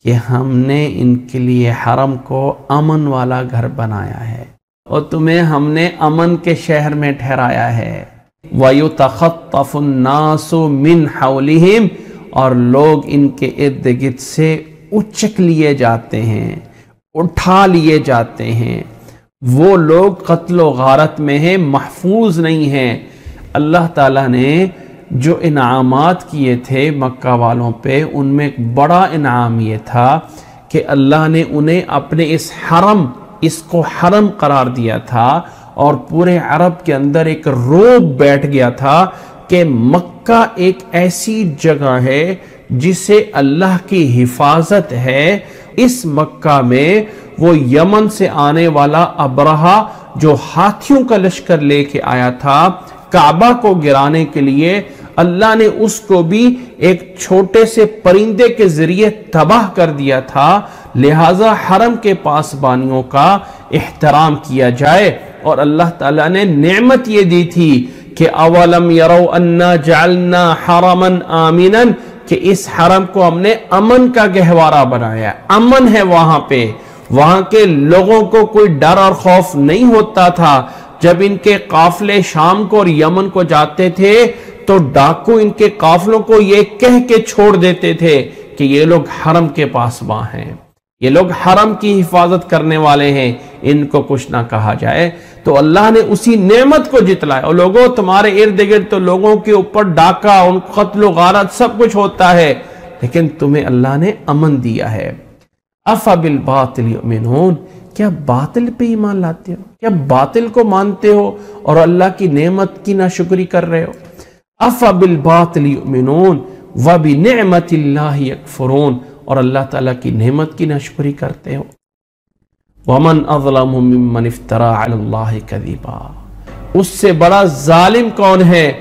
کہ ہم نے ان کے لیے حرم کو امن والا گھر بنایا ہے اور تمہیں ہم نے امن کے شہر میں ٹھہرایا ہے۔ وَيُتَخَطَّفُ النَّاسُ مِنْ حَوْلِهِمْ، اور لوگ ان کے ارد گرد سے اچک لیے جاتے ہیں، اٹھا لیے جاتے ہیں۔ وہ لوگ قتل و غارت میں ہیں، محفوظ نہیں ہیں۔ اللہ تعالیٰ نے جو انعامات کیے تھے مکہ والوں پہ، ان میں ایک بڑا انعام یہ تھا کہ اللہ نے انہیں اپنے اس کو حرم قرار دیا تھا، اور پورے عرب کے اندر ایک روب بیٹھ گیا تھا کہ مکہ ایک ایسی جگہ ہے جسے اللہ کی حفاظت ہے۔ اس مکہ میں وہ یمن سے آنے والا ابرہہ جو ہاتھیوں کا لشکر لے کے آیا تھا کعبہ کو گرانے کے لیے، اللہ نے اس کو بھی ایک چھوٹے سے پرندے کے ذریعے تباہ کر دیا تھا۔ لہٰذا حرم کے پاسبانیوں کا احترام کیا جائے، اور اللہ تعالیٰ نے نعمت یہ دی تھی کہ اولم یروا انا جعلنا حرما آمنا، کہ اس حرم کو ہم نے امن کا گہوارہ بنایا، امن ہے وہاں پہ، وہاں کے لوگوں کو کوئی ڈر اور خوف نہیں ہوتا تھا۔ جب ان کے قافلے شام کو اور یمن کو جاتے تھے تو ڈاکو ان کے قافلوں کو یہ کہہ کے چھوڑ دیتے تھے کہ یہ لوگ حرم کے پاسباں ہیں، یہ لوگ حرم کی حفاظت کرنے والے ہیں، ان کو کچھ نہ کہا جائے۔ تو اللہ نے اسی نعمت کو جتلایا، اور لوگوں تمہارے ارد گرد تو لوگوں کے اوپر ڈاکہ، ان قتل و غارت سب کچھ ہوتا ہے، لیکن تمہیں اللہ نے امن دیا ہے۔ افبالباطل یؤمنون، کیا باطل پہ ایمان لاتے ہو، کیا باطل کو مانتے ہو اور اللہ کی نعمت کی ناشکری کر رہے ہو؟ افبالباطل یؤمنون وبنعمت اللہ یکفرون، اور اللہ تعالیٰ کی نعمت کی ناشکری کرتے ہو۔ ومن اظلم ممن افترى علی اللہ کذبا، اس سے بڑا ظالم کون ہے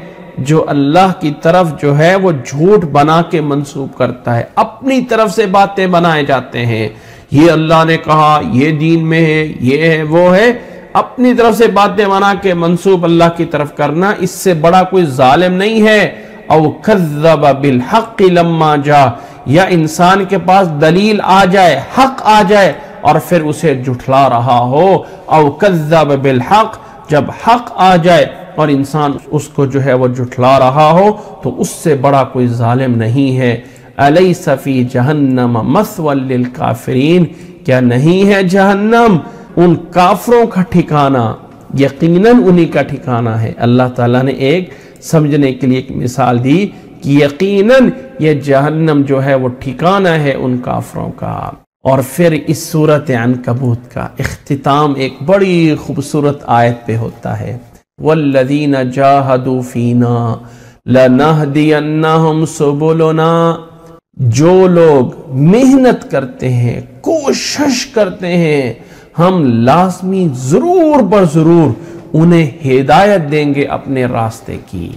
جو اللہ کی طرف جو ہے وہ جھوٹ بنا کے منسوب کرتا ہے، اپنی طرف سے باتیں بنائے جاتے ہیں، یہ اللہ نے کہا، یہ دین میں ہے، یہ ہے، وہ ہے، اپنی طرف سے باتیں بنا کے منسوب اللہ کی طرف کرنا، اس سے بڑا کوئی ظالم نہیں ہے۔ او کذب بالحق لما جاء، یا انسان کے پاس دلیل آ جائے، حق آ جائے اور پھر اسے جھٹلا رہا ہو۔ او کذب بالحق، جب حق آ جائے اور انسان اس کو جو ہے وہ جھٹلا رہا ہو تو اس سے بڑا کوئی ظالم نہیں ہے۔ الیس فی جہنم مثوی للکافرین، کیا نہیں ہے جہنم ان کافروں کا ٹھکانہ؟ یقیناً انہی کا ٹھکانہ ہے۔ اللہ تعالیٰ نے ایک سمجھنے کے لیے ایک مثال دی کہ یقیناً یہ جہنم جو ہے وہ ٹھکانہ ہے ان کافروں کا۔ اور پھر اس سورۃ عنکبوت کا اختتام ایک بڑی خوبصورت آیت پہ ہوتا ہے، والذین جاہدوا فینا لنہدینہم سبلنا، جو لوگ محنت کرتے ہیں، کوشش کرتے ہیں، ہم لازمی ضرور بر ضرور انہیں ہدایت دیں گے اپنے راستے کی۔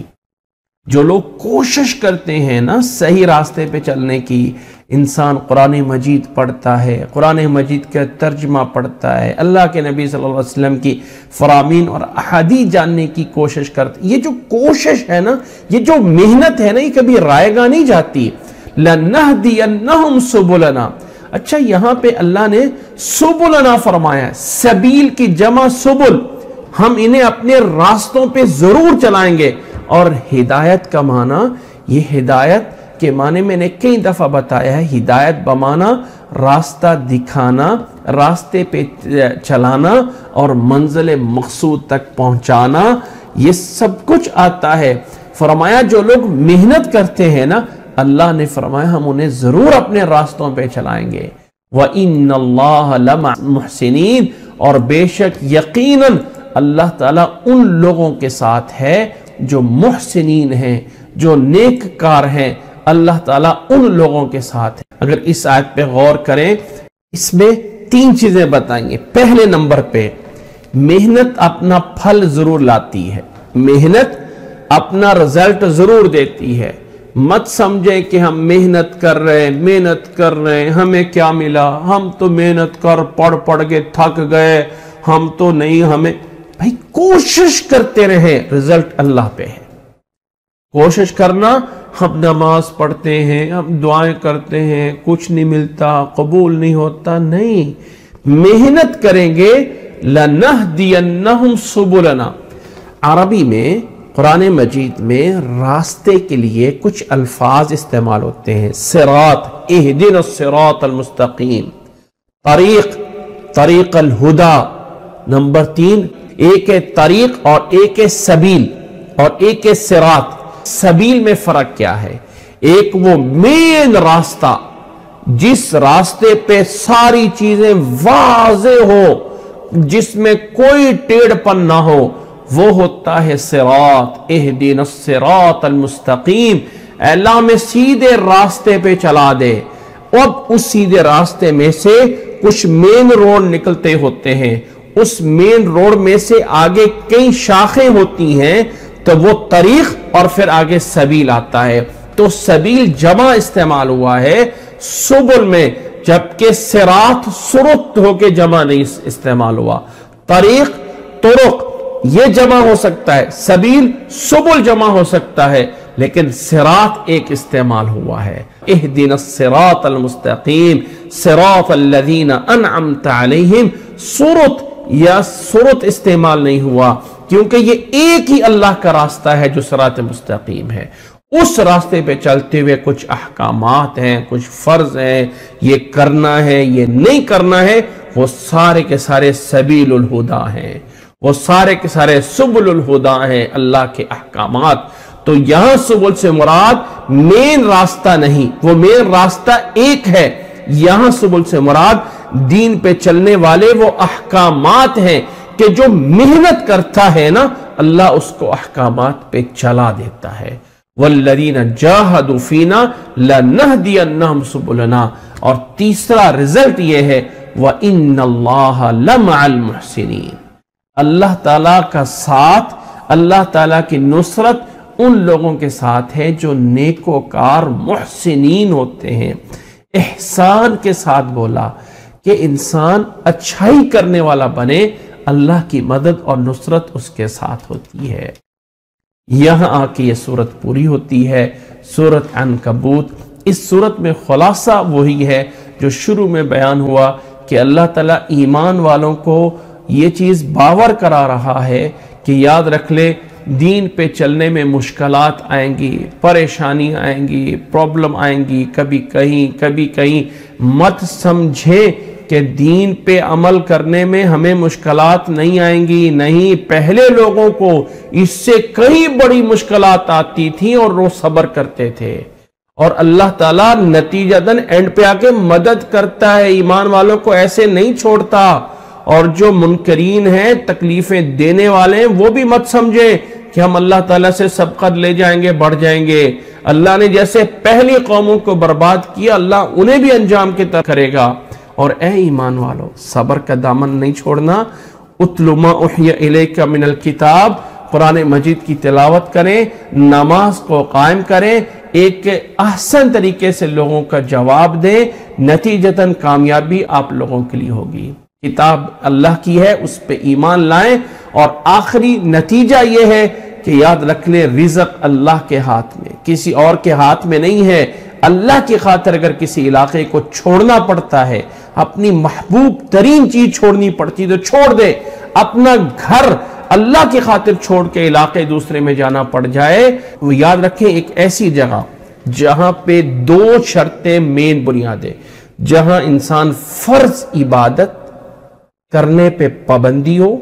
جو لوگ کوشش کرتے ہیں نا صحیح راستے پہ چلنے کی، انسان قرآن مجید پڑھتا ہے، قرآن مجید کا ترجمہ پڑھتا ہے، اللہ کے نبی صلی اللہ علیہ وسلم کی فرامین اور احادیث جاننے کی کوشش کرتا ہے۔ یہ جو کوشش ہے نا، یہ جو محنت ہے نا، یہ کبھی رائے گاہ نہیں جاتی۔ لَنَهْدِيَنَّهُمْ سُبُلَنَا، اچھا یہاں پہ اللہ نے سبلنا فرمایا، سبیل کی جمع سبل، ہم انہیں اپنے راستوں پہ ضرور چلائیں گے۔ اور ہدایت کا معنی، یہ ہدایت کے معنی میں نے کئی دفعہ بتایا ہے، ہدایت بمعنی راستہ دکھانا، راستے پہ چلانا اور منزل مقصود تک پہنچانا، یہ سب کچھ آتا ہے۔ فرمایا جو لوگ محنت کرتے ہیں نا، اللہ نے فرمایا ہم انہیں ضرور اپنے راستوں پہ چلائیں گے۔ وَإِنَّ اللَّهَ لَمَعَ الْمُحْسِنِينَ، اور بے شک یقیناً اللہ تعالیٰ ان لوگوں کے ساتھ ہے جو محسنین ہیں، جو نیک کار ہیں، اللہ تعالیٰ ان لوگوں کے ساتھ ہے۔ اگر اس آیت پہ غور کریں، اس میں 3 چیزیں بتائیں گے۔ پہلے نمبر پہ محنت اپنا پھل ضرور لاتی ہے، محنت اپنا رزلٹ ضرور دیتی ہے۔ مت سمجھے کہ ہم محنت کر رہے ہیں ہمیں کیا ملا، ہم تو محنت کر پڑھ کے تھک گئے، ہم تو نہیں، ہمیں بھائی کوشش کرتے رہے، رزلٹ اللہ پہ ہے۔ کوشش کرنا، ہم نماز پڑھتے ہیں، ہم دعائیں کرتے ہیں، کچھ نہیں ملتا، قبول نہیں ہوتا، نہیں، محنت کریں گے۔ لَنَهْدِيَنَّهُمْ سُبُلَنَا، عربی میں قرآن مجید میں راستے کے لیے کچھ الفاظ استعمال ہوتے ہیں۔ صراط، اہدنا الصراط المستقیم، طریق الہدا۔ نمبر 3، ایک ہے طریق اور ایک ہے سبیل اور ایک ہے صراط۔ سبیل میں فرق کیا ہے؟ ایک وہ مین راستہ جس راستے پہ ساری چیزیں واضح ہو، جس میں کوئی ٹیڑھ پن نہ ہو، وہ ہوتا ہے صراط، اہدنا الصراط المستقیم۔ اللہ میں سیدھے راستے پہ چلا دے۔ اب اس سیدھے راستے میں سے کچھ مین روڈ نکلتے ہوتے ہیں، اس مین روڈ میں سے آگے کئی شاخیں ہوتی ہیں، تو وہ طریق اور پھر آگے سبیل آتا ہے۔ تو سبیل جمع استعمال ہوا ہے سبل میں، جبکہ صراط سرت ہو کے جمع نہیں استعمال ہوا۔ طریق، طرق یہ جمع ہو سکتا ہے، سبیل، سبل جمع ہو سکتا ہے، لیکن صراط ایک استعمال ہوا ہے۔ اہدنا الصراط المستقیم صراط الذین انعمت علیہم، سرت یا سرت استعمال نہیں ہوا، کیونکہ یہ ایک ہی اللہ کا راستہ ہے جو صراط مستقیم ہے۔ اس راستے پہ چلتے ہوئے کچھ احکامات ہیں، کچھ فرض ہیں، یہ کرنا ہے، یہ نہیں کرنا ہے، وہ سارے کے سارے سبیل الہدا ہیں، وہ سارے کے سارے سبل الہدا ہیں، اللہ کے احکامات۔ تو یہاں سبل سے مراد مین راستہ نہیں، وہ مین راستہ ایک ہے۔ یہاں سبل سے مراد دین پہ چلنے والے وہ احکامات ہیں کہ جو محنت کرتا ہے نا، اللہ اس کو احکامات پہ چلا دیتا ہے۔ والذین جاہدوا فینا لنہدینہم سبلنا۔ اور تیسرا رزلٹ یہ ہے وَإِنَّ اللَّهَ لَمَعَ الْمُحْسِنِينَ، اللہ تعالیٰ کا ساتھ، اللہ تعالیٰ کی نصرت ان لوگوں کے ساتھ ہے جو نیکوکار محسنین ہوتے ہیں۔ احسان کے ساتھ بولا کہ انسان اچھائی کرنے والا بنے، اللہ کی مدد اور نصرت اس کے ساتھ ہوتی ہے۔ یہاں آ کے یہ سورت پوری ہوتی ہے، سورت عنکبوت۔ اس سورت میں خلاصہ وہی ہے جو شروع میں بیان ہوا کہ اللہ تعالیٰ ایمان والوں کو یہ چیز باور کرا رہا ہے کہ یاد رکھ لے، دین پہ چلنے میں مشکلات آئیں گی، پریشانی آئیں گی، پرابلم آئیں گی، کبھی کہیں کبھی کہیں۔ مت سمجھے کہ کہ دین پہ عمل کرنے میں ہمیں مشکلات نہیں آئیں گی، نہیں، پہلے لوگوں کو اس سے کئی بڑی مشکلات آتی تھیں اور وہ صبر کرتے تھے، اور اللہ تعالیٰ نتیجتاً اینڈ پہ آ کے مدد کرتا ہے، ایمان والوں کو ایسے نہیں چھوڑتا۔ اور جو منکرین ہیں، تکلیفیں دینے والے ہیں، وہ بھی مت سمجھے کہ ہم اللہ تعالیٰ سے سبقت لے جائیں گے، بڑھ جائیں گے۔ اللہ نے جیسے پہلی قوموں کو برباد کیا، اللہ انہیں بھی انجام کی طرح کرے گا۔ اور اے ایمان والو، صبر کا دامن نہیں چھوڑنا۔ اتل ما اوحی الیک من الکتاب، قرآن مجید کی تلاوت کریں، نماز کو قائم کریں، ایک احسن طریقے سے لوگوں کا جواب دیں، نتیجتاً کامیابی آپ لوگوں کے لیے ہوگی۔ کتاب اللہ کی ہے، اس پہ ایمان لائیں، اور آخری نتیجہ یہ ہے کہ یاد رکھ لیں، رزق اللہ کے ہاتھ میں، کسی اور کے ہاتھ میں نہیں ہے۔ اللہ کی خاطر اگر کسی علاقے کو چھوڑنا پڑتا ہے، اپنی محبوب ترین چیز چھوڑنی پڑتی تو چھوڑ دے۔ اپنا گھر اللہ کی خاطر چھوڑ کے علاقے دوسرے میں جانا پڑ جائے، وہ یاد رکھیں ایک ایسی جگہ جہاں پہ دو شرطیں مین بنیادیں، جہاں انسان فرض عبادت کرنے پہ پابندی ہو،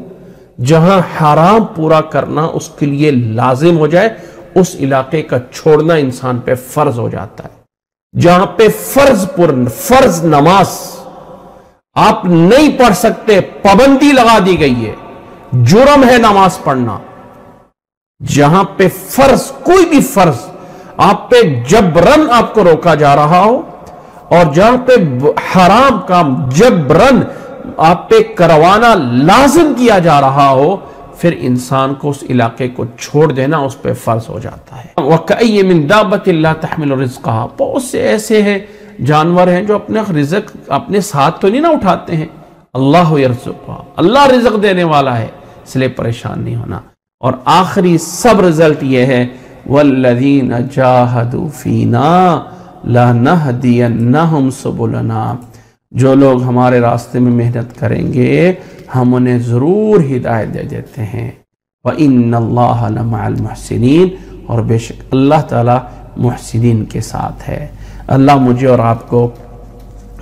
جہاں حرام پورا کرنا اس کے لیے لازم ہو جائے، اس علاقے کا چھوڑنا انسان پہ فرض ہو جاتا ہے۔ جہاں پہ فرض نماز آپ نہیں پڑھ سکتے، پابندی لگا دی گئی ہے، جرم ہے نماز پڑھنا۔ جہاں پہ فرض، کوئی بھی فرض آپ پہ جبرن آپ کو روکا جا رہا ہو، اور جہاں پہ حرام کام جبرن آپ پہ کروانا لازم کیا جا رہا ہو، پھر انسان کو اس علاقے کو چھوڑ دینا اس پہ فرض ہو جاتا ہے۔ وَكَأَيٍّ مِّن دَابَّةٍ لَا تَحْمِلُ رِزْقَهَا، بہت سے ایسے ہیں جانور ہیں جو اپنا رزق اپنے ساتھ تو نہیں نہ اٹھاتے ہیں۔ اللہ یرزقها، اللہ رزق دینے والا ہے، اس لیے پریشان نہیں ہونا۔ اور آخری سب رزلٹ یہ ہے، وَالَّذِينَ جَاهَدُوا فِينَا لَنَهْدِيَنَّهُمْ سُبُلَنَا، جو لوگ ہمارے راستے میں محنت کریں گے ہم انہیں ضرور ہدایت دے دیتے ہیں۔ وَإِنَّ اللَّهَ لَمَعَ الْمُحْسِنِينَ، اور بے شک اللہ تعالیٰ محسنین کے ساتھ ہے۔ اللہ مجھے اور آپ کو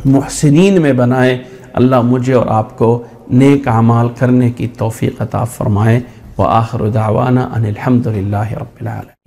محسنین میں بنائے، اللہ مجھے اور آپ کو نیک اعمال کرنے کی توفیق عطا فرمائے۔ وآخر دعوانا ان الحمد للہ رب العالمین۔